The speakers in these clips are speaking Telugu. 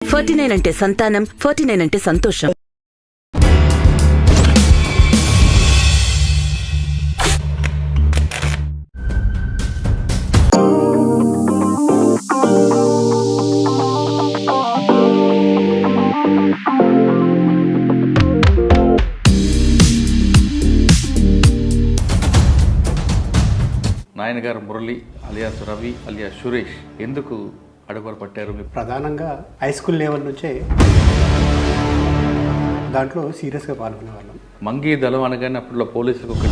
49 అంటే సంతానం, 49 అంటే సంతోషం. నాయన గారు మురళి అలియాస్ రవి అలియాస్ సురేష్ ఎందుకు అడుగులు పట్టారు? ప్రధానంగా హై స్కూల్ లెవెల్ నుంచే దాంట్లో సీరియస్గా పాల్గొనే వాళ్ళం. మంగీ దళం అనగానే అప్పట్లో పోలీసులకు ఒక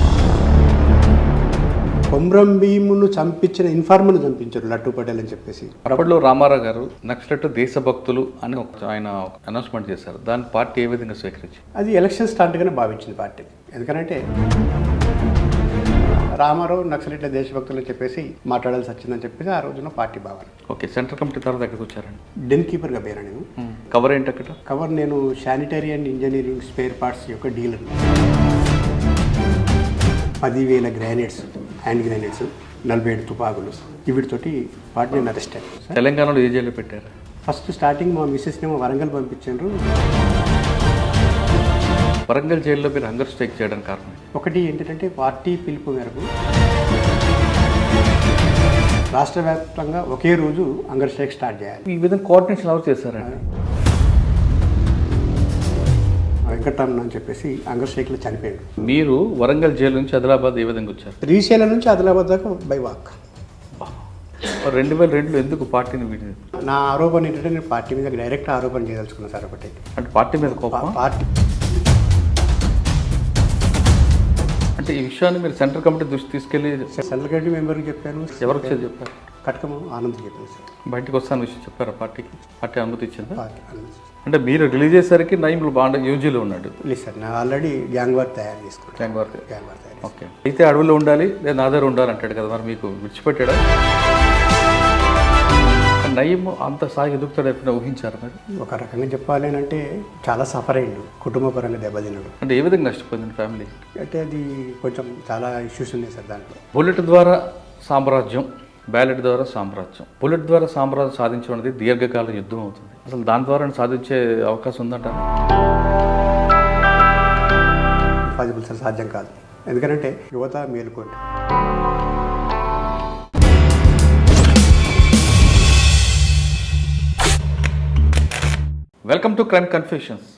కొమ్రం భీమును చంపించిన ఇన్ఫార్మర్ను చంపించారు లట్టు పటేల్ అని చెప్పేసి. అప్పట్లో రామారావు గారు నక్సలెట్ దేశభక్తులు అని ఆయన అనౌన్స్మెంట్ చేశారు. దాని పార్టీ ఏ విధంగా స్వీకరించి? అది ఎలక్షన్ స్టార్ట్గానే భావించింది పార్టీ. ఎందుకంటే రామారావు నక్సలైట్ల దేశభక్తులు అని చెప్పేసి మాట్లాడాల్సి వచ్చిందని చెప్పేసి ఆ రోజున పార్టీ భావన. ఓకే, సెంట్రల్ కమిటీ తర్వాత ఎక్కడికి వచ్చారండి? డెన్ కీపర్గా పోయినా నేను. కవర్ ఏంటి అక్కడ? కవర్ నేను sanitary and engineering spare parts యొక్క డీలర్. 10,000 గ్రానైట్స్, హ్యాండ్ గ్రానైట్స్, 47 తుపాకులు, వీటితోటి పార్టీ నేను అరెస్ట్ అయ్యాను. తెలంగాణలో ఏ జైల్లో పెట్టారు? ఫస్ట్ స్టార్టింగ్ మా మిస్సెస్నేమో వరంగల్ పంపించారు. వరంగల్ జైల్లో మీరు హంగర్ స్ట్రైక్ చేయడానికి కారణం? ఒకటి ఏంటంటే పార్టీ పిలుపు మేరకు రాష్ట్ర వ్యాప్తంగా ఒకే రోజు హంగర్ స్ట్రైక్ స్టార్ట్ చేయాలి. ఈ విధంగా కోఆర్డినేషన్ ఎవరు చేశారండి? వెంకటరమణ అని చెప్పేసి హంగర్ స్ట్రైక్లో చనిపోయాడు. మీరు వరంగల్ జైలు నుంచి ఆదిలాబాద్ ఏ విధంగా వచ్చారు? శ్రీశైలం నుంచి ఆదిలాబాద్ దాకా బై వాక్. 2002లో ఎందుకు పార్టీని వీడి? నా ఆరోపణ ఏంటంటే నేను పార్టీ మీద డైరెక్ట్ ఆరోపణ చేయదలుచుకున్నాను సార్. ఒకటి అంటే పార్టీ మీద కోపం? పార్టీ అంటే ఈ విషయాన్ని మీరు సెంట్రల్ కమిటీ దృష్టి తీసుకెళ్ళి సెంట్రల్ కమిటీ మెంబర్కి చెప్పాను. ఎవరికి వచ్చేది చెప్పారు? కటకము ఆనంద్ చెప్పాను సార్. బయటకు వస్తాను విషయం చెప్పారా పార్టీకి? పార్టీ అనుమతి ఇచ్చిందా? పార్టీ అనుమతి. అంటే మీరు రిలీజ్ చేసేసరికి నైమ్లు బాగా యూజీలో ఉన్నాడు. లేదు సార్, నేను ఆల్రెడీ గ్యాంగ్ వార్ తయారు చేసుకున్నాను. గ్యాంగ్ వార్ తయారు. ఓకే, అయితే అడవుల్లో ఉండాలి లేదా నా దగ్గర ఉండాలి అంటాడు కదా, మరి మీకు విడిచిపెట్టాడా? నయీం అంత సాగి ఎదుగుతాడు ఎప్పుడైనా ఊహించారు మరి? ఒక రకంగా చెప్పాలి అని అంటే చాలా సఫర్ అయ్యిండు, కుటుంబ పరంగా దెబ్బతిన్నాడు. అంటే ఏ విధంగా నష్టపోయింది ఫ్యామిలీ? అంటే అది కొంచెం చాలా ఇష్యూస్ ఉన్నాయి సార్ దాంట్లో. బుల్లెట్ ద్వారా సామ్రాజ్యం, బ్యాలెట్ ద్వారా సామ్రాజ్యం. బుల్లెట్ ద్వారా సామ్రాజ్యం సాధించడం అనేది దీర్ఘకాల యుద్ధం అవుతుంది. అసలు దాని ద్వారా సాధించే అవకాశం ఉందంట? పాసిబుల్ సార్, సాధ్యం కాదు. ఎందుకంటే యువత మేలుకోండి. Welcome to crime confessions.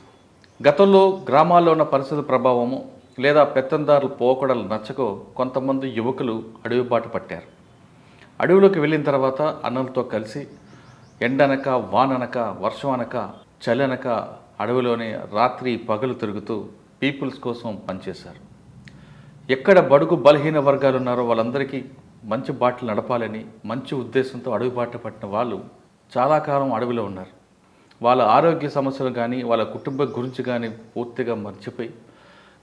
గతంలో గ్రామాల్లో ఉన్న పరిస్థితుల ప్రభావము లేదా పెత్తందారుల పోకడలు నచ్చకో కొంతమంది యువకులు అడవి బాట పట్టారు. అడవిలోకి వెళ్ళిన తర్వాత అన్నలతో కలిసి ఎండనక వాననక వర్షం అనక చలి అనక అడవిలోనే రాత్రి పగలు తిరుగుతూ పీపుల్స్ కోసం పనిచేశారు. ఎక్కడ బడుగు బలహీన వర్గాలు ఉన్నారో వాళ్ళందరికీ మంచి బాటలు నడపాలని మంచి ఉద్దేశంతో అడవి బాట పట్టిన వాళ్ళు చాలా కాలం అడవిలో ఉన్నారు. వాళ్ళ ఆరోగ్య సమస్యలు కానీ వాళ్ళ కుటుంబం గురించి కానీ పూర్తిగా మర్చిపోయి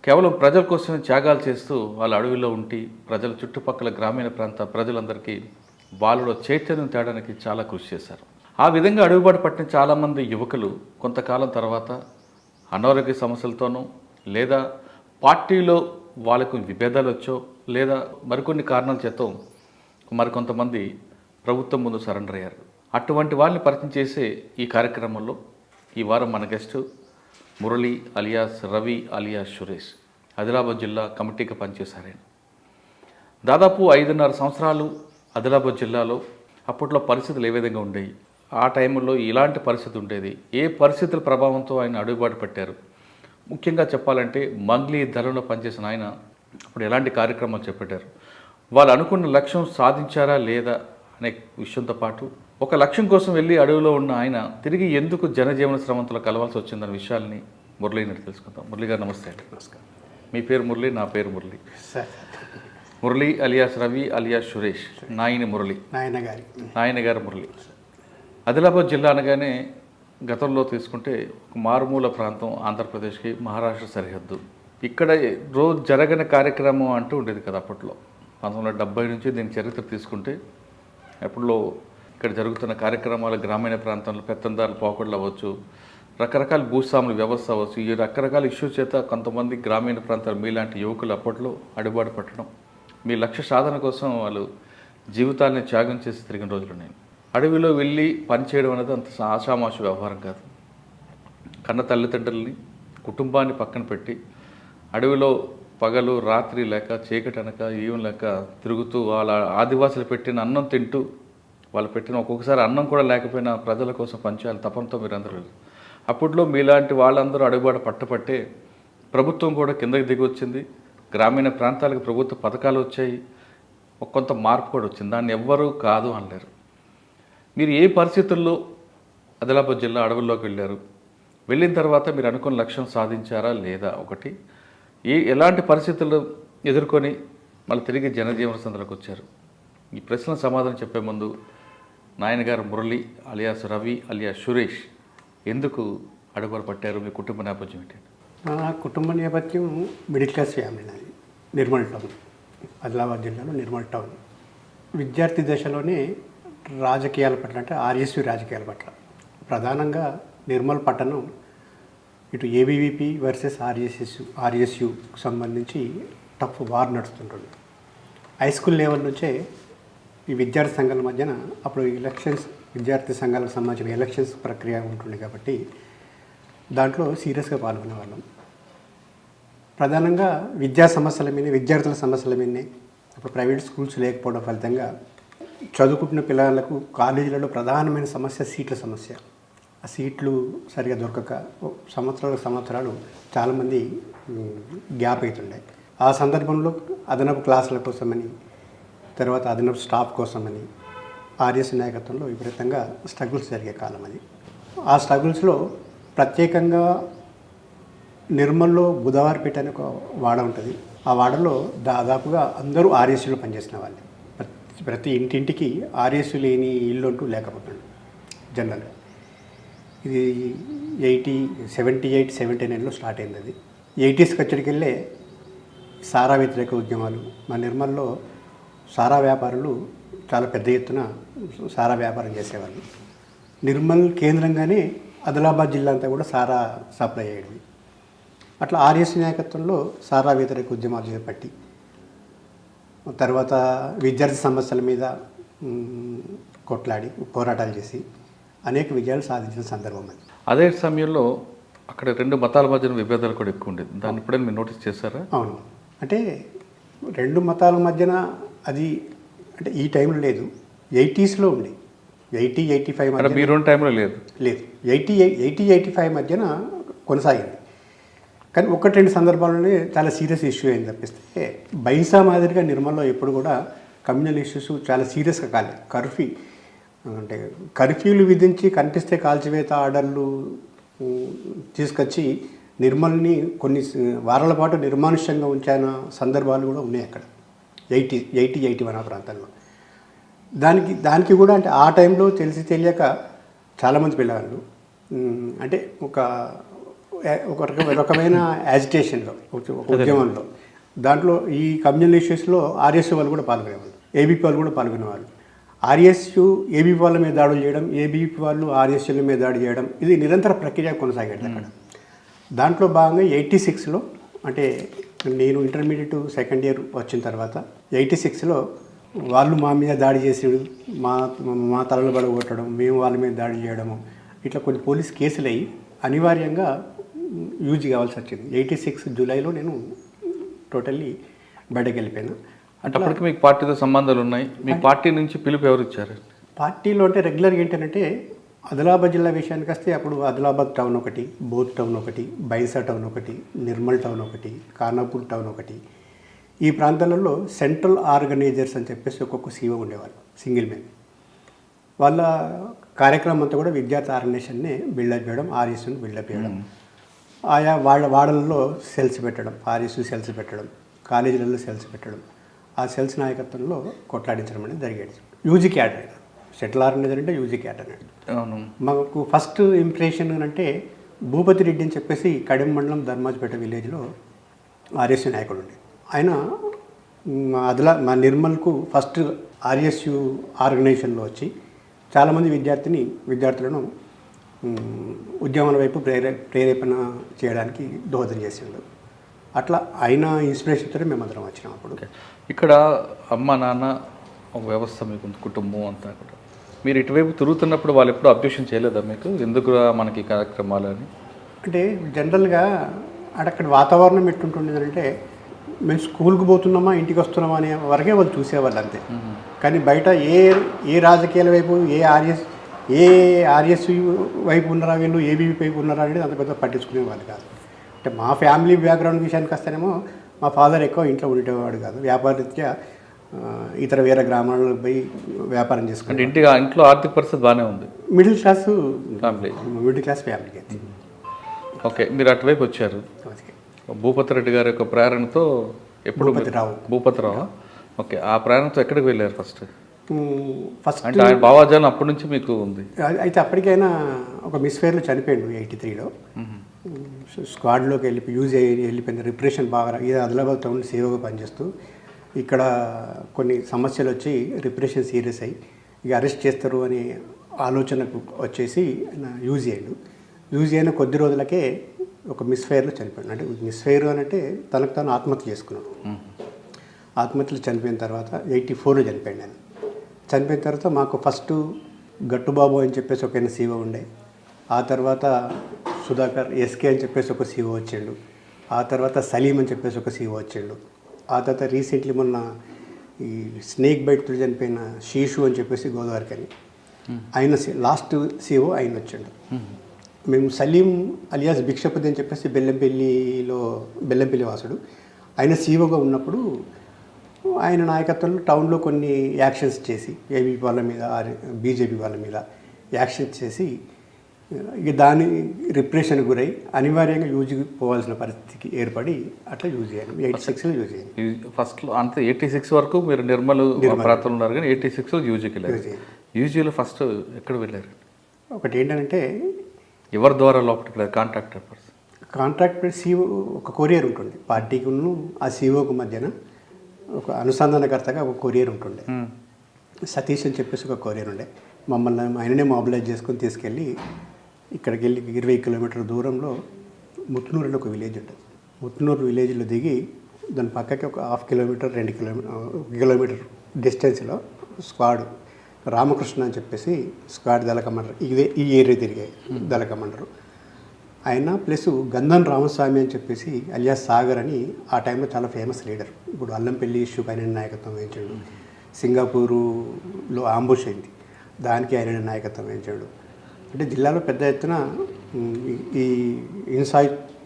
కేవలం ప్రజల కోసమే త్యాగాలు చేస్తూ వాళ్ళ అడవిలో ఉండి ప్రజల చుట్టుపక్కల గ్రామీణ ప్రాంత ప్రజలందరికీ వాళ్ళలో చైతన్యం తేడానికి చాలా కృషి చేశారు. ఆ విధంగా అడవిబాటు పట్టిన చాలామంది యువకులు కొంతకాలం తర్వాత అనారోగ్య సమస్యలతోనూ లేదా పార్టీలో వాళ్ళకు విభేదాలు వచ్చో లేదా మరికొన్ని కారణాల చేత మరికొంతమంది ప్రభుత్వం ముందు సరెండర్ అయ్యారు. అటువంటి వాళ్ళని పరిచయం చేసే ఈ కార్యక్రమంలో ఈ వారం మన guest Murali alias Ravi alias Suresh. Adilabad జిల్లా కమిటీగా పనిచేశారు. దాదాపు 5.5 సంవత్సరాలు ఆదిలాబాద్ జిల్లాలో అప్పట్లో పరిస్థితులు ఏ విధంగా ఉండేవి, ఆ టైంలో ఇలాంటి పరిస్థితి ఉండేది, ఏ పరిస్థితుల ప్రభావంతో ఆయన అడుగుబాటు పెట్టారు, ముఖ్యంగా చెప్పాలంటే మంగ్లీ దళంలో పనిచేసిన ఆయన అప్పుడు ఎలాంటి కార్యక్రమాలు చేపట్టారు, వాళ్ళు అనుకున్న లక్ష్యం సాధించారా లేదా అనే విషయంతో పాటు ఒక లక్ష్యం కోసం వెళ్ళి అడవిలో ఉన్న ఆయన తిరిగి ఎందుకు జనజీవన శ్రమంతో కలవాల్సి వచ్చిందన్న విషయాల్ని మురళిని తెలుసుకుందాం. మురళి గారు నమస్తే అండి. నమస్కారం. మీ పేరు మురళి, నా పేరు Murali. Sir Murali alias Ravi alias Suresh, Nayani Murali, నాయన గారు మురళి. ఆదిలాబాద్ జిల్లా అనగానే గతంలో తీసుకుంటే ఒక మారుమూల ప్రాంతం, ఆంధ్రప్రదేశ్కి మహారాష్ట్ర సరిహద్దు. ఇక్కడ రోజు జరగని కార్యక్రమం అంటూ ఉండేది కదా అప్పట్లో. 1970 నుంచి దీని చరిత్ర తీసుకుంటే ఎప్పుడులో ఇక్కడ జరుగుతున్న కార్యక్రమాలు గ్రామీణ ప్రాంతంలో పెత్తందారుల పోకడలు అవ్వచ్చు, రకరకాల భూస్వాముల వ్యవస్థ అవ్వచ్చు, ఈ రకరకాల ఇష్యూస్ చేత కొంతమంది గ్రామీణ ప్రాంతాలు మీలాంటి యువకులు అప్పట్లో అడుగుబాటు పట్టడం, మీ లక్ష్య సాధన కోసం వాళ్ళు జీవితాన్ని త్యాగం చేసి తిరిగిన రోజులు నేను. అడవిలో వెళ్ళి పనిచేయడం అనేది అంత ఆషామాషి వ్యవహారం కాదు. కన్న తల్లిదండ్రుల్ని కుటుంబాన్ని పక్కన పెట్టి అడవిలో పగలు రాత్రి లేక చీకటి అనక ఏం లేక తిరుగుతూ వాళ్ళ ఆదివాసులు పెట్టిన అన్నం తింటూ వాళ్ళు పెట్టిన ఒక్కొక్కసారి అన్నం కూడా లేకపోయినా ప్రజల కోసం పనిచేయాలి తపంతో మీరందరూ. అప్పట్లో మీలాంటి వాళ్ళందరూ అడుగుబాటు పట్టపట్టే ప్రభుత్వం కూడా కిందకి దిగి వచ్చింది. గ్రామీణ ప్రాంతాలకు ప్రభుత్వ పథకాలు వచ్చాయి, కొంత మార్పు కూడా వచ్చింది. దాన్ని ఎవ్వరూ కాదు అనలేరు. మీరు ఏ పరిస్థితుల్లో ఆదిలాబాద్ జిల్లా అడవుల్లోకి వెళ్ళారు? వెళ్ళిన తర్వాత మీరు అనుకున్న లక్ష్యం సాధించారా లేదా? ఒకటి, ఎలాంటి పరిస్థితులు ఎదుర్కొని మళ్ళీ తిరిగి జనజీవన సందులోకి వచ్చారు? ఈ ప్రశ్నల సమాధానం చెప్పే ముందు నాయనగారు మురళి అలియాస్ రవి అలియాస్ సురేష్ ఎందుకు అడుగులు పట్టారు? మీ కుటుంబ నేపథ్యం ఏంటి? నా కుటుంబ నేపథ్యం మిడిల్ క్లాస్ ఫ్యామిలీ నాది. నిర్మల్ టౌన్, ఆదిలాబాద్ జిల్లాలో నిర్మల్ టౌన్. విద్యార్థి దశలోనే రాజకీయాల పట్ల అంటే ఆర్ఎస్యు రాజకీయాల పట్ల ప్రధానంగా నిర్మల్ పట్టణం ఇటు ఏబీవీపీ వర్సెస్ ఆర్ఎస్యుకు సంబంధించి టఫ్ వార్ నడుస్తుంటుంది. హై స్కూల్ లెవెల్ నుంచే ఈ విద్యార్థి సంఘాల మధ్యన అప్పుడు విద్యార్థి సంఘాలకు సంబంధించిన ఎలక్షన్స్ ప్రక్రియ ఉంటుంది కాబట్టి దాంట్లో సీరియస్గా పాల్గొనే వాళ్ళం. ప్రధానంగా విద్యార్థుల సమస్యల మీదనే అప్పుడు ప్రైవేట్ స్కూల్స్ లేకపోవడం ఫలితంగా చదువుకుంటున్న పిల్లలకు కాలేజీలలో ప్రధానమైన సమస్య సీట్ల సమస్య. ఆ సీట్లు సరిగా దొరకక సంవత్సరాలు చాలామంది గ్యాప్ అవుతుండే. ఆ సందర్భంలో అదనపు క్లాసుల కోసమని, తర్వాత అదనపు స్టాఫ్ కోసమని ఆర్ఎస్ నాయకత్వంలో విపరీతంగా స్ట్రగుల్స్ జరిగే కాలం అది. ఆ స్ట్రగుల్స్లో ప్రత్యేకంగా నిర్మల్లో బుధవారపేట అనే ఒక వాడ ఉంటుంది. ఆ వాడలో దాదాపుగా అందరూ ఆర్ఎస్యులో పనిచేసిన వాళ్ళు. ప్రతి ఇంటింటికి ఆర్ఎస్యు లేని ఇల్లు అంటూ లేకపోతుంది జనరల్గా. ఇది 78, 79లో స్టార్ట్ అయింది. అది 80స్కి వచ్చేటికెళ్ళే సారా వ్యతిరేక ఉద్యమాలు. మా నిర్మల్లో సారా వ్యాపారులు చాలా పెద్ద ఎత్తున సారా వ్యాపారం చేసేవాళ్ళు. నిర్మల్ కేంద్రంగానే ఆదిలాబాద్ జిల్లా అంతా కూడా సారా సప్లై అయ్యేది. అట్లా ఆర్ఎస్ నాయకత్వంలో సారా వ్యతిరేక ఉద్యమాలు చేపట్టి తర్వాత విద్యార్థి సమస్యల మీద కొట్లాడి పోరాటాలు చేసి అనేక విజయాలు సాధించిన సందర్భం అది. అదే సమయంలో అక్కడ 2 మతాల మధ్యన విభేదాలు కూడా ఎక్కువ ఉండేది. దాన్ని ఇప్పుడే మీరు నోటీస్ చేశారా? అవును, అంటే 2 మతాల మధ్యన అది అంటే ఈ టైంలో లేదు, 80స్లో ఉంది. 80-85 మధ్య మీరు టైంలో లేదు 80-85 మధ్యన కొనసాగింది. కానీ 1-2 సందర్భాల్లోనే చాలా సీరియస్ ఇష్యూ అయింది తప్పిస్తే బైసా మాదిరిగా నిర్మల్లో ఎప్పుడు కూడా కమ్యూనల్ ఇష్యూస్ చాలా సీరియస్గా కాలేదు. కర్ఫ్యూలు విధించి కనిపిస్తే కాల్చివేత ఆర్డర్లు తీసుకొచ్చి నిర్మల్ని కొన్ని వారాల పాటు నిర్మానుష్యంగా ఉంచిన సందర్భాలు కూడా ఉన్నాయి అక్కడ 80-81 ప్రాంతంలో. దానికి కూడా అంటే ఆ టైంలో తెలియక చాలామంది పిల్లవాళ్ళు అంటే ఒక రకమైన యాజిటేషన్లో ఉద్యమంలో దాంట్లో ఈ కమ్యూనల్ ఇష్యూస్లో ఆర్ఎస్యు వాళ్ళు కూడా పాల్గొనేవాళ్ళు, ఏబీపీ వాళ్ళు కూడా పాల్గొనేవాళ్ళు. ఆర్ఎస్యు ఏబీపీ వాళ్ళ మీద దాడులు చేయడం, ఏబీపీ వాళ్ళు ఆర్ఎస్యుల మీద దాడి చేయడం, ఇది నిరంతర ప్రక్రియ కొనసాగేది అక్కడ. దాంట్లో భాగంగా 86లో అంటే నేను ఇంటర్మీడియట్ సెకండ్ ఇయర్ వచ్చిన తర్వాత 86లో వాళ్ళు మా మీద దాడి చేసి మా తలలు పడగొట్టడం, మేము వాళ్ళ మీద దాడి చేయడము, ఇట్లా కొన్ని పోలీస్ కేసులు అయ్యి అనివార్యంగా యూజ్ కావాల్సి వచ్చింది. 86 జూలైలో నేను టోటల్లీ బయటకు వెళ్ళిపోయాను. అంటే అప్పటికి మీకు పార్టీతో సంబంధాలు ఉన్నాయి. మీ పార్టీ నుంచి పిలుపు ఎవరు ఇచ్చారు? పార్టీలో అంటే రెగ్యులర్గా ఏంటంటే ఆదిలాబాద్ జిల్లా విషయానికి వస్తే అప్పుడు ఆదిలాబాద్ టౌన్ ఒకటి, బోధ్ టౌన్ ఒకటి, బైసా టౌన్ ఒకటి, నిర్మల్ టౌన్ ఒకటి, ఖానాపూర్ టౌన్ ఒకటి, ఈ ప్రాంతాలలో సెంట్రల్ ఆర్గనైజర్స్ అని చెప్పేసి ఒక్కొక్క సీఓ ఉండేవాళ్ళు, సింగిల్ మెన్. వాళ్ళ కార్యక్రమం అంతా కూడా విద్యార్థి ఆర్గనైజేషన్ని బిల్డప్ చేయడం, ఆర్ఎస్యుని బిల్డప్ చేయడం, ఆయా వాడలలో సెల్స్ పెట్టడం, ఆర్ఎస్యు సెల్స్ పెట్టడం, కాలేజీలలో సెల్స్ పెట్టడం, ఆ సెల్స్ నాయకత్వంలో కొట్లాడించడం అనేది జరిగేది. యూజీ క్యాడర్, సెంట్రల్ ఆర్గనైజర్ అంటే యూజీ క్యాడర్ అనేది. మాకు ఫస్ట్ ఇంప్రెషన్ అంటే భూపతి రెడ్డి అని చెప్పేసి కడెం మండలం ధర్మాజ్పేట విలేజ్లో ఆర్ఎస్యు నాయకుడు ఉండే. ఆయన మా నిర్మల్కు ఫస్ట్ ఆర్ఎస్యు ఆర్గనైజేషన్లో వచ్చి చాలామంది విద్యార్థులను ఉద్యమాల వైపు ప్రేరేపణ చేయడానికి దోహదం చేసిండు. అట్లా ఆయన ఇన్స్పిరేషన్తో మేమందరం వచ్చినాం. అప్పుడు ఇక్కడ అమ్మ నాన్న ఒక వ్యవస్థ మీకు కుటుంబం అంతా కూడా మీరు ఇటువైపు తిరుగుతున్నప్పుడు వాళ్ళు ఎప్పుడు అబ్జెక్షన్ చేయలేదా మీకు ఎందుకు మనకి ఈ కార్యక్రమాలు అని? అంటే జనరల్గా అక్కడ వాతావరణం ఎట్టుంటుండేదంటే మేము స్కూల్కి పోతున్నామా ఇంటికి వస్తున్నామా అనే వరకే వాళ్ళు చూసేవాళ్ళు అంతే. కానీ బయట ఏ రాజకీయాల వైపు ఏ ఆర్ఎస్ వైపు ఉన్నారా వీళ్ళు, ఏబీవీ వైపు ఉన్నారా అనేది అంత పెద్ద పట్టించుకునేవాళ్ళు కాదు. అంటే మా ఫ్యామిలీ బ్యాక్గ్రౌండ్ విషయానికి వస్తేనేమో మా ఫాదర్ ఎక్కువ ఇంట్లో ఉండేవాడు కాదు, వ్యాపారరీత్యా ఇతర వేరే గ్రామాలకు పోయి వ్యాపారం అంటే చేసుకుంటే ఇంట్లో ఆర్థిక పరిస్థితి బాగానే ఉంది, మిడిల్ క్లాస్ ఫ్యామిలీకి. ఓకే. మీరు అటువైపు వచ్చారు భూపతి రెడ్డి గారి యొక్క ప్రేరణతో. ఎప్పుడు భూపతిరావు? ఓకే. ఆ ప్రేరణతో ఎక్కడికి వెళ్ళారు ఫస్ట్? అంటే ఆయన భావాజాలం అప్పటి నుంచి మీకు ఉంది? అయితే అప్పటికైనా ఒక మిస్ఫేర్లో చనిపోయాడు 83లో. స్క్వాడ్లోకి వెళ్ళిపోయింది. రిప్రెషన్ బాగా ఇది ఆదిలాబాద్ టౌన్ సేవగా పనిచేస్తూ ఇక్కడ కొన్ని సమస్యలు వచ్చి రిప్రెషన్ సీరియస్ అయ్యి ఇక అరెస్ట్ చేస్తారు అనే ఆలోచనకు వచ్చేసి ఆయన యూజ్ అయిన కొద్ది రోజులకే ఒక మిస్ఫైర్లో చనిపోయాడు. అంటే మిస్ఫైర్ అని అంటే తనకు తాను ఆత్మహత్య చేసుకున్నాడు. ఆత్మహత్యలు చనిపోయిన తర్వాత 84లో చనిపోయాడు ఆయన. చనిపోయిన తర్వాత మాకు ఫస్ట్ గట్టుబాబు అని చెప్పేసి ఒక సీఓ ఉండే, ఆ తర్వాత సుధాకర్ ఎస్కే అని చెప్పేసి ఒక సీఓ వచ్చాడు, ఆ తర్వాత సలీం అని చెప్పేసి ఒక సీఓ వచ్చాడు, ఆ తర్వాత రీసెంట్లీ మొన్న ఈ స్నేక్ బైట్తో చనిపోయిన శీషు అని చెప్పేసి గోదావరికి అని ఆయన లాస్ట్ సీఓ ఆయన వచ్చాడు. మేము సలీం అలియాస్ భిక్షపతి అని చెప్పేసి బెల్లంపల్లి వాసుడు, ఆయన సీఓగా ఉన్నప్పుడు ఆయన నాయకత్వంలో టౌన్లో కొన్ని యాక్షన్స్ చేసి ఏబీపీ వాళ్ళ మీద బీజేపీ వాళ్ళ మీద యాక్షన్స్ చేసి ఇక దాని రిప్రెషన్ గురై అనివార్యంగా యూజ్కి పోవాల్సిన పరిస్థితికి ఏర్పడి అట్లా యూజ్ అయ్యాను. 86లో యూజ్ అయ్యాను ఫస్ట్లో. అంతే 86 వరకు మీరు నిర్మల్ ప్రాంతంలో ఉన్నారు, కానీ 86లో యూజీకి వెళ్ళారు. యూజీలో ఫస్ట్ ఎక్కడ వెళ్ళారు? ఒకటి ఏంటంటే ఎవరి ద్వారా లోపలికి కాంట్రాక్టర్ సీఓ ఒక కొరియర్ ఉంటుండే, పార్టీకి ఆ సీఓకు మధ్యన ఒక అనుసంధానకర్తగా ఒక కొరియర్ ఉంటుండే. సతీష్ అని చెప్పేసి ఒక కొరియర్ ఉండే. మమ్మల్ని ఆయననే మొబిలైజ్ చేసుకొని తీసుకెళ్ళి ఇక్కడికి వెళ్ళి 20 కిలోమీటర్ల దూరంలో ముత్నూరు అని ఒక విలేజ్ ఉంటుంది. ముత్నూరు విలేజ్లో దిగి దాని పక్కకి ఒక 1/2 కిలోమీటర్ 2 కిలోమీటర్ డిస్టెన్స్లో స్క్వాడ్ రామకృష్ణ అని చెప్పేసి స్క్వాడ్ దళ కమాండర్, ఈ ఏరియా తిరిగే దళ కమాండరు ఆయన, ప్లస్ గంధం రామస్వామి అని చెప్పేసి అలియాస్ సాగర్ అని ఆ టైంలో చాలా ఫేమస్ లీడర్. ఇప్పుడు అల్లంపల్లి ఇష్యూకి ఆయన నాయకత్వం వహించాడు. సింగపూరులో ఆంబుష్ అయింది, దానికి ఆయన నాయకత్వం వహించాడు. అంటే జిల్లాలో పెద్ద ఎత్తున ఈ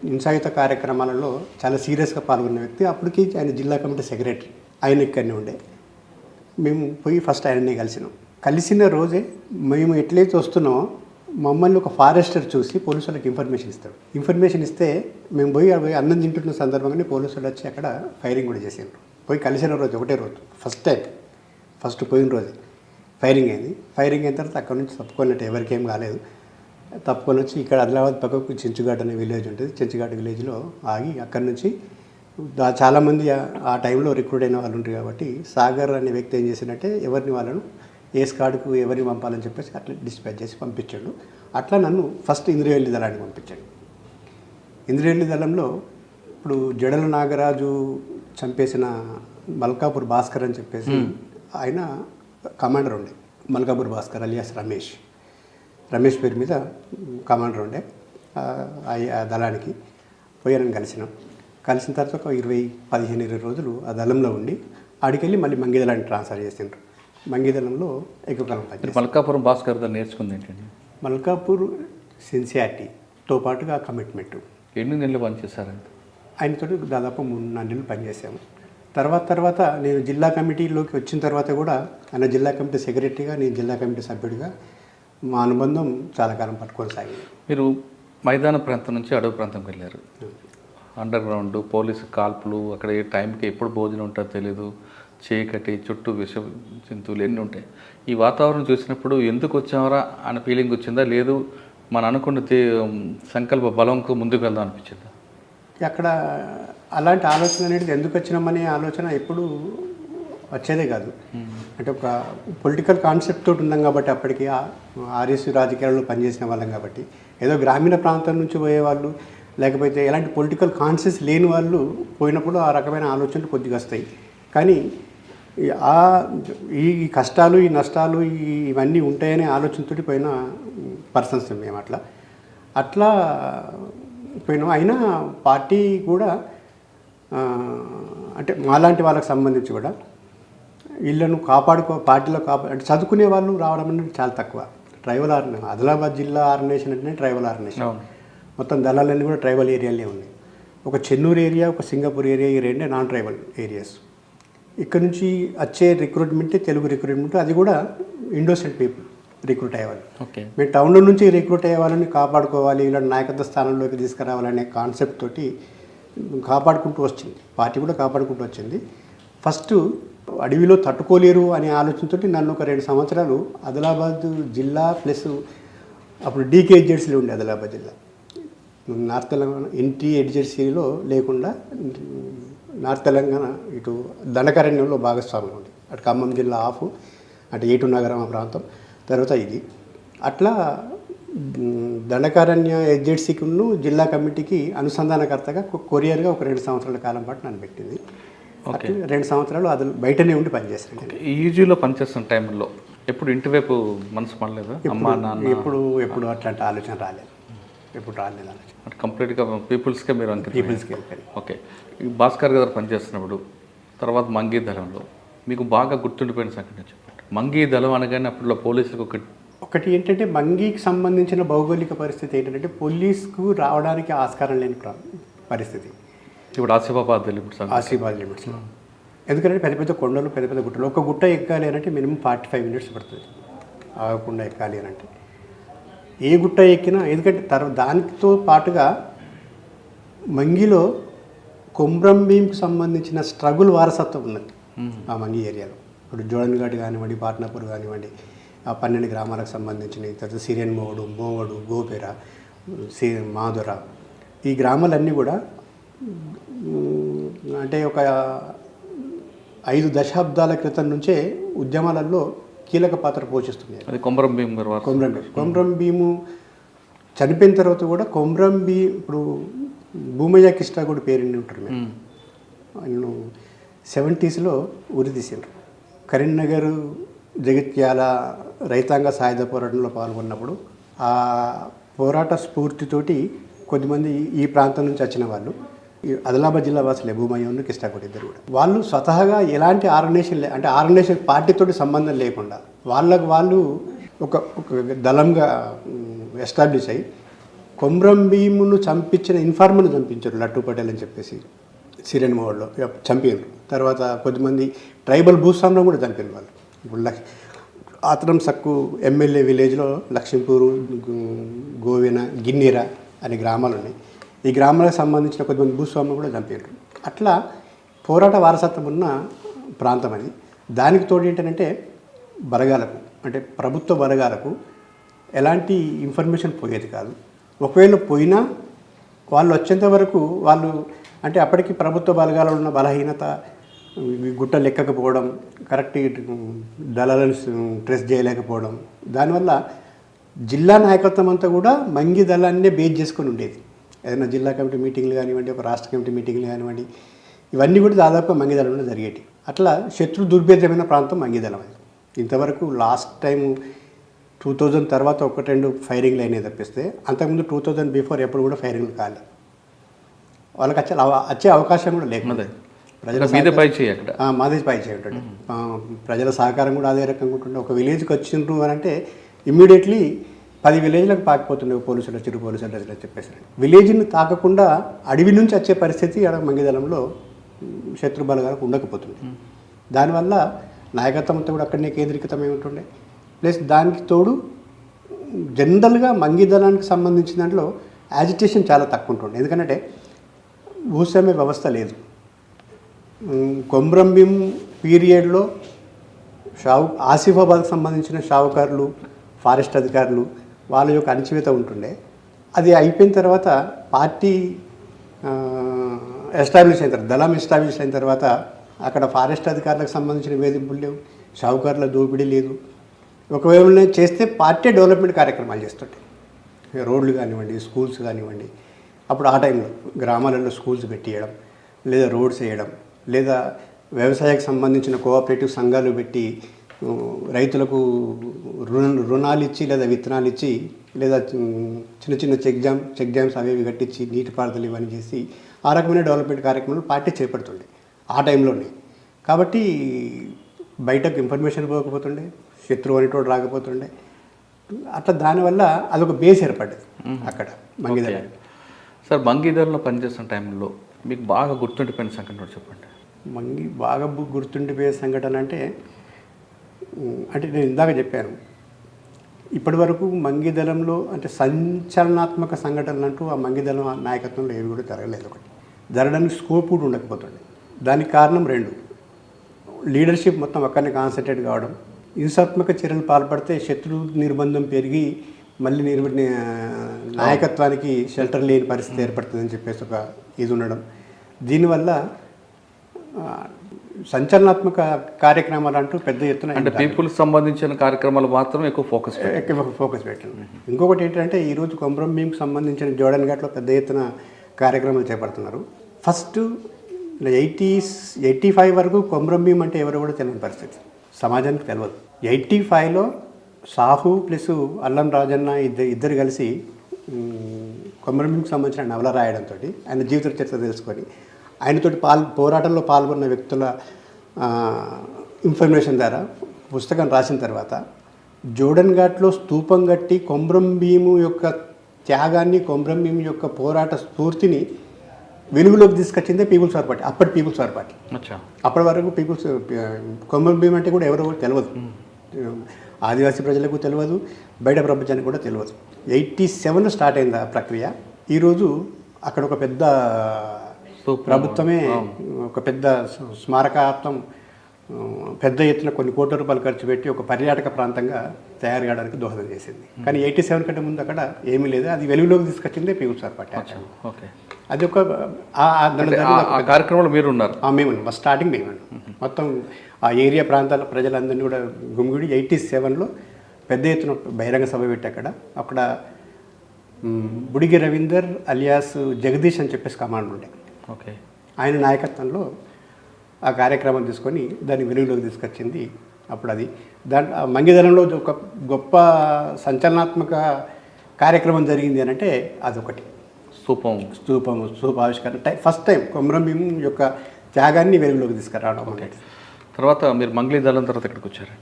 హింసాయుత కార్యక్రమాలలో చాలా సీరియస్గా పాల్గొన్న వ్యక్తి. అప్పటికి ఆయన జిల్లా కమిటీ సెక్రటరీ, ఆయన ఇక్కడనే ఉండే. మేము పోయి ఫస్ట్ ఆయననే కలిసిన రోజే మేము ఎట్లయితే వస్తున్నామో మమ్మల్ని ఒక ఫారెస్టర్ చూసి పోలీసు వాళ్ళకి ఇన్ఫర్మేషన్ ఇస్తే మేము పోయి అన్నం తింటున్న సందర్భంగానే పోలీసు వాళ్ళు వచ్చి అక్కడ ఫైరింగ్ కూడా చేసారు. పోయి కలిసిన రోజు ఒకటే రోజు ఫస్ట్ పోయిన రోజే ఫైరింగ్ అయింది. ఫైరింగ్ అయిన తర్వాత అక్కడ నుంచి తప్పుకున్నట్టు ఎవరికేం కాలేదు. తప్పుకొని వచ్చి ఇక్కడ ఆదిలాబాద్ పక్కకు చెంచుఘాట్ అనే విలేజ్ ఉంటుంది. చెంచుఘాట్ విలేజ్లో ఆగి అక్కడి నుంచి చాలామంది ఆ టైంలో రిక్రూట్ అయిన వాళ్ళు ఉంటారు కాబట్టి సాగర్ అనే వ్యక్తి ఏం చేసినట్టే ఎవరిని వాళ్ళను ఏ స్కాడ్కు ఎవరిని పంపాలని చెప్పేసి అట్లా డిస్పాచ్ చేసి పంపించాడు. అట్లా నన్ను ఫస్ట్ ఇంద్రవెల్లి దళానికి పంపించాడు. ఇంద్రవెల్లి దళంలో ఇప్పుడు జడల నాగరాజు చంపేసిన మల్కాపూర్ భాస్కర్ అని చెప్పేసి ఆయన కమాండర్ ఉండే. మల్కాపూర్ భాస్కర్ అలియాస్ రమేష్ పేరు మీద కమాండర్ ఉండే. ఆ దళానికి పోయానని కలిసిన తర్వాత ఒక 15-20 రోజులు ఆ దళంలో ఉండి ఆడికెళ్ళి మళ్ళీ మంగిదళానికి ట్రాన్స్ఫర్ చేసిండ్రు. మంగిదళంలో ఎక్కువ కాలం పనిచేసి మల్కాపురం భాస్కర్ గారు నేర్చుకుంది ఏంటండి? మల్కాపూర్ సిన్సియారిటీతో పాటుగా కమిట్మెంట్. ఎన్ని నెలలు పనిచేశారండి ఆయనతో? దాదాపు 3-4 నెలలు పనిచేసాము. తర్వాత నేను జిల్లా కమిటీలోకి వచ్చిన తర్వాత కూడా ఆయన జిల్లా కమిటీ సెక్రటరీగా, నేను జిల్లా కమిటీ సభ్యుడిగా మా అనుబంధం చాలా కాలం కొనసాగింది. మీరు మైదాన ప్రాంతం నుంచి అడవి ప్రాంతంకి వెళ్ళారు. అండర్ గ్రౌండ్ పోలీసు కాల్పులు, అక్కడ ఏ టైంకి ఎప్పుడు భోజనం ఉంటుందో తెలీదు, చీకటి, చుట్టూ విష జంతువులు ఎన్ని ఉంటాయి. ఈ వాతావరణం చూసినప్పుడు ఎందుకు వచ్చామరా అనే ఫీలింగ్ వచ్చిందా, లేదు మన అనుకున్న సంకల్ప బలంకు ముందుకు వెళ్దాం అనిపించిందా? అక్కడ అలాంటి ఆలోచన అనేది ఎందుకు వచ్చినామనే ఆలోచన ఎప్పుడు వచ్చేదే కాదు. అంటే ఒక పొలిటికల్ కాన్సెప్ట్ తోటి ఉన్నాం కాబట్టి, అప్పటికి ఆర్ఎస్యు రాజకీయాల్లో పనిచేసిన వాళ్ళం కాబట్టి, ఏదో గ్రామీణ ప్రాంతం నుంచి పోయేవాళ్ళు లేకపోతే ఎలాంటి పొలిటికల్ కాన్షియస్ లేని వాళ్ళు పోయినప్పుడు ఆ రకమైన ఆలోచనలు కొద్దిగా వస్తాయి. కానీ ఈ కష్టాలు ఈ నష్టాలు ఇవన్నీ ఉంటాయనే ఆలోచనతోటి పోయిన పర్సన్స్ మేము అట్లా పోయినాం. అయినా పార్టీ కూడా అంటే మాలాంటి వాళ్ళకి సంబంధించి కూడా వీళ్ళను పార్టీలో అంటే చదువుకునే వాళ్ళు రావడం అనేది చాలా తక్కువ. ట్రైబల్ ఆదిలాబాద్ జిల్లా ఆర్గనైజేషన్ అంటే ట్రైబల్ ఆర్గనైజేషన్, మొత్తం దళాలన్నీ కూడా ట్రైబల్ ఏరియాలే ఉన్నాయి. ఒక చెన్నూరు ఏరియా, ఒక సింగపూర్ ఏరియా, ఈ రెండే నాన్ ట్రైబల్ ఏరియాస్. ఇక్కడ నుంచి వచ్చే రిక్రూట్మెంట్ తెలుగు రిక్రూట్మెంట్, అది కూడా ఇండోసెంట్ పీపుల్ రిక్రూట్ అయ్యేవాళ్ళు. మేము టౌన్లో నుంచి రిక్రూట్ అయ్యే వాళ్ళని కాపాడుకోవాలి, ఇలా నాయకత్వ స్థానంలోకి తీసుకురావాలనే కాన్సెప్ట్ తోటి కాపాడుకుంటూ వచ్చింది, పార్టీ కూడా కాపాడుకుంటూ వచ్చింది. ఫస్ట్ అడవిలో తట్టుకోలేరు అనే ఆలోచనతో నన్ను ఒక 2 సంవత్సరాలు ఆదిలాబాద్ జిల్లా ప్లస్ అప్పుడు డీకేజెడ్సీలో ఉండే ఆదిలాబాద్ జిల్లా, నార్త్ తెలంగాణ ఎన్టీ ఎడ్జెడ్సీలో లేకుండా నార్త్ తెలంగాణ ఇటు దండకారణ్యంలో భాగస్వామ్యం ఉంది. అటు ఖమ్మం జిల్లా ఆఫ్, అటు ఏటు నగరం ఆ ప్రాంతం, తర్వాత ఇది అట్లా దండకారణ్య ఎడ్జెడ్సీకిను జిల్లా కమిటీకి అనుసంధానకర్తగా కొరియర్గా ఒక 2 సంవత్సరాల కాలం పాటు నన్ను పెట్టింది. 2 సంవత్సరాలు అది బయటనే ఉండి పనిచేస్తాను. ఈజీలో పనిచేస్తున్న టైంలో ఎప్పుడు ఇంటివైపు మనసు పడలేదు? అమ్మా నాన్న ఎప్పుడు అట్లాంటి ఆలోచన రాలేదు, ఎప్పుడు రాలేదు ఆలోచన. కంప్లీట్గా పీపుల్స్కే మీరు అంకితం. పీపుల్స్కి వెళ్ళిపోయి. ఓకే, భాస్కర్ గారు పనిచేస్తున్నప్పుడు తర్వాత మంగీ దళంలో మీకు బాగా గుర్తుండిపోయిన సంఘటన చెప్పండి. మంగీ దళం అనగానే అప్పట్లో పోలీసులకు ఒకటి ఏంటంటే మంగీకి సంబంధించిన భౌగోళిక పరిస్థితి ఏంటంటే పోలీస్కు రావడానికి ఆస్కారం లేని పరిస్థితి. ఇప్పుడు ఆసిఫాబాద్ లిమిట్స్లో, ఎందుకంటే పెద్ద పెద్ద కొండలు, పెద్ద పెద్ద గుట్టలు. ఒక గుట్ట ఎక్కాలి అని అంటే మినిమం 45 మినిట్స్ పడుతుంది ఆగకుండా ఎక్కాలి అని అంటే. ఏ గుట్ట ఎక్కినా, ఎందుకంటే దానితో పాటుగా మంగిలో కొమ్రం భీంకి సంబంధించిన స్ట్రగుల్ వారసత్వం ఉన్నది ఆ మంగి ఏరియాలో. ఇప్పుడు జోడన్ఘాట్ కానివ్వండి, పాట్నాపూర్ కానివ్వండి, ఆ 12 గ్రామాలకు సంబంధించినవి, తర్వాత సిరియన్ మోవడు, గోపేర, మాధుర, ఈ గ్రామాలన్నీ కూడా అంటే ఒక 5 దశాబ్దాల క్రితం నుంచే ఉద్యమాలలో కీలక పాత్ర పోషిస్తున్నాయి. అది కొమ్రం భీం గారు. కొమ్రం భీము చనిపోయిన తర్వాత కూడా ఇప్పుడు భూమయ్య కిష్టా కూడా పేరుండి ఉంటారు. మేము ఆయన 70స్లో ఉరి తీసిండ్రు. కరీంనగర్ జగిత్యాల రైతాంగ సాయుధ పోరాటంలో పాల్గొన్నప్పుడు ఆ పోరాట స్ఫూర్తితోటి కొద్దిమంది ఈ ప్రాంతం నుంచి వచ్చిన వాళ్ళు, ఆదిలాబాద్ జిల్లా వాసులే, భూమయ్యను కిష్టాకోటి ఇద్దరు కూడా, వాళ్ళు స్వతహాగా ఎలాంటి ఆర్గనైజేషన్ పార్టీతోటి సంబంధం లేకుండా వాళ్ళు ఒక దళంగా ఎస్టాబ్లిష్ అయ్యి కొమ్రం భీమును చంపించిన ఇన్ఫార్మర్ను చంపించారు, లట్టు పటేల్ అని చెప్పేసి సిరియన్ మోడ్లో చంపారు. తర్వాత కొద్దిమంది ట్రైబల్ భూస్వాములను కూడా చంపారు వాళ్ళు. ఇప్పుడు ఆత్రం సక్కు ఎమ్మెల్యే విలేజ్లో లక్ష్మీపూరు, గోవిన, గిన్నెర అనే గ్రామాలు ఉన్నాయి. ఈ గ్రామాలకు సంబంధించిన కొద్దిమంది భూస్వాములు కూడా చంపారు. అట్లా పోరాట వారసత్వం ఉన్న ప్రాంతం అది. దానికి తోడు ఏంటంటే బలగాలకు, అంటే ప్రభుత్వ బలగాలకు ఎలాంటి ఇన్ఫర్మేషన్ పోయేది కాదు. ఒకవేళ పోయినా వాళ్ళు వచ్చేంత వరకు వాళ్ళు, అంటే అప్పటికి ప్రభుత్వ బలగాలలో ఉన్న బలహీనత, గుట్టలు ఎక్కకపోవడం, కరెక్ట్ దళాలను ట్రెస్ చేయలేకపోవడం, దానివల్ల జిల్లా నాయకత్వం అంతా కూడా మంగి దళాన్నే బేస్ చేసుకొని ఉండేది. ఏదైనా జిల్లా కమిటీ మీటింగ్లు కానివ్వండి, ఒక రాష్ట్ర కమిటీ మీటింగ్లు కానివ్వండి, ఇవన్నీ కూడా దాదాపుగా మంగిదళంలో జరిగేవి. అట్లా శత్రు దుర్భేద్యమైన ప్రాంతం మంగిదళం. అది ఇంతవరకు లాస్ట్ టైం 2000 తర్వాత 1-2 ఫైరింగ్లు అయినాయి తప్పిస్తే, అంతకుముందు 2000 బిఫోర్ ఎప్పుడు కూడా ఫైరింగ్లు కాలేదు. వాళ్ళకి వచ్చే అవకాశం కూడా లేకుండా మాదే పై చేయి ఉంటుంది. ప్రజల సహకారం కూడా అదే రకంగా ఉంటుండే. ఒక విలేజ్కి వచ్చిండ్రు అని అంటే ఇమ్మీడియట్లీ 10 విలేజ్లకు పాకిపోతుండే పోలీసులు, చిరు పోలీసులు అని చెప్పేసి. విలేజ్ని తాకకుండా అడవి నుంచి వచ్చే పరిస్థితి అక్కడ మంగిదళంలో శత్రు బలగాలకు ఉండకపోతుంది. దానివల్ల నాయకత్వం అంతా కూడా అక్కడనే కేంద్రీకృతమై ఉంటుండే. ప్లస్ దానికి తోడు జనరల్గా మంగిదళానికి సంబంధించిన దాంట్లో యాజిటేషన్ చాలా తక్కువ ఉంటుండే. ఎందుకంటే భూస్వామ్య వ్యవస్థ లేదు. కొమ్రం భీం పీరియడ్లో ఆసిఫాబాద్కి సంబంధించిన షావుకారులు, ఫారెస్ట్ అధికారులు, వాళ్ళ యొక్క అణచివేత ఉంటుండే. అది అయిపోయిన తర్వాత పార్టీ ఎస్టాబ్లిష్ అయిన తర్వాత, దళం ఎస్టాబ్లిష్ అయిన తర్వాత అక్కడ ఫారెస్ట్ అధికారులకు సంబంధించిన వేధింపులు లేవు, షావుకారుల దోపిడీ లేదు. ఒకవేళ చేస్తే పార్టీ డెవలప్మెంట్ కార్యక్రమాలు చేస్తుంటాయి. రోడ్లు కానివ్వండి, స్కూల్స్ కానివ్వండి. అప్పుడు ఆ టైంలో గ్రామాలలో స్కూల్స్ పెట్టియడం, లేదా రోడ్స్ వేయడం, లేదా వ్యవసాయానికి సంబంధించిన కోఆపరేటివ్ సంఘాలు పెట్టి రైతులకు రుణాలు ఇచ్చి లేదా విత్తనాలు ఇచ్చి లేదా చిన్న చిన్న చెక్ డ్యామ్స్ అవి ఇవి కట్టించి నీటిపారుదల ఇవన్నీ చేసి ఆ రకమైన డెవలప్మెంట్ కార్యక్రమాలు పార్టీ చేపడుతుండే ఆ టైంలోనే. కాబట్టి బయటకు ఇన్ఫర్మేషన్ పోకపోతుండే, శత్రువు అనేటోడు రాకపోతుండే. అట్లా దానివల్ల అదొక బేస్ ఏర్పడ్డది అక్కడ మంగిదల. సార్, మంగిదలలో పనిచేస్తున్న టైంలో మీకు బాగా గుర్తుండిపోయిన సంఘటన చెప్పండి. బాగా గుర్తుండిపోయే సంఘటన అంటే నేను ఇందాక చెప్పాను, ఇప్పటి వరకు మంగిదలంలో అంటే సంచలనాత్మక సంఘటనలు అంటూ ఆ మంగిదలం నాయకత్వంలో ఏవి కూడా జరగలేదు. ఒకటి జరగడానికి స్కోప్ కూడా ఉండకపోతుండే. దానికి కారణం రెండు: లీడర్షిప్ మొత్తం అక్కడనే కాన్సన్ట్రేట్ కావడం, హింసాత్మక చర్యలు పాల్పడితే శత్రు నిర్బంధం పెరిగి మళ్ళీ నాయకత్వానికి షెల్టర్ లేని పరిస్థితి ఏర్పడుతుందని చెప్పేసి ఒక ఇది ఉండడం. దీనివల్ల సంచలనాత్మక కార్యక్రమాలు అంటూ పెద్ద ఎత్తున అంటే పీపుల్కి సంబంధించిన కార్యక్రమాలు మాత్రం ఎక్కువ ఫోకస్ పెట్టాను. ఇంకొకటి ఏంటంటే ఈరోజు కొమరం భీంకి సంబంధించిన జోడన్ ఘాట్లో పెద్ద ఎత్తున కార్యక్రమాలు చేపడుతున్నారు. ఫస్ట్ 85 వరకు కొమరం భీం అంటే ఎవరు కూడా తెలియని పరిస్థితి, సమాజానికి తెలియదు. 85లో సాహు ప్లస్ అల్లం రాజన్న ఇద్దరు కలిసి కొమరం భీంకి సంబంధించిన నవల రాయడంతో ఆయన జీవిత చరిత్ర తెలుసుకొని ఆయనతో పోరాటంలో పాల్గొన్న వ్యక్తుల ఇన్ఫర్మేషన్ ద్వారా పుస్తకం రాసిన తర్వాత జోడన్ ఘాట్లో స్తూపం కట్టి కొమరం భీము యొక్క త్యాగాన్ని, కొమరం భీము యొక్క పోరాట స్ఫూర్తిని వెలుగులోకి తీసుకొచ్చిందే పీపుల్స్ వార్ పార్టీ. అప్పటి పీపుల్స్ వార్ పార్టీ. అప్పటి వరకు కొమరం భీం అంటే కూడా ఎవరో తెలియదు, ఆదివాసీ ప్రజలకు తెలియదు, బయట ప్రపంచానికి కూడా తెలియదు. 87లో స్టార్ట్ అయింది ఆ ప్రక్రియ. ఈరోజు అక్కడ ఒక పెద్ద ప్రభుత్వమే ఒక పెద్ద స్మారకార్థం పెద్ద ఎత్తున కొన్ని కోట్ల రూపాయలు ఖర్చు పెట్టి ఒక పర్యాటక ప్రాంతంగా తయారు కావడానికి దోహదం చేసింది. కానీ 87 కంటే ముందు అక్కడ ఏమీ లేదు. అది వెలుగులోకి తీసుకొచ్చిందే పీపుల్స్ వార్ పార్టీ. అది ఒక కార్యక్రమంలో మీరు ఉన్నారు? మేము స్టార్టింగ్ మేము మొత్తం ఆ ఏరియా ప్రాంతాల ప్రజలందరినీ కూడా గుమిగుడి 87లో పెద్ద ఎత్తున బహిరంగ సభ పెట్టి అక్కడ బుడిగి రవీందర్ అలియాస్ జగదీష్ అని చెప్పేసి కమాండ్ ఉండే. ఆయన నాయకత్వంలో ఆ కార్యక్రమం తీసుకొని దాన్ని వెలుగులోకి తీసుకొచ్చింది. అప్పుడు అది మంగిదలంలో ఒక గొప్ప సంచలనాత్మక కార్యక్రమం జరిగింది అని అంటే అదొకటి. స్తూపావిష్కరణ ఫస్ట్ టైం కొమరం భీం యొక్క త్యాగాన్ని వెలుగులోకి తీసుకురావడం. తర్వాత మీరు మంగిదలం తర్వాత ఎక్కడికి వచ్చారు?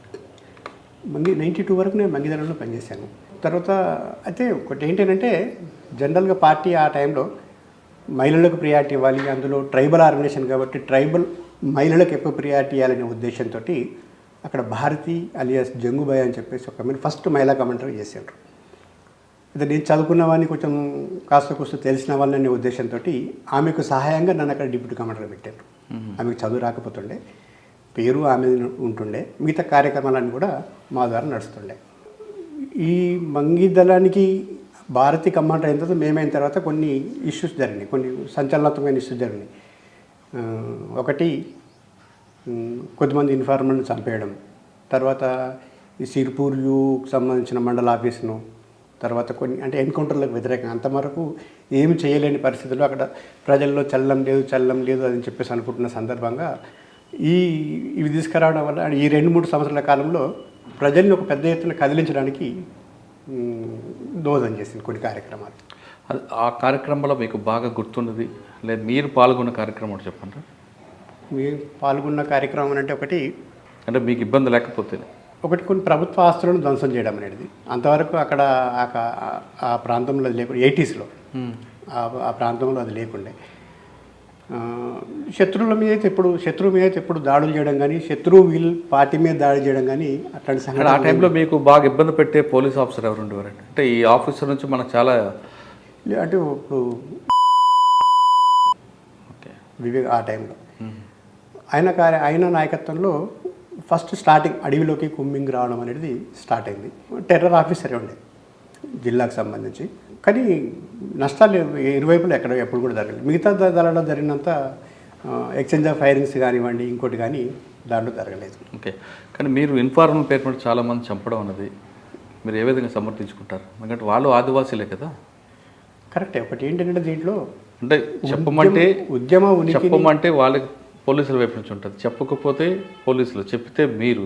92 వరకు నేను మంగిదలంలో పనిచేశాను. తర్వాత అయితే ఒకటి ఏంటంటే జనరల్గా పార్టీ ఆ టైంలో మహిళలకు ప్రియారిటీ ఇవ్వాలి, అందులో ట్రైబల్ ఆర్గనైజేషన్ కాబట్టి ట్రైబల్ మహిళలకు ఎక్కువ ప్రియారిటీ ఇవ్వాలనే ఉద్దేశంతో అక్కడ భారతి అలియాస్ జంగుబాయ్ అని చెప్పేసి ఒక ఫస్ట్ మహిళా కమాండర్ చేశారు. అయితే నేను చదువుకున్న వాడిని కొంచెం కాస్త తెలిసిన వాళ్ళని ఉద్దేశంతో ఆమెకు సహాయంగా నన్ను అక్కడ డిప్యూటీ కమాండర్ పెట్టారు. ఆమెకు చదువు రాకపోతుండే, పేరు ఆమె ఉంటుండే, మిగతా కార్యక్రమాలన్నీ కూడా మా ద్వారా నడుస్తుండే. ఈ మంగిదలానికి భారతీ కమాండర్ అయిన తర్వాత మేమైన తర్వాత కొన్ని ఇష్యూస్ జరిగినాయి, కొన్ని సంచలనాత్మకమైన ఇష్యూస్ జరిగినాయి. ఒకటి కొద్దిమంది ఇన్ఫార్మర్ని చంపేయడం, తర్వాత ఈ సిర్పూర్యుకి సంబంధించిన మండల ఆఫీసును, తర్వాత కొన్ని అంటే ఎన్కౌంటర్లకు వ్యతిరేకంగా అంతవరకు ఏమి చేయలేని పరిస్థితుల్లో అక్కడ ప్రజల్లో చల్లం లేదు అని చెప్పేసి అనుకుంటున్న సందర్భంగా ఇవి తీసుకురావడం వల్ల ఈ 2-3 సంవత్సరాల కాలంలో ప్రజల్ని ఒక పెద్ద ఎత్తున కదిలించడానికి దోహదం చేసింది కొన్ని కార్యక్రమాలు. ఆ కార్యక్రమంలో మీకు బాగా గుర్తున్నది లేదు మీరు పాల్గొన్న కార్యక్రమం చెప్పండి. మీరు పాల్గొన్న కార్యక్రమం అంటే ఒకటి అంటే మీకు ఇబ్బంది లేకపోతే కొన్ని ప్రభుత్వ ఆస్తులను ధ్వంసం చేయడం అనేది అంతవరకు అక్కడ ఆ ప్రాంతంలో అది లేకుండా 80sలో ఆ ప్రాంతంలో అది లేకుండే. శత్రువు మీద అయితే ఎప్పుడు దాడులు చేయడం కానీ శత్రువు పార్టీ మీద దాడి చేయడం కానీ అట్లాంటి సంఘటన. ఆ టైంలో మీకు బాగా ఇబ్బంది పెట్టే పోలీస్ ఆఫీసర్ ఎవరు ఉండేవారండి? అంటే ఈ ఆఫీసర్ నుంచి మనకు చాలా అంటే ఇప్పుడు వివేక్ ఆ టైంలో ఆయన నాయకత్వంలో ఫస్ట్ స్టార్టింగ్ అడవిలోకి కుమ్మింగ్ రావడం అనేది స్టార్ట్ అయింది. టెర్రర్ ఆఫీసరే ఉండే జిల్లాకు సంబంధించి, కానీ నష్టాలు ఇరువైపులు ఎప్పుడు కూడా జరగలేదు. మిగతా దళాల్లో జరిగినంత ఎక్స్చేంజ్ ఆఫ్ ఫైరింగ్స్ కానివ్వండి ఇంకోటి కానీ దాంట్లో జరగలేదు. ఓకే, కానీ మీరు ఇన్ఫార్మల్ పేపర్ చాలామంది చంపడం అన్నది మీరు ఏ విధంగా సమర్థించుకుంటారు? ఎందుకంటే వాళ్ళు ఆదివాసీలే కదా. కరెక్టే. ఒకటి ఏంటంటే దీంట్లో అంటే చెప్పమంటే వాళ్ళకి పోలీసుల వైపు నుంచి ఉంటుంది, చెప్పకపోతే పోలీసులు, చెప్తే మీరు.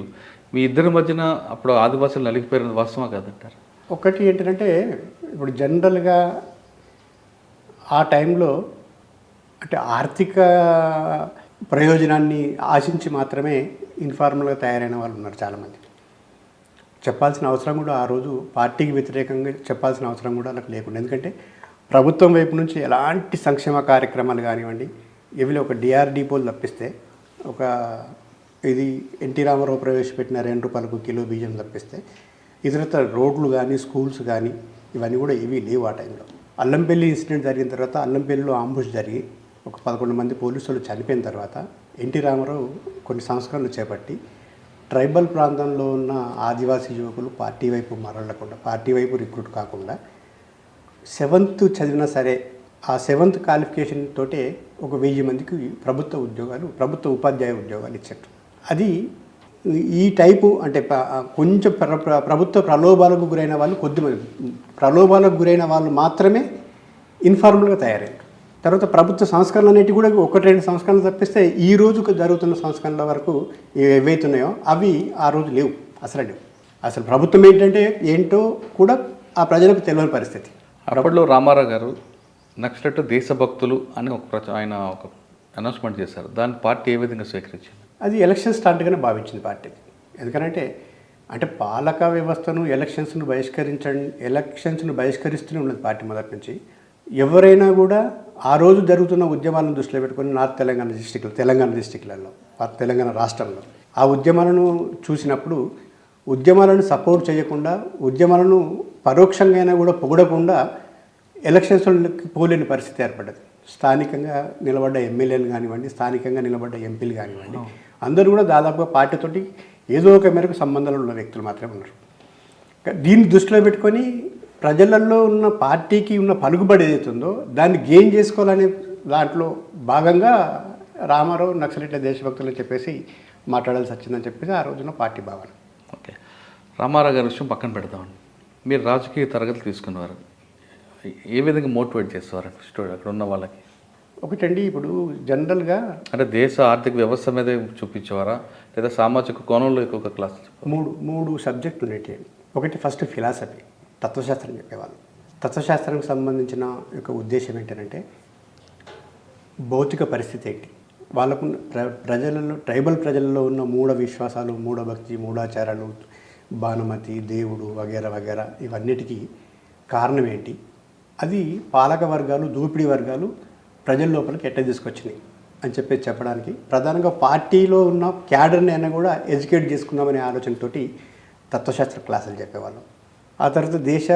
మీ ఇద్దరి మధ్యన అప్పుడు ఆదివాసులు నలిగిపోయినది వాస్తవం కాదంటారు? ఒకటి ఏంటంటే ఇప్పుడు జనరల్గా ఆ టైంలో అంటే ఆర్థిక ప్రయోజనాన్ని ఆశించి మాత్రమే ఇన్ఫార్మల్గా తయారైన వాళ్ళు ఉన్నారు చాలామంది. చెప్పాల్సిన అవసరం కూడా ఆ రోజు పార్టీకి వ్యతిరేకంగా చెప్పాల్సిన అవసరం కూడా నాకు లేకుండా, ఎందుకంటే ప్రభుత్వం వైపు నుంచి ఎలాంటి సంక్షేమ కార్యక్రమాలు కానివ్వండి, ఇవి ఒక డిఆర్డీపోలు తప్పిస్తే, ఒక ఇది ఎన్టీ రామారావు ప్రవేశపెట్టిన ₹2 కిలో బియ్యం తప్పిస్తే ఇతరత్ర రోడ్లు కానీ స్కూల్స్ కానీ ఇవన్నీ కూడా ఇవి లేవు ఆ టైంలో. అల్లంపల్లి ఇన్సిడెంట్ జరిగిన తర్వాత అల్లంపల్లిలో ఆంబుష్ జరిగి ఒక 11 మంది పోలీసులు చనిపోయిన తర్వాత ఎన్టీ రామారావు కొన్ని సంస్కరణలు చేపట్టి ట్రైబల్ ప్రాంతంలో ఉన్న ఆదివాసీ యువకులు పార్టీ వైపు మరలకుండా, పార్టీ వైపు రిక్రూట్ కాకుండా 7th చదివినా సరే ఆ 7th క్వాలిఫికేషన్ తోటే ఒక 1000 మందికి ప్రభుత్వ ఉపాధ్యాయ ఉద్యోగాలు ఇచ్చారు. అది ఈ టైపు అంటే కొంచెం ప్రభుత్వ ప్రలోభాలకు గురైన వాళ్ళు కొద్దిమంది, ప్రలోభాలకు గురైన వాళ్ళు మాత్రమే ఇన్ఫార్మల్గా తయారయ్యారు. తర్వాత ప్రభుత్వ సంస్కరణలు అనేవి కూడా 1-2 సంస్కరణలు తప్పిస్తే ఈ రోజు జరుగుతున్న సంస్కరణల వరకు ఏవైతున్నాయో అవి ఆ రోజు లేవు, అసలు లేవు. అసలు ప్రభుత్వం ఏంటో కూడా ఆ ప్రజలకు తెలియని పరిస్థితి. అప్పట్లో రామారావు గారు నక్సలైట్ దేశభక్తులు అని ఆయన ఒక అనౌన్స్మెంట్ చేశారు. దాన్ని పార్టీ ఏ విధంగా స్వీకరించింది? అది ఎలక్షన్ స్టార్ట్గానే భావించింది పార్టీ. ఎందుకంటే పాలక వ్యవస్థను ఎలక్షన్స్ను బహిష్కరిస్తూనే ఉన్నది పార్టీ మొదటి నుంచి. ఎవరైనా కూడా ఆ రోజు జరుగుతున్న ఉద్యమాలను దృష్టిలో పెట్టుకొని తెలంగాణ డిస్టిక్లలో తెలంగాణ రాష్ట్రంలో ఆ ఉద్యమాలను చూసినప్పుడు ఉద్యమాలను సపోర్ట్ చేయకుండా, ఉద్యమాలను పరోక్షంగా అయినా కూడా పొగడకుండా ఎలక్షన్స్లోకి పోలేని పరిస్థితి ఏర్పడ్డది. స్థానికంగా నిలబడ్డ ఎమ్మెల్యేలు కానివ్వండి, స్థానికంగా నిలబడ్డ ఎంపీలు కానివ్వండి, అందరూ కూడా దాదాపుగా పార్టీతోటి ఏదో ఒక మేరకు సంబంధాలు ఉన్న వ్యక్తులు మాత్రమే ఉన్నారు. దీన్ని దృష్టిలో పెట్టుకొని ప్రజలలో ఉన్న పార్టీకి ఉన్న పలుకుబడి ఏదైతుందో దాన్ని గెయిన్ చేసుకోవాలనే దాంట్లో భాగంగా రామారావు నక్సలైట్ల దేశభక్తులు అని చెప్పేసి మాట్లాడాల్సి వచ్చిందని చెప్పేసి ఆ రోజున పార్టీ భావన. ఓకే, రామారావు గారి విషయం పక్కన పెడతామండి. మీరు రాజకీయ తరగతులు తీసుకున్నారు, ఏ విధంగా మోటివేట్ చేస్తారు అక్కడ ఉన్న వాళ్ళకి? ఒకటండి, ఇప్పుడు జనరల్గా అంటే దేశ ఆర్థిక వ్యవస్థ మీద చూపించేవారా లేదా సామాజిక కోణంలో ఎక్కువ క్లాస్? మూడు సబ్జెక్టులు ఉండేవి. ఒకటి ఫస్ట్ ఫిలాసఫీ, తత్వశాస్త్రం చెప్పేవాళ్ళు. తత్వశాస్త్రానికి సంబంధించిన యొక్క ఉద్దేశం ఏంటంటే భౌతిక పరిస్థితి ఏంటి, వాళ్ళకు ట్రైబల్ ప్రజలలో ఉన్న మూఢ విశ్వాసాలు, మూఢభక్తి, మూఢాచారాలు, భానుమతి, దేవుడు వగేరా వగేరా ఇవన్నిటికీ కారణం ఏంటి, అది పాలక వర్గాలు, దోపిడీ వర్గాలు ప్రజల లోపలికి ఎట్లా తీసుకొచ్చినాయి అని చెప్పేసి చెప్పడానికి ప్రధానంగా పార్టీలో ఉన్న క్యాడర్ని అయినా కూడా ఎడ్యుకేట్ చేసుకుందామనే ఆలోచనతోటి తత్వశాస్త్ర క్లాసులు చెప్పేవాళ్ళం. ఆ తర్వాత దేశ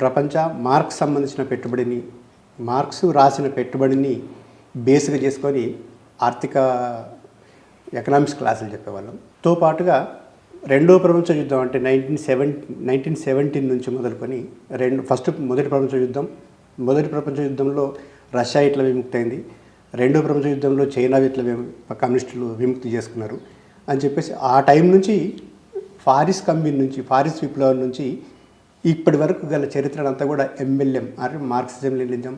ప్రపంచ మార్క్స్ సంబంధించిన పెట్టుబడిని, మార్క్స్ రాసిన పెట్టుబడిని బేస్గా చేసుకొని ఆర్థిక ఎకనామిక్స్ క్లాసులు చెప్పేవాళ్ళం. తో పాటుగా రెండో ప్రపంచ యుద్ధం అంటే 1917 నుంచి మొదలుకొని మొదటి ప్రపంచ యుద్ధంలో రష్యా ఇట్లా విముక్తి అయింది, రెండో ప్రపంచ యుద్ధంలో చైనా ఇట్లా కమ్యూనిస్టులు విముక్తి చేసుకున్నారు అని చెప్పేసి ఆ టైం నుంచి ఫారిస్ విప్లవం నుంచి ఇప్పటి వరకు గల చరిత్రనంతా కూడా MLM అంటే మార్క్సిజం లెనినిజం,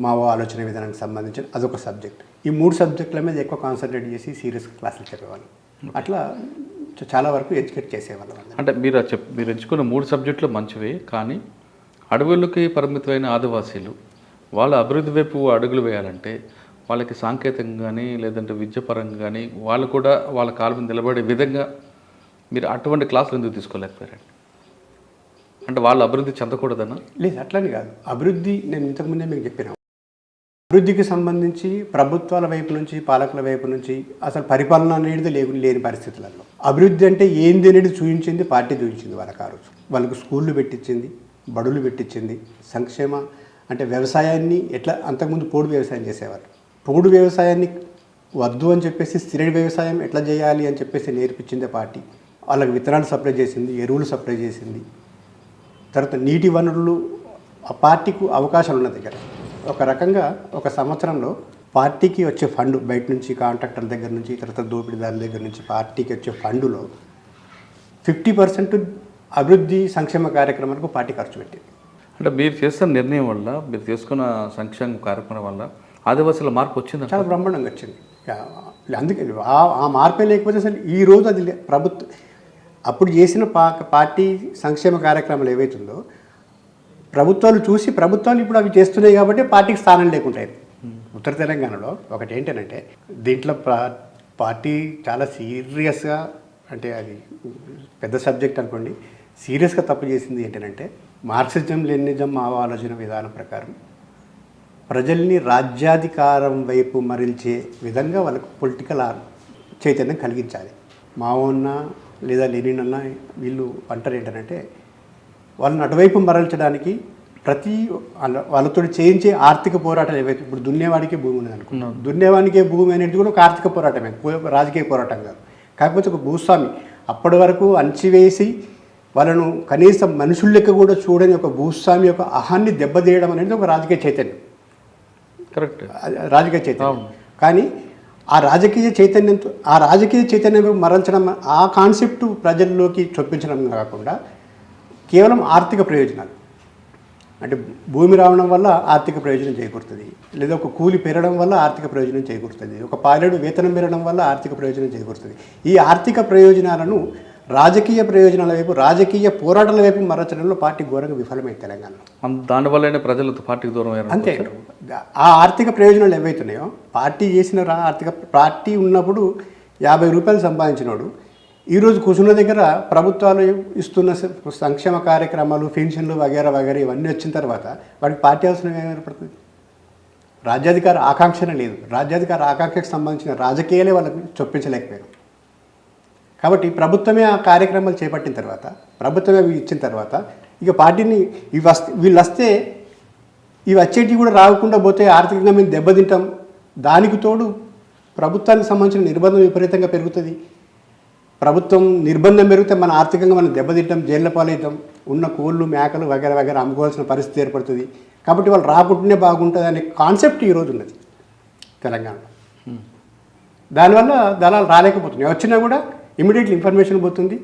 మావో ఆలోచన విధానానికి సంబంధించిన అదొక సబ్జెక్ట్. ఈ 3 సబ్జెక్టుల మీద ఎక్కువ కాన్సన్ట్రేట్ చేసి సీరియస్ క్లాసులు చెప్పేవాళ్ళు. అట్లా చాలా వరకు ఎడ్యుకేట్ చేసేవాళ్ళం. అంటే మీరు ఎంచుకున్న 3 సబ్జెక్టులు మంచివే, కానీ అడవులకి పరిమితమైన ఆదివాసీలు వాళ్ళ అభివృద్ధి వైపు అడుగులు వేయాలంటే వాళ్ళకి సాంకేతికంగా కానీ లేదంటే విద్యాపరంగా కానీ వాళ్ళు కూడా వాళ్ళ కాళ్ళ మీద నిలబడే విధంగా మీరు అటువంటి క్లాసులు ఎందుకు తీసుకోలేకపోయారండి? అంటే వాళ్ళు అభివృద్ధి చెందకూడదన్నా? లేదు, అట్లని కాదు. అభివృద్ధి నేను ఇంతకుముందే మీకు చెప్పిన అభివృద్ధికి సంబంధించి ప్రభుత్వాల వైపు నుంచి, పాలకుల వైపు నుంచి అసలు పరిపాలన అనేది లేని పరిస్థితులలో అభివృద్ధి అంటే ఏంది అనేది చూపించింది పార్టీ, చూపించింది వాళ్ళకి. ఆ రోజు వాళ్ళకు స్కూళ్ళు పెట్టించింది, బడులు పెట్టించింది, సంక్షేమ అంటే వ్యవసాయాన్ని ఎట్లా అంతకుముందు పోడు వ్యవసాయం చేసేవారు, పోడు వ్యవసాయాన్ని వద్దు అని చెప్పేసి స్థిర వ్యవసాయం ఎట్లా చేయాలి అని చెప్పేసి నేర్పించిందే పార్టీ. వాళ్ళకి విత్తనాలు సప్లై చేసింది, ఎరువులు సప్లై చేసింది. తర్వాత నీటి వనరులు ఆ పార్టీకు అవకాశాలు ఉన్న దగ్గర ఒక రకంగా ఒక సంవత్సరంలో పార్టీకి వచ్చే ఫండ్ బయట నుంచి కాంట్రాక్టర్ల దగ్గర నుంచి, తర్వాత దోపిడీదారుల దగ్గర నుంచి పార్టీకి వచ్చే ఫండులో 50% అభివృద్ధి సంక్షేమ కార్యక్రమాలకు పార్టీ ఖర్చు పెట్టింది. అంటే మీరు చేస్తున్న నిర్ణయం వల్ల, మీరు చేసుకున్న సంక్షేమ కార్యక్రమం వల్ల ఆదివాసుల మార్పు వచ్చింది. చాలా బ్రహ్మాండంగా వచ్చింది. అందుకే ఆ మార్పే లేకపోతే అసలు ఈ రోజు అది ప్రభుత్వం అప్పుడు చేసిన పార్టీ సంక్షేమ కార్యక్రమాలు ఏవైతుందో ప్రభుత్వాలు చూసి ప్రభుత్వాలు ఇప్పుడు అవి చేస్తున్నాయి కాబట్టి పార్టీకి స్థానం లేకుంటాయి. ఉత్తర తెలంగాణలో ఒకటి ఏంటంటే దీంట్లో పార్టీ చాలా సీరియస్గా, అంటే అది పెద్ద సబ్జెక్ట్ అనుకోండి, సీరియస్గా తప్పు చేసింది ఏంటంటే మార్క్సిజం లెనినిజం ఆలోచన విధానం ప్రకారం ప్రజల్ని రాజ్యాధికారం వైపు మరల్చే విధంగా వాళ్ళకు పొలిటికల్ చైతన్యం కలిగించాలి. మావోన్నా లేదా లెనిన్ అన్న వీళ్ళు అంటారు ఏంటంటే వాళ్ళని అటువైపు మరల్చడానికి వాళ్ళతో చేయించే ఆర్థిక పోరాటాలు ఏవైతే ఇప్పుడు దున్నేవాడికే భూమి ఉన్నది అనుకున్నాం, దున్నేవాడికే భూమి అనేది కూడా ఒక ఆర్థిక పోరాటమే, రాజకీయ పోరాటం కాదు. కాకపోతే ఒక భూస్వామి అప్పటి వరకు అణచివేసి వాళ్ళను కనీసం మనుషుల లెక్క కూడా చూడని ఒక భూస్వామి యొక్క అహాన్ని దెబ్బతీయడం అనేది ఒక రాజకీయ చైతన్యం. కరెక్ట్, రాజకీయ చైతన్యం. కానీ ఆ రాజకీయ చైతన్యం మరల్చడం, ఆ కాన్సెప్ట్ ప్రజల్లోకి చొప్పించడం కాకుండా కేవలం ఆర్థిక ప్రయోజనాలు, అంటే భూమి రావడం వల్ల ఆర్థిక ప్రయోజనం చేకూరుతుంది, లేదా ఒక కూలి పెరగడం వల్ల ఆర్థిక ప్రయోజనం చేకూరుతుంది, ఒక పైలట్ వేతనం పెరగడం వల్ల ఆర్థిక ప్రయోజనం చేకూరుతుంది. ఈ ఆర్థిక ప్రయోజనాలను రాజకీయ ప్రయోజనాల వైపు, రాజకీయ పోరాటాల వైపు మరచడంలో పార్టీ ఘోరంగా విఫలమైంది తెలంగాణలో. దానివల్లనే ప్రజలు పార్టీకి దూరం అయ్యారు. అంతే. ఆ ఆర్థిక ప్రయోజనాలు ఏవైతున్నాయో పార్టీ చేసిన పార్టీ ఉన్నప్పుడు 50 రూపాయలు సంపాదించినోడు ఈరోజు కూర్చున్న దగ్గర ప్రభుత్వాలు ఇస్తున్న సంక్షేమ కార్యక్రమాలు, పెన్షన్లు వగేరా వగేరా ఇవన్నీ వచ్చిన తర్వాత వాడికి పార్టీ అవసరం ఏర్పడుతుంది. రాజ్యాధికార ఆకాంక్షనే లేదు. రాజ్యాధికార ఆకాంక్షకు సంబంధించిన రాజకీయాలే వాళ్ళకి చొప్పించలేకపోయారు. కాబట్టి ప్రభుత్వమే ఆ కార్యక్రమాలు చేపట్టిన తర్వాత, ప్రభుత్వమే ఇచ్చిన తర్వాత ఇక పార్టీని వీళ్ళు వస్తే ఇవి వచ్చేటివి కూడా రాకుండా పోతే ఆర్థికంగా మేము దెబ్బతింటాం. దానికి తోడు ప్రభుత్వానికి సంబంధించిన నిర్బంధం విపరీతంగా పెరుగుతుంది. ప్రభుత్వం నిర్బంధం పెరిగితే మన ఆర్థికంగా మనం దెబ్బతింటాం, జైళ్ళ పాలవుతాం, ఉన్న కోళ్ళు మేకలు వగేరా వగేరా అమ్ముకోవాల్సిన పరిస్థితి ఏర్పడుతుంది. కాబట్టి వాళ్ళు రాకుండానే బాగుంటుంది అనే కాన్సెప్ట్ ఈరోజు ఉన్నది తెలంగాణలో. దానివల్ల దళాలు రాలేకపోతున్నాయి. వచ్చినా కూడా ఇమీడియట్లీ ఇన్ఫర్మేషన్ పోతుంది,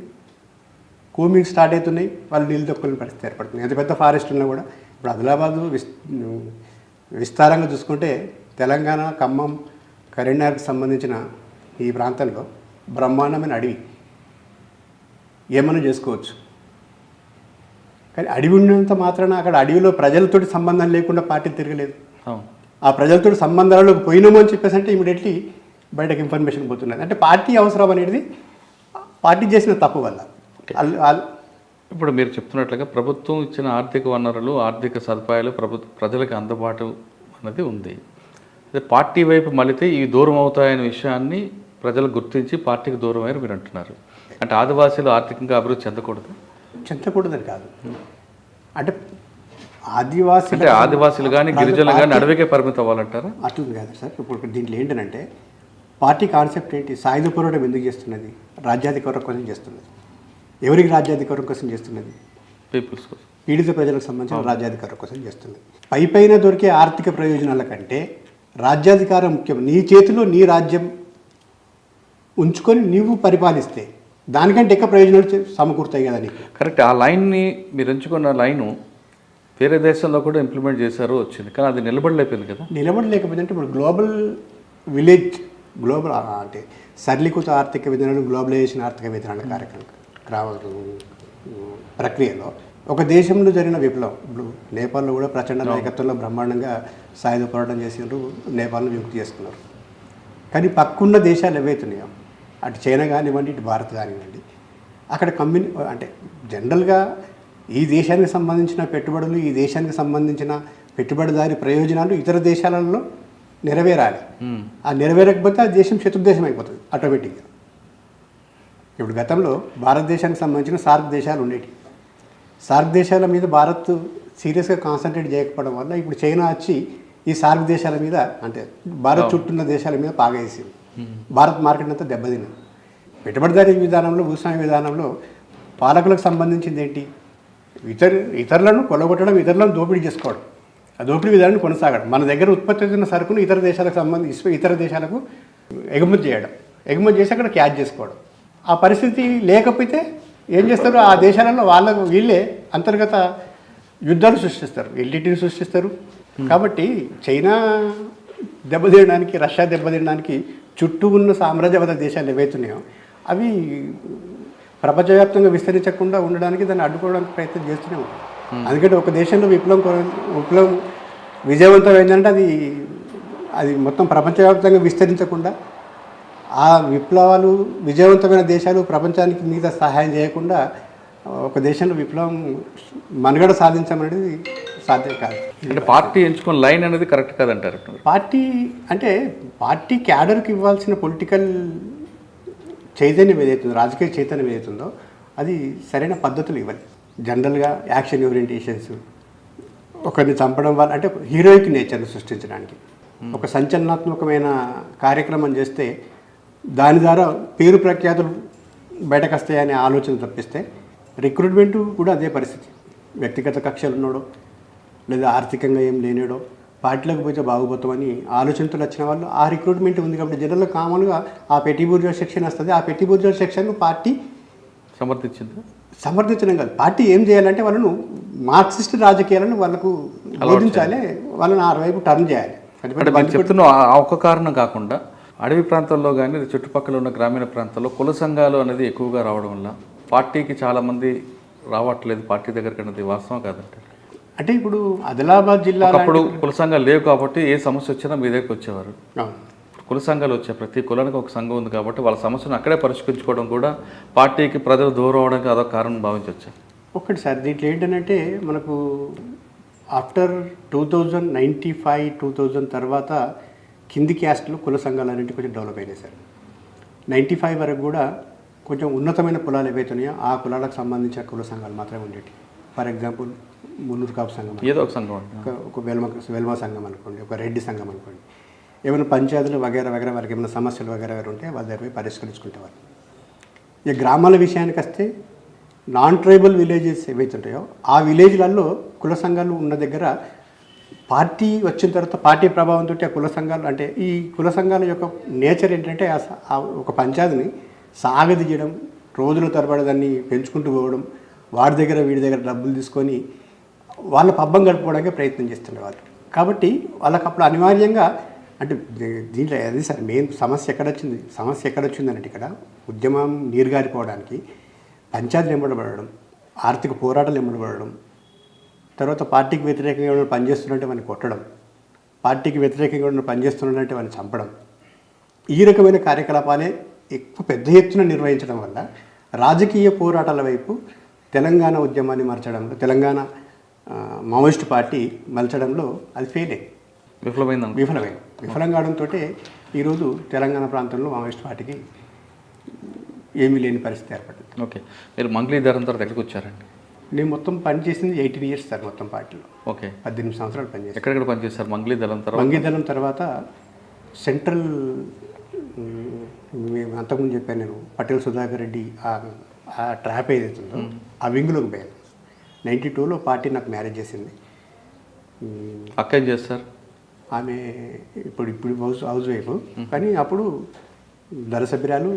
కూమింగ్ స్టార్ట్ అవుతున్నాయి, వాళ్ళు నీళ్ళు తక్కువ పరిస్థితి ఏర్పడుతుంది. ఎంత పెద్ద ఫారెస్ట్ ఉన్నా కూడా ఇప్పుడు ఆదిలాబాదు విస్తారంగా చూసుకుంటే తెలంగాణ, ఖమ్మం, కరీంనగర్కి సంబంధించిన ఈ ప్రాంతంలో బ్రహ్మాండమైన అడవి, ఏమన్నా చేసుకోవచ్చు. కానీ అడవి ఉన్నంత మాత్రాన అక్కడ అడవిలో ప్రజలతోటి సంబంధం లేకుండా పార్టీ తిరగలేదు. ఆ ప్రజలతో సంబంధాలకు పోయినాము అని చెప్పేసి అంటే ఇమీడియట్లీ బయటకు ఇన్ఫర్మేషన్ పోతున్నది. అంటే పార్టీ అవసరం అనేది పార్టీ చేసిన తప్పు వల్ల. ఇప్పుడు మీరు చెప్తున్నట్లుగా ప్రభుత్వం ఇచ్చిన ఆర్థిక వనరులు, ఆర్థిక సదుపాయాలు ప్రజలకు అందుబాటు అన్నది ఉంది. అదే పార్టీ వైపు మళ్ళితే ఇవి దూరం అవుతాయనే విషయాన్ని ప్రజలు గుర్తించి పార్టీకి దూరం అయ్యారు మీరు అంటున్నారు. అంటే ఆదివాసీలు ఆర్థికంగా అభివృద్ధి చెందకూడదని కాదు. అంటే ఆదివాసీలు కానీ గిరిజనులు కానీ అడవికే పరిమితం అవ్వాలంటారా? అట్లా కాదు సార్. ఇప్పుడు దీంట్లో ఏంటంటే పార్టీ కాన్సెప్ట్ ఏంటి? సాయుధ పోరాటం ఎందుకు చేస్తున్నది? రాజ్యాధికారం కోసం చేస్తున్నది. ఎవరికి రాజ్యాధికారం కోసం చేస్తున్నది? పీపుల్స్ కోసం, పీడిత ప్రజలకు సంబంధించిన రాజ్యాధికారం కోసం చేస్తున్నది. పైన దొరికే ఆర్థిక ప్రయోజనాల కంటే రాజ్యాధికారం ముఖ్యం. నీ చేతిలో నీ రాజ్యం ఉంచుకొని నీవు పరిపాలిస్తే దానికంటే ఎక్కువ ప్రయోజనాలు సమకూరుతాయి కదా నీకు. కరెక్ట్. ఆ లైన్ని మీరు ఎంచుకున్న లైను వేరే దేశంలో కూడా ఇంప్లిమెంట్ చేశారు, వచ్చింది. కానీ అది నిలబడలేకపోయింది కదా. నిలబడలేకపోయింది అంటే ఇప్పుడు గ్లోబల్ అంటే సరళీకృత ఆర్థిక విధానాలు, గ్లోబలైజేషన్ ఆర్థిక విధానాల ప్రక్రియలో ఒక దేశంలో జరిగిన విప్లవం, ఇప్పుడు నేపాల్లో కూడా ప్రచండ నాయకత్వంలో బ్రహ్మాండంగా సాయుధ పోరాటం చేసినారు, నేపాల్ను విముక్తి చేసుకున్నారు. కానీ పక్కున్న దేశాలు ఏవైతున్నాయో, అటు చైనా కానివ్వండి, ఇటు భారత్ కానివ్వండి, అక్కడ అంటే జనరల్గా ఈ దేశానికి సంబంధించిన పెట్టుబడులు, ఈ దేశానికి సంబంధించిన పెట్టుబడిదారి ప్రయోజనాలు ఇతర దేశాలలో నెరవేరాలి. ఆ నెరవేరకపోతే ఆ దేశం శత్రుదేశం అయిపోతుంది ఆటోమేటిక్గా. ఇప్పుడు గతంలో భారతదేశానికి సంబంధించిన సార్క్ దేశాలు ఉండేవి. సార్క్ దేశాల మీద భారత్ సీరియస్గా కాన్సన్ట్రేట్ చేయకపోవడం వల్ల ఇప్పుడు చైనా వచ్చి ఈ సార్క్ దేశాల మీద, అంటే భారత్ చుట్టూన్న దేశాల మీద పాగేసింది. భారత్ మార్కెట్ అంతా దెబ్బతిన్నది. పెట్టుబడిదారీ విధానంలో, భూస్వామ్య విధానంలో పాలకులకు సంబంధించింది ఏంటి? ఇతరులను కొలగొట్టడం, ఇతరులను దోపిడీ చేసుకోవడం. ఆ దోపిడీ విధానాన్ని కొనసాగడం, మన దగ్గర ఉత్పత్తి అవుతున్న సరుకును ఇతర దేశాలకు ఇతర దేశాలకు ఎగుమతి చేయడం, ఎగుమతి చేసి అక్కడ క్యాచ్ చేసుకోవడం. ఆ పరిస్థితి లేకపోతే ఏం చేస్తారు? ఆ దేశాలలో వీళ్ళే అంతర్గత యుద్ధాలు సృష్టిస్తారు, ఎల్టీటీని సృష్టిస్తారు. కాబట్టి చైనా దెబ్బతీయడానికి, రష్యా దెబ్బతీయడానికి చుట్టూ ఉన్న సామ్రాజ్యవాద దేశాలు ఏవైతున్నాయో అవి ప్రపంచవ్యాప్తంగా విస్తరించకుండా ఉండడానికి దాన్ని అడ్డుకోవడానికి ప్రయత్నం చేస్తూనే ఉంటాయి. అందుకంటే ఒక దేశంలో విప్లవం విజయవంతమైందంటే అది మొత్తం ప్రపంచవ్యాప్తంగా విస్తరించకుండా, ఆ విప్లవాలు విజయవంతమైన దేశాలు ప్రపంచానికి మీద సహాయం చేయకుండా ఒక దేశంలో విప్లవం మనుగడ సాధించమనేది సాధ్యం కాదు. అంటే పార్టీ ఎంచుకున్న లైన్ అనేది కరెక్ట్ కాదంటారు. పార్టీ క్యాడర్కి ఇవ్వాల్సిన పొలిటికల్ చైతన్యం ఏదైతుందో, రాజకీయ చైతన్యం ఏదైతుందో అది సరైన పద్ధతులు ఇవ్వాలి. జనరల్గా యాక్షన్ ఓరియంటేషన్స్, ఒకరిని చంపడం వల్ల అంటే హీరోయిక్ నేచర్ని సృష్టించడానికి ఒక సంచలనాత్మకమైన కార్యక్రమం చేస్తే దాని ద్వారా పేరు ప్రఖ్యాతులు బయటకు వస్తాయనే ఆలోచన తప్పిస్తే, రిక్రూట్మెంట్ కూడా అదే పరిస్థితి. వ్యక్తిగత కక్షలు ఉన్నాడో లేదా ఆర్థికంగా ఏం లేనాడో పార్టీలకు పోతే బాగుపోతామని ఆలోచనతో వచ్చిన వాళ్ళు ఆ రిక్రూట్మెంట్ ఉంది కాబట్టి జనరల్గా కామన్గా ఆ పెట్టి బూర్జువా సెక్షన్ వస్తుంది. ఆ పెట్టి బూర్జువా సెక్షన్ను పార్టీ సమర్థించడం కాదు, పార్టీ ఏం చేయాలంటే వాళ్ళను మార్క్సిస్ట్ రాజకీయాలను వాళ్ళకు బోధించాలి, వాళ్ళని ఆ వైపు టర్న్ చేయాలి. చెప్తున్న ఆ ఒక్క కారణం కాకుండా అడవి ప్రాంతాల్లో కానీ చుట్టుపక్కల ఉన్న గ్రామీణ ప్రాంతాల్లో కుల సంఘాలు అనేది ఎక్కువగా రావడం వల్ల పార్టీకి చాలామంది రావట్లేదు పార్టీ దగ్గరికి అనేది వాస్తవం కాదంటారు. అంటే ఇప్పుడు ఆదిలాబాద్ జిల్లా అప్పుడు కుల సంఘాలు లేవు కాబట్టి ఏ సమస్య వచ్చినా మీ దగ్గరికి వచ్చేవారు. కుల సంఘాలు వచ్చాయి, ప్రతి కులానికి ఒక సంఘం ఉంది కాబట్టి వాళ్ళ సమస్యను అక్కడే పరిష్కరించుకోవడం కూడా పార్టీకి ప్రజలు దూరం అవడానికి అదొక కారణం భావించవచ్చు. ఒకటి సార్ దీంట్లో ఏంటంటే మనకు ఆఫ్టర్ 2095 తర్వాత కింది క్యాస్ట్లో కుల సంఘాలు అనేవి కొంచెం డెవలప్ అయినాయి సార్. 95 వరకు కూడా కొంచెం ఉన్నతమైన కులాలు ఏవైతున్నాయో ఆ కులాలకు సంబంధించిన కుల సంఘాలు మాత్రమే ఉండేవి. ఫర్ ఎగ్జాంపుల్ మున్నూరు కాపు సంఘం, ఏదో ఒక సంఘం, ఒక వెల్మ సంఘం అనుకోండి, ఒక రెడ్డి సంఘం అనుకోండి. ఏమైనా పంచాయతీలు వగేరా వాళ్ళకి ఏమైనా సమస్యలు వగేరా ఉంటే వాళ్ళ దగ్గర పోయి పరిష్కరించుకుంటేవారు. ఇక గ్రామాల విషయానికి వస్తే నాన్ ట్రైబల్ విలేజెస్ ఏవైతుంటాయో ఆ విలేజ్లలో కుల సంఘాలు ఉన్న దగ్గర పార్టీ వచ్చిన తర్వాత పార్టీ ప్రభావంతో ఆ కుల సంఘాలు అంటే ఈ కుల సంఘాల యొక్క నేచర్ ఏంటంటే ఒక పంచాయతీని సాగదీయడం, రోజుల తరబడి దాన్ని పెంచుకుంటూ పోవడం, వాడి దగ్గర వీడి దగ్గర డబ్బులు తీసుకొని వాళ్ళ పబ్బం గడుపుకోవడానికి ప్రయత్నం చేస్తుండేవాళ్ళు. కాబట్టి వాళ్ళకి అప్పుడు అనివార్యంగా అంటే దీంట్లో అది సార్ మెయిన్ సమస్య ఎక్కడొచ్చింది అంటే ఇక్కడ ఉద్యమం నీరుగారిపోవడానికి పంచాయతీలు ఎంబడబడడం, ఆర్థిక పోరాటాలు ఎంబడబడడం, తర్వాత పార్టీకి వ్యతిరేకంగా ఎవరైనా పనిచేస్తున్నట్టే వాడిని కొట్టడం, పార్టీకి వ్యతిరేకంగా ఎవరైనా పనిచేస్తున్నట్టే వాడిని చంపడం, ఈ రకమైన కార్యకలాపాలే ఎక్కువ పెద్ద ఎత్తున నిర్వహించడం వల్ల రాజకీయ పోరాటాల వైపు తెలంగాణ ఉద్యమాన్ని మలచడంలో, తెలంగాణ మావోయిస్ట్ పార్టీ మలచడంలో అది ఫెయిల్ అయింది, విఫలం కావడంతో ఈరోజు తెలంగాణ ప్రాంతంలో మావోయిస్ట్ పార్టీకి ఏమీ లేని పరిస్థితి ఏర్పడింది. ఓకే, మీరు మంగళీధరం తర్వాత ఎక్కడికి వచ్చారండి? నేను మొత్తం పనిచేసింది 18 years సార్ మొత్తం పార్టీలో. ఓకే, 18 సంవత్సరాలు పనిచేస్తాను. ఎక్కడెక్కడ పనిచేస్తారు మంగళీధరం తర్వాత? మంగళీధరం తర్వాత సెంట్రల్, అంతకుముందు చెప్పాను నేను, పటేల్ సుధాకర్ రెడ్డి ఆ ట్రాప్ ఏదైతుందో ఆ వింగ్లోకి పోయాను. 92లో పార్టీ నాకు మ్యారేజ్ చేసింది. అక్క ఏం చేస్తారు? ఆమె ఇప్పుడు హౌస్ వైఫ్, కానీ అప్పుడు ధరసభ్యురాలు.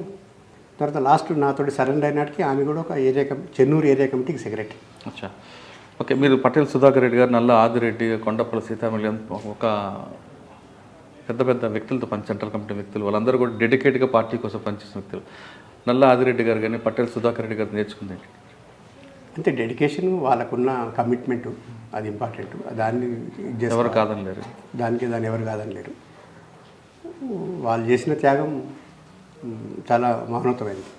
తర్వాత లాస్ట్ నాతోటి సరెండర్ అయినాటికి ఆమె కూడా ఒక చెన్నూరు ఏరియా కమిటీకి సెక్రటరీ. అచ్చా, ఓకే. మీరు పటేల్ సుధాకర్ రెడ్డి గారు, నల్ల ఆదిరెడ్డి, కొండపల్లి సీతామల్యం, ఒక పెద్ద పెద్ద వ్యక్తులతో సెంట్రల్ కమిటీ వ్యక్తులు, వాళ్ళందరూ కూడా డెడికేట్గా పార్టీ కోసం పనిచేసిన వ్యక్తులు. నల్ల ఆదిరెడ్డి గారు కానీ పటేల్ సుధాకర్ రెడ్డి గారు నేర్చుకుంది అంటే డెడికేషన్, వాళ్ళకున్న కమిట్మెంటు, అది ఇంపార్టెంట్. దాన్ని ఎవరు కాదనలేరు, దాన్ని ఎవరు కాదనలేరు. వాళ్ళు చేసిన త్యాగం చాలా మహోన్నతమైనది,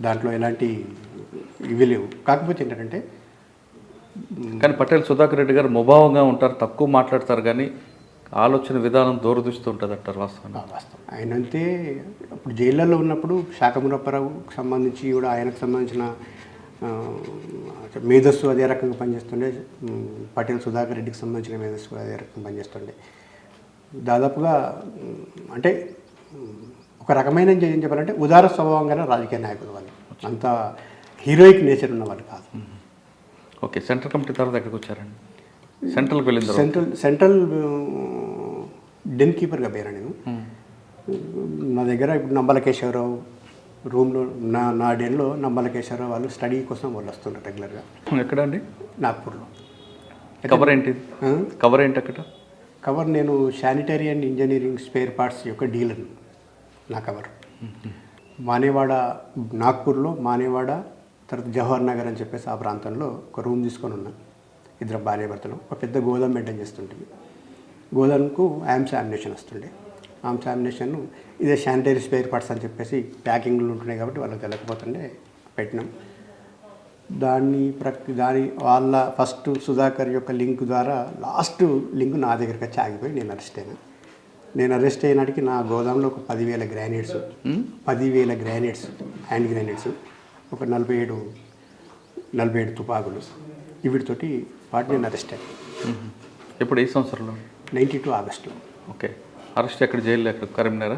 దాంట్లో ఎలాంటి ఇవి లేవు. కాకపోతే ఏంటంటే కానీ పటేల్ సుధాకర్ రెడ్డి గారు ముభావంగా ఉంటారు, తక్కువ మాట్లాడతారు, కానీ ఆలోచన విధానం దూరదృష్టి ఉంటుంది అంటారు. వాస్తవం ఆయనంతే. అప్పుడు జైళ్ళల్లో ఉన్నప్పుడు శాఖమురప్పారావుకి సంబంధించి కూడా ఆయనకు సంబంధించిన మేధస్సు అదే రకంగా పనిచేస్తుండే, పటేల్ సుధాకర్ రెడ్డికి సంబంధించిన మేధస్సు అదే రకంగా పనిచేస్తుండే. దాదాపుగా అంటే ఒక రకమైన ఏం చెప్పాలంటే ఉదార స్వభావంగానే రాజకీయ నాయకులు వాళ్ళు, అంత హీరోయిక్ నేచర్ ఉన్న వాళ్ళు కాదు. ఓకే, సెంట్రల్ కమిటీ తర్వాత ఎక్కడికి వచ్చారండి? సెంట్రల్కి వెళ్ళింది. సెంట్రల్ డెన్ కీపర్గా పోయాను నేను. నా దగ్గర ఇప్పుడు నంబలకేశ్వరరావు రూమ్లో, నా డెన్లో నంబలకేశ్వరరావు వాళ్ళు స్టడీ కోసం వాళ్ళు వస్తున్నారు రెగ్యులర్గా. ఎక్కడ అండి? నాగ్పూర్లో. కవర్ ఏంటి? కవర్ ఏంటి అక్కడ? కవర్ నేను sanitary and engineering spare parts యొక్క డీలర్ నా కవర్. మానేవాడ, నాగ్పూర్లో మానేవాడ, తర్వాత జవహర్ నగర్ అని చెప్పేసి ఆ ప్రాంతంలో ఒక రూమ్ తీసుకొని ఉన్నాను. ఇద్దరు భార్యాభర్తలు. ఒక పెద్ద గోదాం మెయింటైన్ చేస్తుంటుంది. గోదాంకు ఆమ్స్ ఆమినేషన్ వస్తుండే. ఆమ్స్ ఆమినేషన్ ఇదే శానిటరీ స్పేర్ పార్ట్స్ అని చెప్పేసి ప్యాకింగ్లు ఉంటున్నాయి కాబట్టి వాళ్ళకి తెలియకపోతుండే పెట్టినాం. దాని వాళ్ళ ఫస్ట్ సుధాకర్ యొక్క లింక్ ద్వారా లాస్ట్ లింక్ నా దగ్గరికి వచ్చి ఆగిపోయి నేను అరెస్ట్ అయినా. నేను అరెస్ట్ అయినాటికి నా గోదాంలో ఒక 10,000 గ్రానైట్స్, 10,000 గ్రానైట్స్, హ్యాండ్ గ్రానైట్స్, ఒక 47 తుపాకులు, వీటితోటి వాటి నేను అరెస్ట్ అయ్యాను. ఇప్పుడు ఈ సంవత్సరంలో 92 ఆగస్టులో. ఓకే. అరెస్ట్ ఎక్కడ, జైలు ఎక్కడ? కరీంనగర్.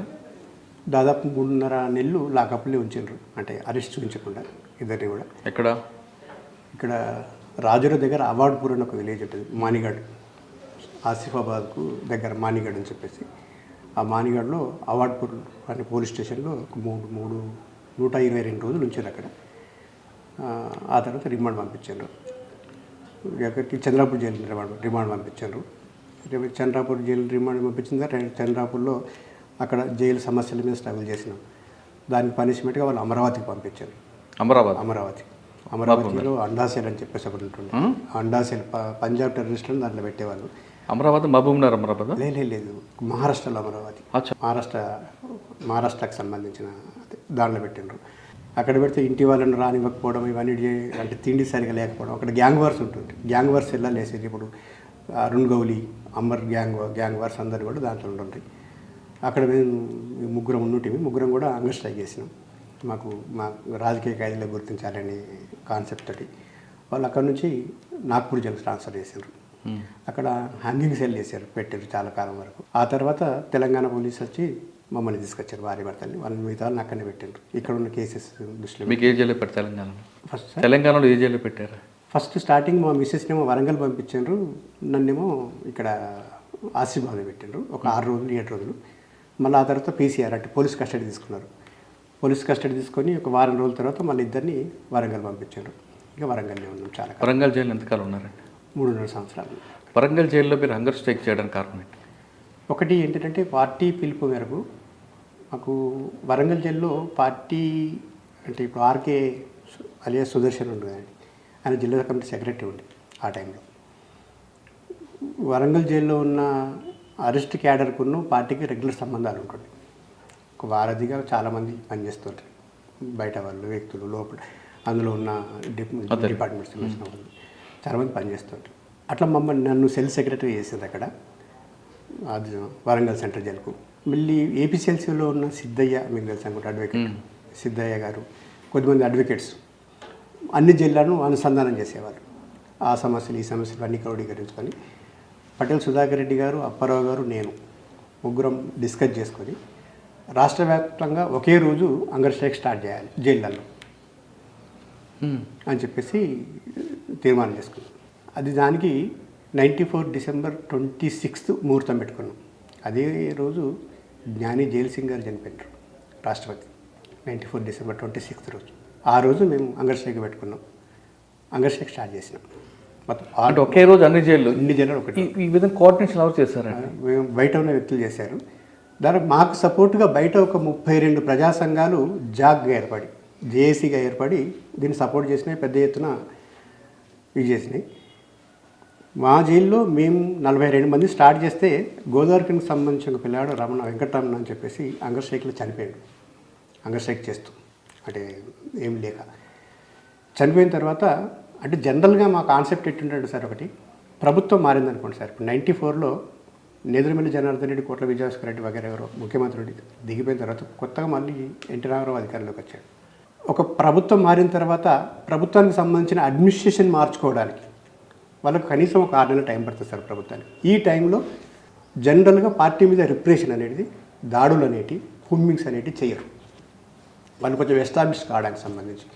దాదాపు 3.5 నెలలు లాకప్లే ఉంచారు, అంటే అరెస్ట్ చూపించకుండా ఇద్దరిని కూడా. ఎక్కడ? ఇక్కడ రాజుల దగ్గర అవార్డ్పూర్ అని ఒక విలేజ్ ఉంటుంది, మానిగఢ్, ఆసిఫాబాద్కు దగ్గర మానిగఢ్ అని చెప్పేసి. ఆ మానిగఢ్లో అవార్డ్పూర్ అనే పోలీస్ స్టేషన్లో 122 రోజులు ఉంచారు అక్కడ. ఆ తర్వాత రిమాండ్ పంపించారు. ఎక్కడికి? చంద్రాపూర్ జైలు రిమాండ్ పంపించారు. చంద్రాపూర్ జైలు రిమాండ్ పంపించిందా? చంద్రాపూర్లో అక్కడ జైలు సమస్యల మీద స్ట్రగుల్ చేసినాం. దానికి పనిష్మెంట్గా వాళ్ళు అమరావతికి పంపించారు. అమరావతిలో అండాసేల్ అని చెప్పేసి ఒకటి ఉంటుంది. అండాసేల్ పంజాబ్ టెర్రరిస్టులను దాంట్లో పెట్టేవాళ్ళు. అమరావతి మహబూబ్నగర్? అమరావతి లేదు, మహారాష్ట్రలో అమరావతి. మహారాష్ట్రకు సంబంధించిన దాంట్లో పెట్టిండ్రు. అక్కడ పెడితే ఇంటి వాళ్ళని రానివ్వకపోవడం, ఇవన్నీ అంటే తిండి సరిగా లేకపోవడం. అక్కడ గ్యాంగ్ వార్స్ ఉంటుంది. గ్యాంగ్ వార్స్ ఎలా లేసేది? ఇప్పుడు అరుణ్ గౌలి, అమర్ గ్యాంగ్ వార్స్ అందరు కూడా దాంట్లో ఉంటుంటాయి. అక్కడ మేము ముగ్గురం కూడా హంగర్ స్ట్రైక్ చేసినాం. మా రాజకీయ ఖైదీలకు గుర్తించాలనే కాన్సెప్ట్ తోటి వాళ్ళు అక్కడ నుంచి నాగ్పూర్ జైలుకి ట్రాన్స్ఫర్ చేశారు. అక్కడ హ్యాంగింగ్ సెల్ చేశారు, పెట్టారు చాలా కాలం వరకు. ఆ తర్వాత తెలంగాణ పోలీసు వచ్చి మమ్మల్ని తీసుకొచ్చారు, భార్యాభర్తల్ని. వాళ్ళని మిగతా వాళ్ళని అక్కడనే పెట్టారు. ఇక్కడ ఉన్న కేసెస్ దృష్టిలో. మీకు ఏ జైల్లో పెట్టారు తెలంగాణలో? ఏ జైల్లో పెట్టారు? ఫస్ట్ స్టార్టింగ్ మా మిస్సెస్నేమో వరంగల్ పంపించారు, నన్నేమో ఇక్కడ ఆసిఫాబాద్ పెట్టారు ఒక 6 రోజులు 7 రోజులు. మళ్ళీ ఆ తర్వాత పీసీఆర్ అంటే పోలీస్ కస్టడీ తీసుకున్నారు. పోలీస్ కస్టడీ తీసుకొని ఒక వారం రోజుల తర్వాత మళ్ళీ ఇద్దరిని వరంగల్ పంపించారు. ఇక వరంగల్లో ఉన్నాం చాలా. వరంగల్ జైలు ఎంతకాలం ఉన్నారండి? 3.5 సంవత్సరాలు. వరంగల్ జైల్లో మీరు హంగర్ స్ట్రైక్ చేయడానికి కారణం ఏంటి? ఒకటి ఏంటంటే పార్టీ పిలుపు మేరకు మాకు వరంగల్ జైల్లో పార్టీ అంటే ఇప్పుడు ఆర్కే అలియా సుదర్శన్ ఉండు కదండి, ఆయన జిల్లా కమిటీ సెక్రటరీ ఉండే ఆ టైంలో. వరంగల్ జైల్లో ఉన్న అరెస్ట్ క్యాడర్కున్న పార్టీకి రెగ్యులర్ సంబంధాలు ఉంటుంది. ఒక వారధిగా చాలామంది పనిచేస్తుంటారు, బయట వాళ్ళు, వ్యక్తులు, లోపల అందులో ఉన్న డిపార్ట్మెంట్స్ సంబంధించిన వాళ్ళు చాలామంది పనిచేస్తుంటారు. అట్లా నన్ను సెల్ సెక్రటరీ చేసేది అక్కడ అది వరంగల్ సెంట్రల్ జైలుకు. మళ్ళీ ఏపీసీఎల్సీలో ఉన్న సిద్ధయ్య, మీకు తెలుసు అనుకుంటే అడ్వకేట్ సిద్ధయ్య గారు, కొద్దిమంది అడ్వకేట్స్ అన్ని జిల్లాలను అనుసంధానం చేసేవారు. ఆ సమస్యలు, ఈ సమస్యలు అన్ని క్రోడీకరించుకొని పటేల్ సుధాకర్ రెడ్డి గారు, అప్పారావు గారు, నేను ముగ్గురం డిస్కస్ చేసుకొని రాష్ట్ర వ్యాప్తంగా ఒకే రోజు హంగర్ స్ట్రైక్ స్టార్ట్ చేయాలి జైళ్ళల్లో అని చెప్పేసి తీర్మానం చేసుకున్నాం. అది దానికి 94 డిసెంబర్ 26 ముహూర్తం పెట్టుకున్నాం. అదే రోజు జ్ఞాని జైల్ సింగ్ గారు చనిపోయినారు, రాష్ట్రపతి. 94 డిసెంబర్ 26 రోజు. ఆ రోజు మేము హంగర్ స్ట్రైక్ పెట్టుకున్నాం. హంగర్ స్ట్రైక్ స్టార్ట్ చేసినాం. మొత్తం ఒకే రోజు అన్ని జైళ్ళు ఒకటి. ఈ విధంగా కోఆర్డినేషన్ ఎవరు చేశారండి? మేము బయట ఉన్న వ్యక్తులు చేశారు. దానికి మాకు సపోర్ట్గా బయట ఒక 32 ప్రజా సంఘాలు జాగ్గా ఏర్పడి, జేఏసీగా ఏర్పడి దీన్ని సపోర్ట్ చేసినాయి, పెద్ద ఎత్తున ఇది చేసినాయి. మా జైల్లో మేము 42 మంది స్టార్ట్ చేస్తే గోదావరికి సంబంధించిన పిల్లాడు వెంకటరమణ అని చెప్పేసి హంగర్ స్ట్రైక్లో చనిపోయాడు. హంగర్ స్ట్రైక్ చేస్తూ అంటే ఏం లేక చనిపోయిన తర్వాత అంటే జనరల్గా మా కాన్సెప్ట్ ఎట్టుంటాడు సార్, ఒకటి ప్రభుత్వం మారిందనుకోండి సార్. ఇప్పుడు 94లో నేదురుమల్లి జనార్దన్ రెడ్డి, కోట్ల విజయభాస్కర్ రెడ్డి వగైరా ఎవరో ముఖ్యమంత్రి దిగిపోయిన తర్వాత కొత్తగా మళ్ళీ ఎన్టీ రామారావు అధికారంలోకి వచ్చాడు. ఒక ప్రభుత్వం మారిన తర్వాత ప్రభుత్వానికి సంబంధించిన అడ్మినిస్ట్రేషన్ మార్చుకోవడానికి వాళ్ళకు కనీసం ఒక 6 నెలల టైం పడుతుంది సార్ ప్రభుత్వానికి. ఈ టైంలో జనరల్గా పార్టీ మీద రిప్రెషన్ అనేది, దాడులు అనేటి, హుమ్మింగ్స్ అనేటివి చేయరు. వాళ్ళు కొంచెం ఎస్టాబ్లిష్ కావడానికి సంబంధించి.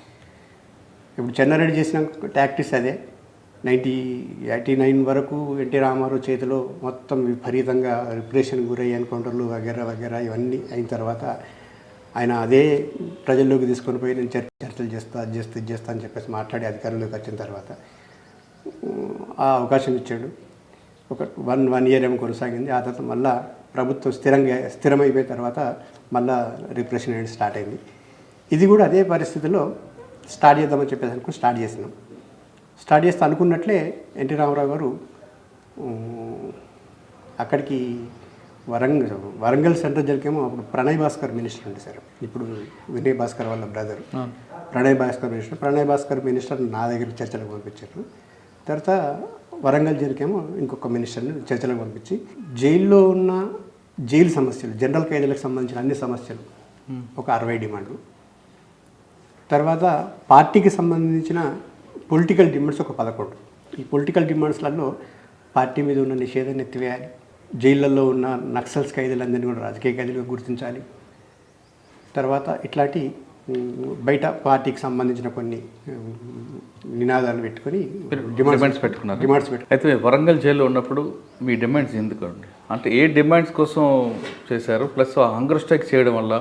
ఇప్పుడు చెన్నారెడ్డి చేసిన టాక్టిక్స్ అదే. 89 వరకు ఎన్టీ రామారావు చేతిలో మొత్తం విపరీతంగా రిప్రెషన్ గురయ్యి ఎన్కౌంటర్లు వగేరా ఇవన్నీ అయిన తర్వాత ఆయన అదే ప్రజల్లోకి తీసుకొని పోయి నేను చర్చలు చేస్తా, అది చేస్తా అని చెప్పేసి మాట్లాడి అధికారంలోకి వచ్చిన తర్వాత ఆ అవకాశం ఇచ్చాడు. ఒక వన్ ఇయర్ ఏమో కొనసాగింది. ఆ తర్వాత మళ్ళీ ప్రభుత్వం స్థిరమైపోయిన తర్వాత మళ్ళీ రిప్రెషన్ అనేది స్టార్ట్ అయింది. ఇది కూడా అదే పరిస్థితిలో స్టార్ట్ చేద్దామని చెప్పేసి అనుకుని స్టార్ట్ చేస్తే అనుకున్నట్లే ఎన్టీ రామారావు గారు అక్కడికి వరంగల్ సెంట్రల్ జైలుకేమో అప్పుడు ప్రణయ్ భాస్కర్ మినిస్టర్ ఉండే సార్. ఇప్పుడు వినయ్ భాస్కర్ వాళ్ళ బ్రదర్ ప్రణయ్ భాస్కర్ మినిస్టర్ నా దగ్గరికి చర్చలకు పంపించారు. తర్వాత వరంగల్ జైలుకేమో ఇంకొక మినిస్టర్ని చర్చలకు పంపించి జైల్లో ఉన్న జైలు సమస్యలు, జనరల్ ఖైదీలకు సంబంధించిన అన్ని సమస్యలు ఒక 60 డిమాండ్లు, తర్వాత పార్టీకి సంబంధించిన పొలిటికల్ డిమాండ్స్ ఒక 11. ఈ పొలిటికల్ డిమాండ్స్లలో పార్టీ మీద ఉన్న నిషేధాన్ని ఎత్తివేయాలి, జైళ్ళల్లో ఉన్న నక్సల్స్ ఖైదీలందరినీ కూడా రాజకీయ ఖైదీలుగా గుర్తించాలి, తర్వాత ఇట్లాంటి బయట పార్టీకి సంబంధించిన కొన్ని నినాదాలు పెట్టుకొని డిమాండ్స్ పెట్టుకున్నారు. అయితే వరంగల్ జైల్లో ఉన్నప్పుడు మీ డిమాండ్స్ ఎందుకండి, అంటే ఏ డిమాండ్స్ కోసం చేశారు? ప్లస్ హంగర్ స్ట్రైక్ చేయడం వల్ల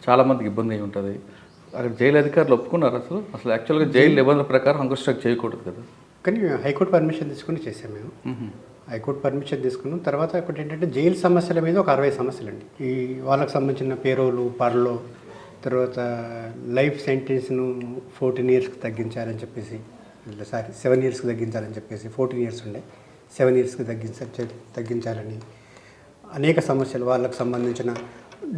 చాలామందికి ఇబ్బంది అయి ఉంటుంది. అక్కడ జైలు అధికారులు ఒప్పుకున్నారు అసలు యాక్చువల్గా జైలు నిబంధనల ప్రకారం హంగర్ స్ట్రైక్ చేయకూడదు కదా. కానీ హైకోర్టు పర్మిషన్ తీసుకుని చేసాం మేము. హైకోర్టు పర్మిషన్ తీసుకున్నాం. తర్వాత ఒకటి ఏంటంటే జైలు సమస్యల మీద ఒక 60 సమస్యలు అండి. ఈ వాళ్ళకి సంబంధించిన పేరోలు, పర్లో, తర్వాత లైఫ్ సెంటెన్స్ను 14 ఇయర్స్కి తగ్గించాలని చెప్పేసి, 7 ఇయర్స్కి తగ్గించాలని చెప్పేసి 14 ఇయర్స్ ఉండే 7 ఇయర్స్కి తగ్గించాలని అనేక సమస్యలు, వాళ్ళకి సంబంధించిన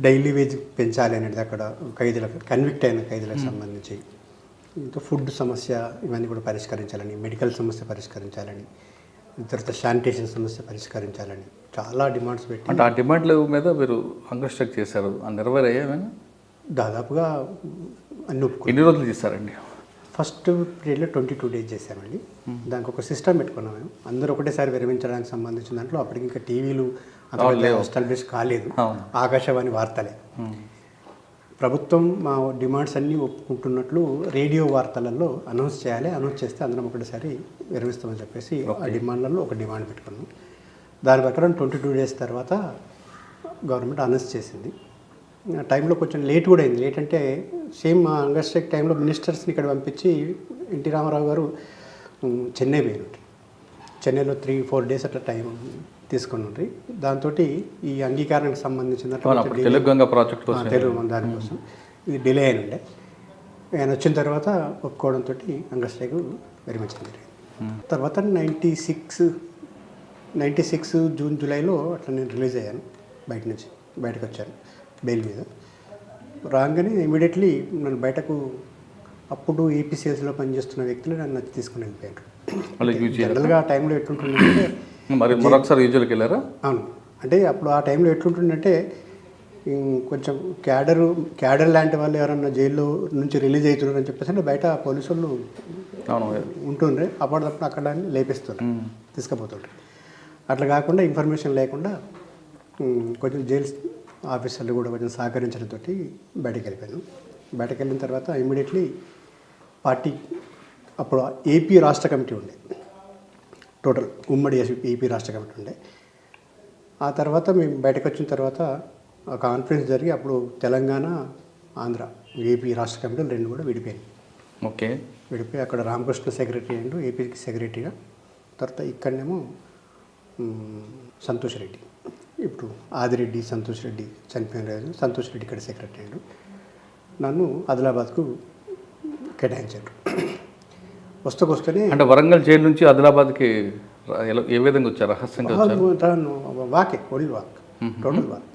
డైలీ వేజ్ పెంచాలి అనేది అక్కడ ఖైదీలకు, కన్విక్ట్ అయిన ఖైదీలకు సంబంధించి, ఇంకా ఫుడ్ సమస్య ఇవన్నీ కూడా పరిష్కరించాలని, మెడికల్ సమస్య పరిష్కరించాలని, తర్వాత శానిటేషన్ సమస్య పరిష్కరించాలని చాలా డిమాండ్స్ పెట్టి, అంటే ఆ డిమాండ్ల మీద మీరు హంగర్ స్ట్రైక్ చేశారు. ఆ నెరవేరయ్యేమైనా? దాదాపుగా అన్ని ఒప్పుకుని. ఎన్ని రోజులు చేశారండి? ఫస్ట్ పీరియడ్లో 22 డేస్ చేశామండి. దానికి ఒక సిస్టమ్ పెట్టుకున్నాం మేము. అందరూ ఒకటేసారి విరమించడానికి సంబంధించిన దాంట్లో అప్పటికి ఇంకా టీవీలు అంత ఎస్టాబ్లిష్ కాలేదు, ఆకాశవాణి వార్తలే. ప్రభుత్వం మా డిమాండ్స్ అన్నీ ఒప్పుకుంటున్నట్లు రేడియో వార్తలలో అనౌన్స్ చేయాలి, అనౌన్స్ చేస్తే అందరం ఒకటేసారి విరమిస్తామని చెప్పేసి ఆ డిమాండ్లలో ఒక డిమాండ్ పెట్టుకున్నాం. దాని ప్రకారం 22 డేస్ తర్వాత గవర్నమెంట్ అనౌన్స్ చేసింది. టైంలో కొంచెం లేట్ కూడా అయింది. లేట్ అంటే సేమ్ హంగర్ స్ట్రైక్ టైంలో మినిస్టర్స్ని ఇక్కడ పంపించి ఎన్టీ రామారావు గారు చెన్నై పోయినట్టు, చెన్నైలో 3-4 డేస్ అట్లా టైం తీసుకుని ఉండ్రి. దాంతో ఈ అంగీకారానికి సంబంధించిన తెలుగు దానికోసం ఇది డిలే అయిన ఉండే. ఆయన వచ్చిన తర్వాత ఒప్పుకోవడంతో హంగర్ స్ట్రైక్ విరమించడం జరిగింది. తర్వాత 96 జూన్ జూలైలో అట్లా నేను రిలీజ్ అయ్యాను, బయటకు వచ్చాను బెయిల్ మీద. రాగానే ఇమీడియట్లీ నన్ను బయటకు, అప్పుడు ఏపీసీఎస్లో పనిచేస్తున్న వ్యక్తులు నన్ను తీసుకుని వెళ్ళిపోయారు. జనరల్గా ఆ టైంలో ఎట్లుంటుందంటే, మరొకసారి యూజువల్కి వెళ్ళారా? అవును, అంటే అప్పుడు ఆ టైంలో ఎట్లుంటుందంటే కొంచెం క్యాడర్ లాంటి వాళ్ళు ఎవరన్నా జైల్లో నుంచి రిలీజ్ అవుతున్నారు అని చెప్పేసి అంటే బయట పోలీసు వాళ్ళు ఉంటుండ్రే, అప్పటికప్పుడు అక్కడ లేపిస్తారు, తీసుకుపోతుండ్రు. అట్లా కాకుండా ఇన్ఫర్మేషన్ లేకుండా కొంచెం జైలు ఆఫీసర్లు కూడా కొంచెం సహకరించడంతో బయటకు వెళ్ళిపోయాను. బయటకు వెళ్ళిన తర్వాత ఇమ్మీడియట్లీ పార్టీ, అప్పుడు ఏపీ రాష్ట్ర కమిటీ ఉండే, టోటల్ ఉమ్మడి ఏపీ రాష్ట్ర కమిటీ ఉండే. ఆ తర్వాత మేము బయటకు వచ్చిన తర్వాత ఆ కాన్ఫరెన్స్ జరిగి అప్పుడు తెలంగాణ, ఆంధ్ర, ఏపీ రాష్ట్ర కమిటీలు 2 కూడా విడిపోయాయి. ఓకే, విడిపోయి అక్కడ రామకృష్ణ సెక్రటరీ అండ్ ఏపీకి సెక్రటరీగా, తర్వాత ఇక్కడనేమో సంతోష్ రెడ్డి, ఇప్పుడు ఆదిరెడ్డి సంతోష్ రెడ్డి చనిపోయిన రోజు సంతోష్ రెడ్డి ఇక్కడ సెక్రటరీ అయ్యాడు. నన్ను ఆదిలాబాద్కు కేటాయించారు. వస్తూనే అంటే వరంగల్ జైలు నుంచి ఆదిలాబాద్కి ఏ విధంగా వచ్చారు? రహస్యంగా వాకే, only walk, total walk.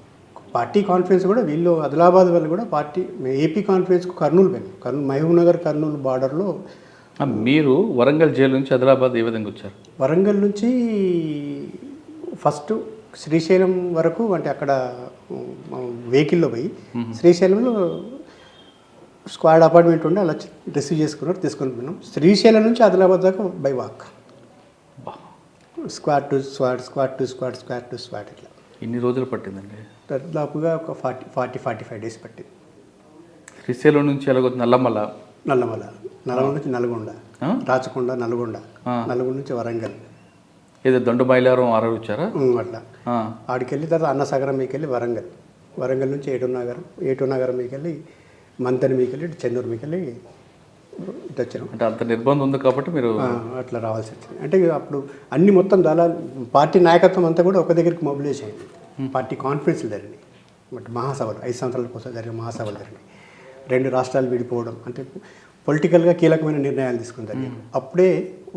Party conference కూడా వీళ్ళు ఆదిలాబాద్ వాళ్ళు కూడా పార్టీ ఏపీ కాన్ఫరెన్స్కు కర్నూలు వెళ్ళాం. మహబూబ్ నగర్ కర్నూలు బార్డర్లో. మీరు వరంగల్ జైలు నుంచి ఆదిలాబాద్ ఏ విధంగా వచ్చారు? వరంగల్ నుంచి ఫస్ట్ శ్రీశైలం వరకు, అంటే అక్కడ వెహికల్లో పోయి శ్రీశైలంలో స్క్వాడ్ అపార్ట్మెంట్ ఉండి అలా రిసీవ్ తీసుకొని పోయినాం. శ్రీశైలం నుంచి ఆదిలాబాద్ దాకా by walk, squad to squad ఇట్లా. ఎన్ని రోజులు పట్టిందండి? దాదాపుగా ఒక 45 డేస్ పట్టింది. శ్రీశైలం నుంచి ఎలాగొచ్చు? నల్లమల నుంచి నల్గొండ, రాచకొండ, నల్గొండ నుంచి వరంగల్, ఏదో దొండ మైలారం ఆరవిచ్చారా అట్లా. ఆడికెళ్ళి తర్వాత అన్నసాగరం మీకెళ్ళి వరంగల్ నుంచి ఏటూనగరం మీకెళ్ళి మంతని మీకెళ్ళి చెన్నూరు మీకెళ్ళి ఇటు వచ్చినాం. అంటే అంత నిర్బంధం ఉంది కాబట్టి మీరు అట్లా రావాల్సి వచ్చింది. అంటే అప్పుడు అన్ని మొత్తం పార్టీ నాయకత్వం అంతా కూడా ఒక దగ్గరికి మొబిలైజ్ అయింది. పార్టీ కాన్ఫరెన్స్లు జరిగినాయి, బట్ మహాసభలు 5 సంవత్సరాల కోసం జరిగిన మహాసభలు జరిగినాయి. 2 రాష్ట్రాలు విడిపోవడం అంటే పొలిటికల్గా కీలకమైన నిర్ణయాలు తీసుకుని జరిగాయి. అప్పుడే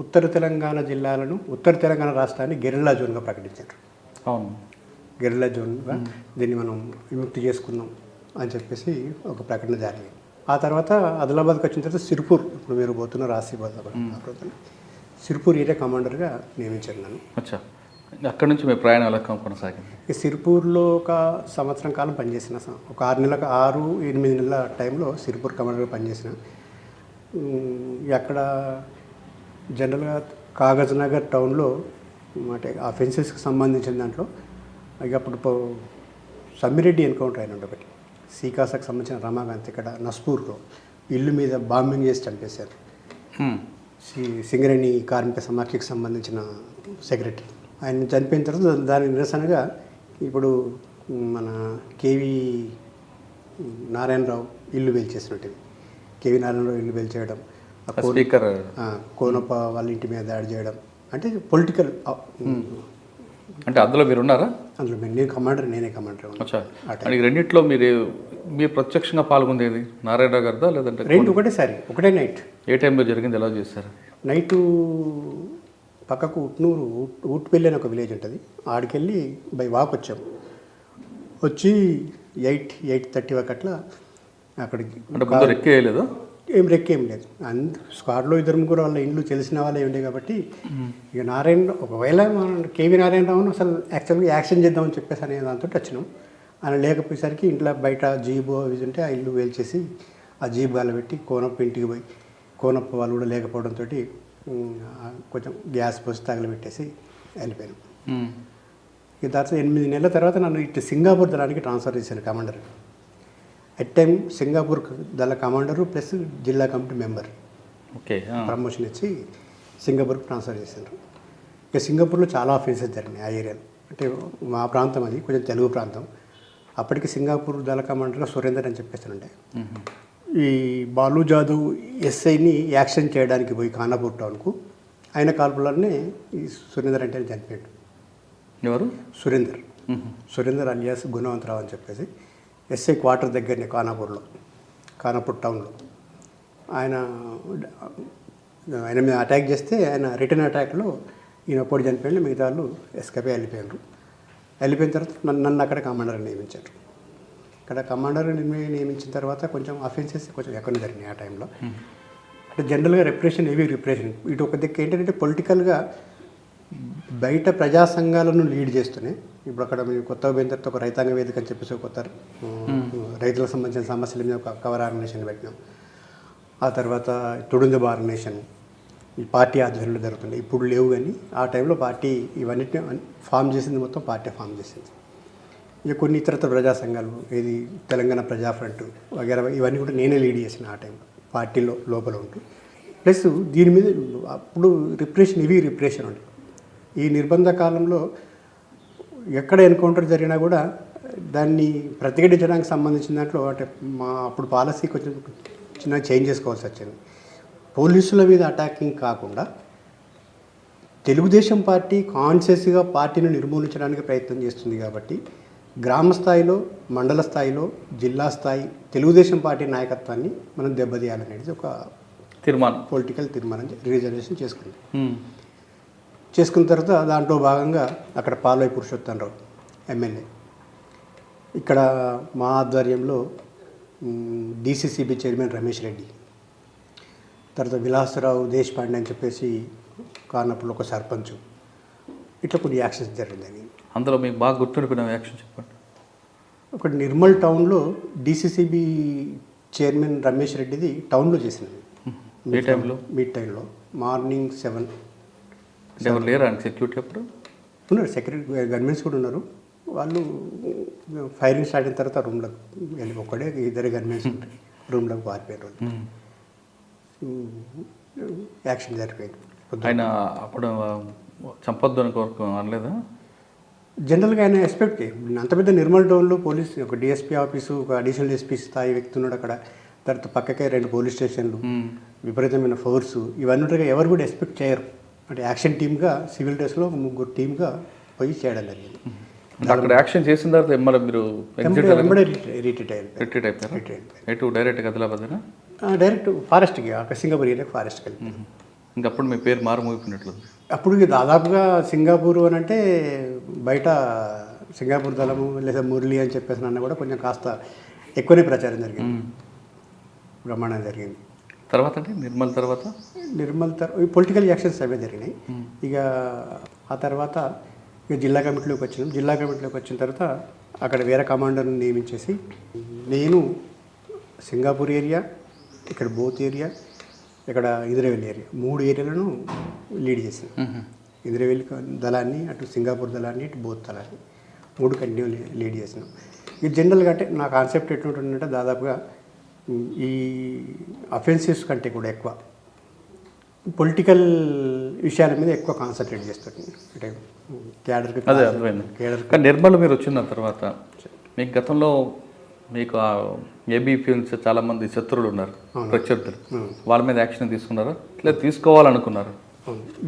ఉత్తర తెలంగాణ జిల్లాలను, ఉత్తర తెలంగాణ రాష్ట్రాన్ని గెరిల్లా జోన్గా ప్రకటించారు. అవును, గెరిల్లా జోన్గా దీన్ని మనం విముక్తి చేసుకుందాం అని చెప్పేసి ఒక ప్రకటన జరిగింది. ఆ తర్వాత ఆదిలాబాద్కి వచ్చిన తర్వాత సిర్పూర్, ఇప్పుడు మీరు పోతున్న ఆసిఫాబాద్, సిర్పూర్ ఏరియా కమాండర్గా నియమించారు నన్ను. అచ్చా, అక్కడి నుంచి మీ ప్రయాణం ఎలా కొనసాగింది? ఈ సిర్పూర్లో ఒక సంవత్సరం కాలం పనిచేసిన, ఒక 6-8 నెలల టైంలో సిర్పూర్ కమాండర్గా పనిచేసిన. అక్కడ జనరల్గా కాగజ్ నగర్ టౌన్లో అంటే ఆ ఫెన్సెస్కి సంబంధించిన దాంట్లో ఇక అప్పుడు సమ్మిరెడ్డి ఎన్కౌంటర్ అయిన ఒకటి, సీకాసాకు సంబంధించిన రమాకాంత్ ఇక్కడ నస్పూర్లో ఇల్లు మీద బాంబింగ్ చేసి చంపేశారు. సింగరేణి కార్మిక సమాఖ్యకు సంబంధించిన సెక్రటరీ ఆయన చనిపోయిన తర్వాత దానికి నిరసనగా ఇప్పుడు మన కేవీ నారాయణరావు ఇల్లు వేల్చేసినట్టు, కేవీ నారాయణరావు ఇల్లు వేల్చేయడం, స్పీకర్ కోనప్ప వాళ్ళ ఇంటి మీద దాడి చేయడం, అంటే పొలిటికల్. అంటే అందులో మీరు ఉన్నారా? అందులో నేను కమాండర్, నేనే కమాండర్. రెండిట్లో మీరు ప్రత్యక్షంగా పాల్గొందేది నారాయణరావు గారిదా లేదంటే? రెండు ఒకటేసారి, ఒకటే నైట్. ఏ టైంలో జరిగింది, ఎలా చేశారు? నైటు పక్కకు ఊట్పల్లి అని ఒక విలేజ్ ఉంటుంది, ఆడికెళ్ళి బై వాక్ వచ్చాము. వచ్చి 8:30 వరకు అట్లా అక్కడికి. అంటే ముందు రెక్కేయలేదు? ఏం లేదు. స్క్వాడ్లో 2-3 వాళ్ళ ఇండ్లు తెలిసిన వాళ్ళే ఉండే కాబట్టి ఇక ఒకవేళ మనం కేవీ నారాయణరావును అసలు యాక్చువల్గా యాక్షన్ చేద్దామని చెప్పేసి అనే దాంతో వచ్చినాం. ఆయన లేకపోయేసరికి ఇంట్లో బయట జీబు అవి ఉంటే ఆ ఇల్లు వేల్చేసి ఆ జీబు గాల పెట్టి కోనప్ప ఇంటికి పోయి, కోనప్ప వాళ్ళు కూడా లేకపోవడంతో కొంచెం గ్యాస్ పోసి తగలబెట్టేసి వెళ్ళిపోయాను. ఇక తర్వాత 8 నెలల తర్వాత నన్ను ఇటు సింగాపూర్ దళానికి ట్రాన్స్ఫర్ చేశాను కమాండర్. ఎట్ టైం సింగాపూర్ దళ కమాండరు ప్లస్ జిల్లా కమిటీ మెంబర్. ఓకే, ప్రమోషన్ ఇచ్చి సింగపూర్కి ట్రాన్స్ఫర్ చేశారు. ఇక సింగపూర్లో చాలా ఆఫీసెస్ జరిగినాయి ఆ ఏరియాలో. అంటే మా ప్రాంతం అది కొంచెం తెలుగు ప్రాంతం. అప్పటికి సింగపూర్ దళ కమాండర్గా సురేందర్ అని చెప్పేస్తానంటే ఈ బాలు జాదవ్ ఎస్ఐని యాక్షన్ చేయడానికి పోయి ఖానాపూర్ టౌన్కు ఆయన కాల్పులనే ఈ సురేందర్ అంటే చనిపోయాడు. ఎవరు? సురేందర్ అలియాస్ గుణవంతరావు అని చెప్పేసి ఎస్ఐ క్వార్టర్ దగ్గరనే ఖానాపూర్ టౌన్లో ఆయన మీద అటాక్ చేస్తే ఆయన రిటర్న్ అటాక్లో ఈయన ఒక్కడు చనిపోయాడు, మిగతా వాళ్ళు ఎస్కేప్ వెళ్ళిపోయారు. వెళ్ళిపోయిన తర్వాత నన్ను అక్కడ కమాండర్గా నియమించారు. ఇక్కడ కమాండర్గా నియమించిన తర్వాత కొంచెం అఫెన్సెస్ కొంచెం ఎక్కువ జరిగినాయి ఆ టైంలో. అంటే జనరల్గా హెవీ రిప్రెషన్. ఇటు ఒక దిక్కు ఏంటంటే పొలిటికల్గా బయట ప్రజా సంఘాలను లీడ్ చేస్తున్నాయి. ఇప్పుడు అక్కడ మేము కొత్తగా పోయిన తర్వాత ఒక రైతాంగ వేదిక అని చెప్పేసి కొత్త రైతులకు సంబంధించిన సమస్యల మీద ఒక కవర్ ఆర్గనైజేషన్ పెట్టినాం. ఆ తర్వాత తుడుందబ ఆర్గనైజేషన్ ఈ పార్టీ ఆధ్వర్యంలో జరుగుతుంది. ఇప్పుడు లేవు, కానీ ఆ టైంలో పార్టీ ఇవన్నిటిని ఫామ్ చేసింది, మొత్తం పార్టీ ఫామ్ చేసింది. ఇక కొన్ని ఇతరత్ర ప్రజా సంఘాలు, ఇది తెలంగాణ ప్రజా ఫ్రంట్ వగేరా, ఇవన్నీ కూడా నేనే లీడ్ చేసిన ఆ టైంలో పార్టీలో లోపల ఉంటూ. ప్లస్ దీని మీద అప్పుడు హెవీ రిప్రెషన్ ఉంది. ఈ నిర్బంధ కాలంలో ఎక్కడ ఎన్కౌంటర్ జరిగినా కూడా దాన్ని ప్రతిఘటించడానికి సంబంధించిన దాంట్లో అంటే మా అప్పుడు పాలసీ కొంచెం చిన్న చేంజ్ చేసుకోవాల్సి వచ్చింది. పోలీసుల మీద అటాకింగ్ కాకుండా తెలుగుదేశం పార్టీ కాన్షియస్గా పార్టీని నిర్మూలించడానికి ప్రయత్నం చేస్తుంది కాబట్టి గ్రామ స్థాయిలో, మండల స్థాయిలో, జిల్లా స్థాయి తెలుగుదేశం పార్టీ నాయకత్వాన్ని మనం దెబ్బతీయాలనేది ఒక పొలిటికల్ తీర్మానం రిజర్వేషన్ చేసుకున్న తర్వాత దాంట్లో భాగంగా అక్కడ పాల్వై పురుషోత్తమరావు ఎమ్మెల్యే, ఇక్కడ మా ఆధ్వర్యంలో డిసిసిబి చైర్మన్ రమేష్ రెడ్డి, తర్వాత విలాసరావు దేశపాండే అని చెప్పేసి కానప్పుడు ఒక సర్పంచ్, ఇట్లా కొన్ని యాక్షన్స్ జరిగిందని. అందులో మీకు బాగా గుర్తుండిపోయిన యాక్షన్ చెప్పండి. ఒకటి నిర్మల్ టౌన్లో డిసిసిబి చైర్మన్ రమేష్ రెడ్డిది టౌన్లో చేసినది. మీట్ టైంలో మార్నింగ్ 7. ఎవరు లేరా సెక్యూరిటీ అప్పుడు? ఉన్నారు, సెక్యూరిటీ గన్మెన్స్ కూడా ఉన్నారు. వాళ్ళు ఫైరింగ్ స్టార్ట్ అయిన తర్వాత రూమ్లోకి వెళ్ళి ఒక్కడే 2 గన్మెన్స్ ఉంటాయి, రూమ్లోకి పారిపోయారు. యాక్షన్ జరిపోయింది. ఆయన అప్పుడు చంపొద్దు అని అనలేదా? జనరల్గా ఆయన ఎక్స్పెక్ట్ అంత పెద్ద నిర్మల్ టౌన్లో పోలీస్ ఒక డిఎస్పీ ఆఫీసు, ఒక అడిషనల్ ఎస్పీ స్థాయి వ్యక్తి ఉన్నాడు అక్కడ. తర్వాత పక్కకే 2 పోలీస్ స్టేషన్లు, విపరీతమైన ఫోర్సు, ఇవన్నీ ఉంటాయి. ఎవరు కూడా ఎక్స్పెక్ట్ చేయరు. అంటే యాక్షన్ టీమ్గా సివిల్ డ్రెస్లో ఒక 3 టీమ్గా పోయి చేయడం జరిగింది. అక్కడ యాక్షన్ చేసిన తర్వాత ఎమ్మెల్యే మీరు వెంబడే రిట్రీట్ రిట్రీట్ అయిపోయారు. ఎటు డైరెక్ట్గా ఆదిలాబాదేనా? డైరెక్ట్ ఫారెస్ట్కి, అక్కడ సింగపూర్ ఏరియాకి ఫారెస్ట్కి వెళ్ళి. ఇంకప్పుడు మీ పేరు మారుమోగిపోయినట్లు. అప్పుడు ఇక దాదాపుగా సింగపూర్ అని అంటే బయట సింగపూర్ దళము లేదా మురళి అని చెప్పేసి అన్న కూడా కొంచెం కాస్త ఎక్కువనే ప్రచారం జరిగింది, బ్రహ్మాండం జరిగింది. తర్వాత అంటే నిర్మల్ తర్వాత పొలిటికల్ యాక్షన్స్ అవే జరిగినాయి. ఇక ఆ తర్వాత ఇక జిల్లా కమిటీలోకి వచ్చినాం. జిల్లా కమిటీలోకి వచ్చిన తర్వాత అక్కడ వేరే కమాండర్ని నియమించేసి నేను సింగపూర్ ఏరియా, ఇక్కడ బోత్ ఏరియా, ఇక్కడ ఇంద్రవెల్లి ఏరియా 3 ఏరియాలను లీడ్ చేసాను. ఇంద్రవెల్లి దళాన్ని, అటు సింగపూర్ దళాన్ని, ఇటు బోత్ దళాన్ని 3 కంటిన్యూ లీడ్ చేసినాం. ఇది జనరల్గా అంటే నా కాన్సెప్ట్ ఎట్లుంటుందంటే దాదాపుగా ఈ అఫెన్సివ్స్ కంటే కూడా ఎక్కువ పొలిటికల్ విషయాల మీద ఎక్కువ కాన్సన్ట్రేట్ చేస్తుంది. అంటే క్యాడర్కి అదే అర్థమైంది. కానీ నిర్మల్ మీరు వచ్చిన తర్వాత మీకు గతంలో మీకు ఏబీ ఫిల్మ్స్ చాలామంది శత్రువులు ఉన్నారు, ప్రత్యర్థులు, వాళ్ళ మీద యాక్షన్ తీసుకున్నారా లేదా తీసుకోవాలనుకున్నారు?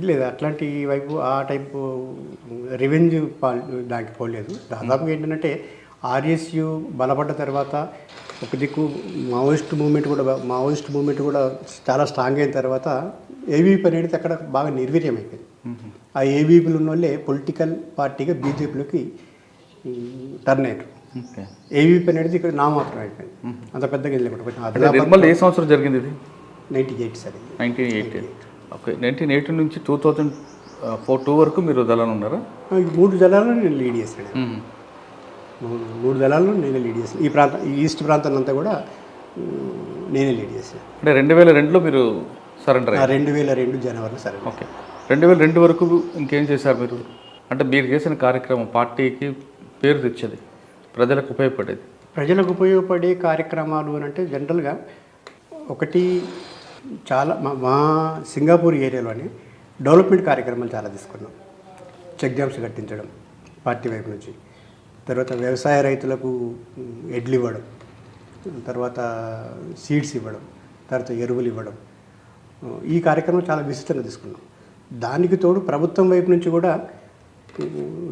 లేదు, అట్లాంటి వైపు ఆ టైపు రివెంజ్ దానికి పోలేదు. దాదాపుగా ఏంటంటే ఆర్ఎస్యు బలపడ్డ తర్వాత ఒక దిక్కు మావోయిస్ట్ మూమెంట్ కూడా చాలా స్ట్రాంగ్ అయిన తర్వాత ఏబీపీ అనేది అక్కడ బాగా నిర్వీర్యం అయిపోయింది. ఆ ఏబీపీలు ఉన్న వాళ్ళే పొలిటికల్ పార్టీగా బీజేపీలోకి టర్న్ అయ్యారు. ఏబీపీ అనేది ఇక్కడ నామాత్రం అయిపోయింది, అంత పెద్దగా నిర్మల్ ఏ సంవత్సరం జరిగింది ఇది? 98 సార్. 1980. ఓకే, 1980 నుంచి 2002 వరకు మీరు దళాలు ఉన్నారా? 3 దళాలను నేను లీడ్ చేశాను. 3 దళాలను నేనే లీడ్ చేశాను. ఈ ఈస్ట్ ప్రాంతాన్ని అంతా కూడా నేనే లీడ్ చేశాను. అంటే 2002లో మీరు సరెండర్? 2002 జనవరిలో సరే. ఓకే, 2002 వరకు ఇంకేం చేశారు మీరు? అంటే మీరు చేసిన కార్యక్రమం పార్టీకి పేరు తెచ్చేది, ప్రజలకు ఉపయోగపడేది. ప్రజలకు ఉపయోగపడే కార్యక్రమాలు అని అంటే జనరల్గా ఒకటి చాలా మా సింగపూర్ ఏరియాలోని డెవలప్మెంట్ కార్యక్రమాలు చాలా తీసుకున్నాం. చెక్ డ్యామ్స్ కట్టించడం పార్టీ వైపు నుంచి, తర్వాత వ్యవసాయ రైతులకు ఎడ్లు ఇవ్వడం, తర్వాత సీడ్స్ ఇవ్వడం, తర్వాత ఎరువులు ఇవ్వడం, ఈ కార్యక్రమం చాలా విస్తృతంగా తీసుకున్నాం. దానికి తోడు ప్రభుత్వం వైపు నుంచి కూడా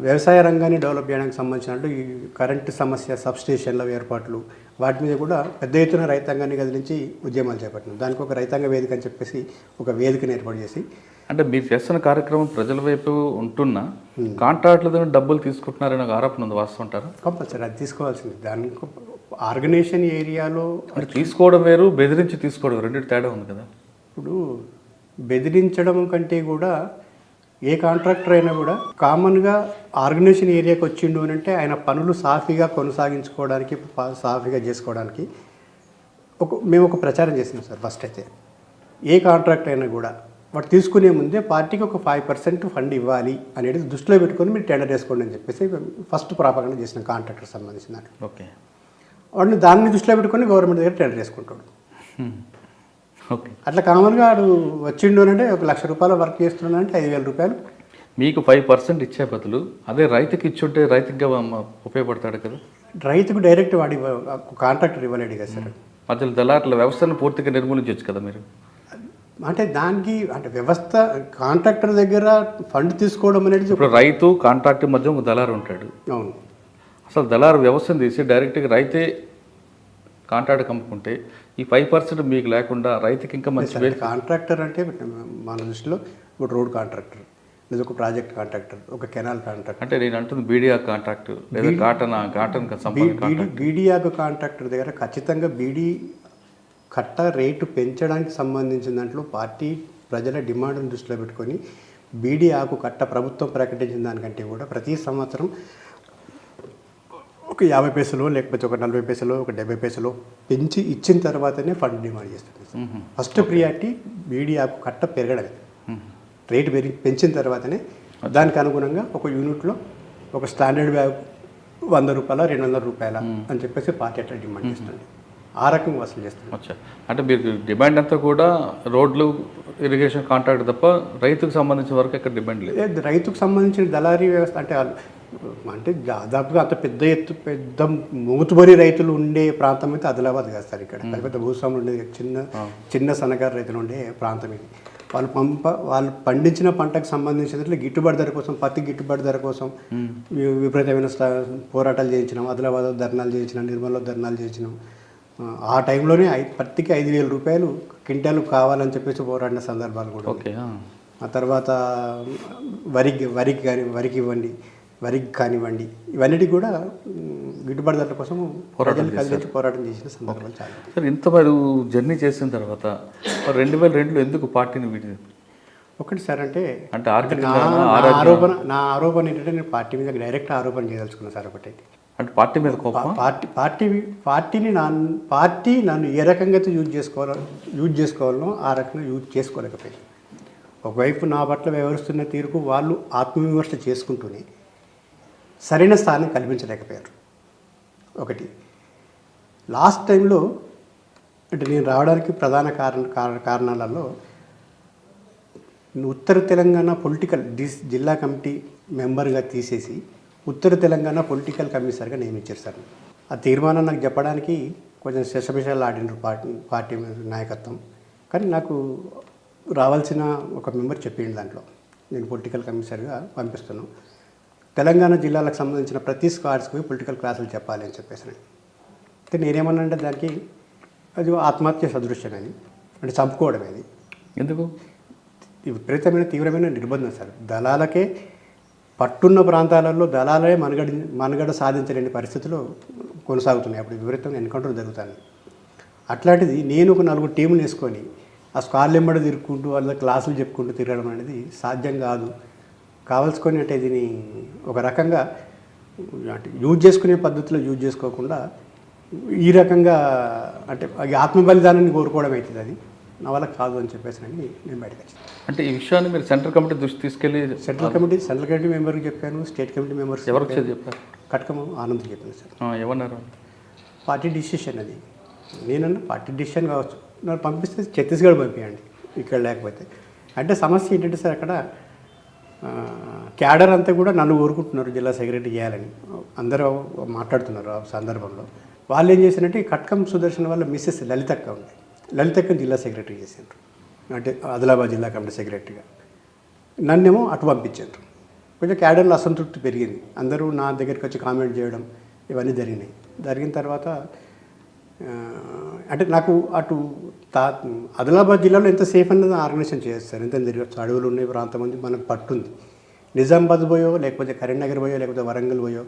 వ్యవసాయ రంగాన్ని డెవలప్ చేయడానికి సంబంధించినట్టు ఈ కరెంటు సమస్య, సబ్స్టేషన్ల ఏర్పాట్లు, వాటి మీద కూడా పెద్ద ఎత్తున రైతాంగాన్ని కదిలించి ఉద్యమాలు చేపట్టినాం. దానికి ఒక రైతాంగ వేదిక అని చెప్పేసి ఒక వేదికను ఏర్పాటు చేసి. అంటే మీరు చేస్తున్న కార్యక్రమం ప్రజల వైపు ఉంటున్నా కాంట్రాక్టుల డబ్బులు తీసుకుంటున్నారని ఒక ఆరోపణ ఉంది, వాస్తవం అంటారా? కంపల్సరీ అది తీసుకోవాల్సింది. దానికి ఆర్గనైజేషన్ ఏరియాలో అంటే తీసుకోవడం వేరు, బెదిరించి తీసుకోవడం రెండింటి తేడా ఉంది కదా. ఇప్పుడు బెదిరించడం కంటే కూడా ఏ కాంట్రాక్టర్ అయినా కూడా కామన్గా ఆర్గనైజేషన్ ఏరియాకి వచ్చిండు అని అంటే ఆయన పనులు సాఫీగా కొనసాగించుకోవడానికి, సాఫీగా చేసుకోవడానికి మేము ఒక ప్రచారం చేసినాం సార్. ఫస్ట్ అయితే ఏ కాంట్రాక్టర్ అయినా కూడా వాడు తీసుకునే ముందే పార్టీకి ఒక 5% ఫండ్ ఇవ్వాలి అనేది దృష్టిలో పెట్టుకొని మీరు టెండర్ వేసుకోండి అని చెప్పేసి ఫస్ట్ ప్రాపగండా చేసిన కాంట్రాక్టర్ సంబంధించిన. ఓకే, వాడిని దాన్ని దృష్టిలో పెట్టుకొని గవర్నమెంట్ దగ్గర టెండర్ వేసుకుంటాడు. ఓకే, అట్లా కామన్గా వాడు వచ్చిండు అంటే ₹1,00,000 వర్క్ చేస్తున్నాడు అంటే ₹5,000. మీకు 5% ఇచ్చే బదులు అదే రైతుకి ఇచ్చుంటే రైతుగా ఉపయోగపడతాడు కదా. రైతుకు డైరెక్ట్ వాడి కాంట్రాక్టర్ ఇవ్వలేడు కదా సార్. మధ్యలో దళారుల వ్యవస్థను పూర్తిగా నిర్మూలించవచ్చు కదా మీరు. అంటే దానికి అంటే వ్యవస్థ కాంట్రాక్టర్ దగ్గర ఫండ్ తీసుకోవడం అనేది ఇప్పుడు రైతు కాంట్రాక్టర్ మధ్య ఒక దళారు ఉంటాడు. అవును, అసలు దళారు వ్యవస్థను తీసి డైరెక్ట్గా రైతే కాంట్రాక్ట్ కమ్ముకుంటే ఈ 5% మీకు లేకుండా రైతుకి ఇంకా మంచి. కాంట్రాక్టర్ అంటే మన దృష్టిలో ఇప్పుడు రోడ్ కాంట్రాక్టర్, లేదా ఒక ప్రాజెక్ట్ కాంట్రాక్టర్, ఒక కెనాల్ కాంట్రాక్టర్. అంటే నేను అంటుంది బీడీఆ కాంట్రాక్టర్ లేదా కాటన్ బీడీఆకు కాంట్రాక్టర్ దగ్గర ఖచ్చితంగా బీడీ కట్ట రేటు పెంచడానికి సంబంధించిన దాంట్లో పార్టీ ప్రజల డిమాండ్ను దృష్టిలో పెట్టుకొని బీడీ ఆకు కట్ట ప్రభుత్వం ప్రకటించిన దానికంటే కూడా ప్రతి సంవత్సరం ఒక 50 పైసలు, లేకపోతే ఒక 40 పైసలు, ఒక 70 పైసలు పెంచి ఇచ్చిన తర్వాతనే ఫండ్ డిమాండ్ చేస్తుంది. ఫస్ట్ ప్రియారిటీ బీడీ ఆకు కట్ట పెరగడమే. రేటు పెంచిన తర్వాతనే దానికి అనుగుణంగా ఒక యూనిట్లో ఒక స్టాండర్డ్ బ్యాగ్ ₹100, ₹200 అని చెప్పేసి పార్టీ అట్లా డిమాండ్ చేస్తుంది. ఆ రకంగా వసూలు చేస్తుంది. అంటే మీరు డిమాండ్ అంతా కూడా రోడ్లు, ఇరిగేషన్ కాంట్రాక్ట్ తప్ప రైతుకు సంబంధించిన వరకు ఎక్కడ డిమాండ్ లేదు. రైతుకు సంబంధించిన దళారీ వ్యవస్థ అంటే అంటే దాదాపుగా అంత పెద్ద మూతుబరి రైతులు ఉండే ప్రాంతం అయితే ఆదిలాబాద్ కాదు సార్. ఇక్కడ పెద్ద పెద్ద భూస్వాములు ఉండే చిన్న సన్నకారు రైతులు ఉండే ప్రాంతం ఇది. వాళ్ళు పండించిన పంటకు సంబంధించిన గిట్టుబాటు ధర కోసం, పత్తి గిట్టుబాటు ధర కోసం విపరీతమైన పోరాటాలు చేయించినాం. ఆదిలాబాద్లో ధర్నాలు చేయించినాం, నిర్మల్లో ధర్నాలు చేయించినాం. ఆ టైంలోనే పత్తికి 5,000 రూపాయలు క్వింటాలు కావాలని చెప్పేసి పోరాడిన సందర్భాలు కూడా. ఆ తర్వాత వరికి కానివ్వండి, ఇవన్నిటికి కూడా గిట్టుబాటు ధరల కోసం పోరాటం చేసిన సందర్భాలు చాలా. సార్, ఇంత మరి జర్నీ చేసిన తర్వాత 2002లో ఎందుకు పార్టీని వీడి? ఒకటి సార్, అంటే నా ఆరోపణ ఏంటంటే నేను పార్టీ మీద డైరెక్ట్ ఆరోపణ చేయదలుచుకున్నాను సార్. ఒకటి అంటే పార్టీ మీద కోపం. పార్టీ నన్ను ఏ రకంగా అయితే యూజ్ చేసుకోవాలనో ఆ రకంగా యూజ్ చేసుకోలేకపోయింది. ఒకవైపు నా పట్ల వ్యవహరిస్తున్న తీరుకు వాళ్ళు ఆత్మవిమర్శ చేసుకుంటూనే సరైన స్థానం కల్పించలేకపోయారు. ఒకటి లాస్ట్ టైంలో అంటే నేను రావడానికి ప్రధాన కారణాలలో ఉత్తర తెలంగాణ పొలిటికల్ జిల్లా కమిటీ మెంబర్గా తీసేసి ఉత్తర తెలంగాణ పొలిటికల్ కమిషనర్గా నియమించారు సార్. ఆ తీర్మానం నాకు చెప్పడానికి కొంచెం శశభిషాలు ఆడినారు పార్టీ నాయకత్వం. కానీ నాకు రావాల్సిన ఒక మెంబర్ చెప్పిండు దాంట్లో నేను పొలిటికల్ కమిషనర్గా పంపిస్తున్నాను, తెలంగాణ జిల్లాలకు సంబంధించిన ప్రతి స్క్వాడ్స్కి పొలిటికల్ క్లాసులు చెప్పాలి అని చెప్పేసి. అయితే నేనేమన్నా అంటే దానికి అది ఆత్మహత్య సదృశ్యం అని, అంటే చంపుకోవడమేది. ఎందుకు? విపరీతమైన తీవ్రమైన నిర్బంధం సార్. దళాలకే పట్టున్న ప్రాంతాలలో దళాలే మనుగడ సాధించలేని పరిస్థితులు కొనసాగుతున్నాయి. అప్పుడు విపరీతంగా ఎన్కౌంటర్ జరుగుతాయి. అట్లాంటిది నేను ఒక 4 టీములు వేసుకొని ఆ స్క్వాడ్లు వెంబడి తిరుగుకుంటూ వాళ్ళ క్లాసులు చెప్పుకుంటూ తిరగడం అనేది సాధ్యం కాదు. కావాల్సుకొని అంటే దీన్ని ఒక రకంగా అంటే యూజ్ చేసుకునే పద్ధతిలో యూజ్ చేసుకోకుండా ఈ రకంగా అంటే ఆత్మ బలిదానాన్ని కోరుకోవడం అవుతుంది. అది నా వల్ల కాదు అని చెప్పేసి నేను బయటకు వచ్చాను. అంటే ఈ విషయాన్ని మీరు సెంట్రల్ కమిటీ దృష్టి తీసుకెళ్ళి? సెంట్రల్ కమిటీ మెంబర్కి చెప్పాను, స్టేట్ కమిటీ మెంబర్స్. ఎవరికి చెప్పారు? కట్కమ ఆనంద్కి చెప్పాను సార్. ఏమన్నారు? పార్టీ డిసిషన్ అది. నేనన్నా పార్టీ డిసిషన్ కావచ్చు, నాకు పంపిస్తే ఛత్తీస్గఢ్ పంపించండి ఇక్కడ లేకపోతే. అంటే సమస్య ఏంటంటే సార్, అక్కడ క్యాడర్ అంతా కూడా నన్ను కోరుకుంటున్నారు జిల్లా సెక్రటరీ చేయాలని అందరూ మాట్లాడుతున్నారు. ఆ సందర్భంలో వాళ్ళు ఏం చేశారంటే కట్కం సుదర్శన్ వాళ్ళ మిస్సెస్ లలితక్క ఉంది, లలితక్కని జిల్లా సెక్రటరీ చేశారు, అంటే ఆదిలాబాద్ జిల్లా కమిటీ సెక్రటరీగా. నన్నేమో అటు పంపించారు. కొంచెం క్యాడర్లో అసంతృప్తి పెరిగింది. అందరూ నా దగ్గరికి వచ్చి కామెంట్ చేయడం ఇవన్నీ జరిగినాయి. జరిగిన తర్వాత అంటే నాకు అటు ఆదిలాబాద్ జిల్లాలో ఎంత సేఫ్ అన్నది ఆర్గనైజేషన్ చేస్తారు. ఎంత తిరగచ్చు, అడవులు ఉన్నాయి, ప్రాంతం ఉంది, మనకు పట్టుంది. నిజామాబాద్ పోయో లేకపోతే కరీంనగర్ పోయో లేకపోతే వరంగల్ పోయో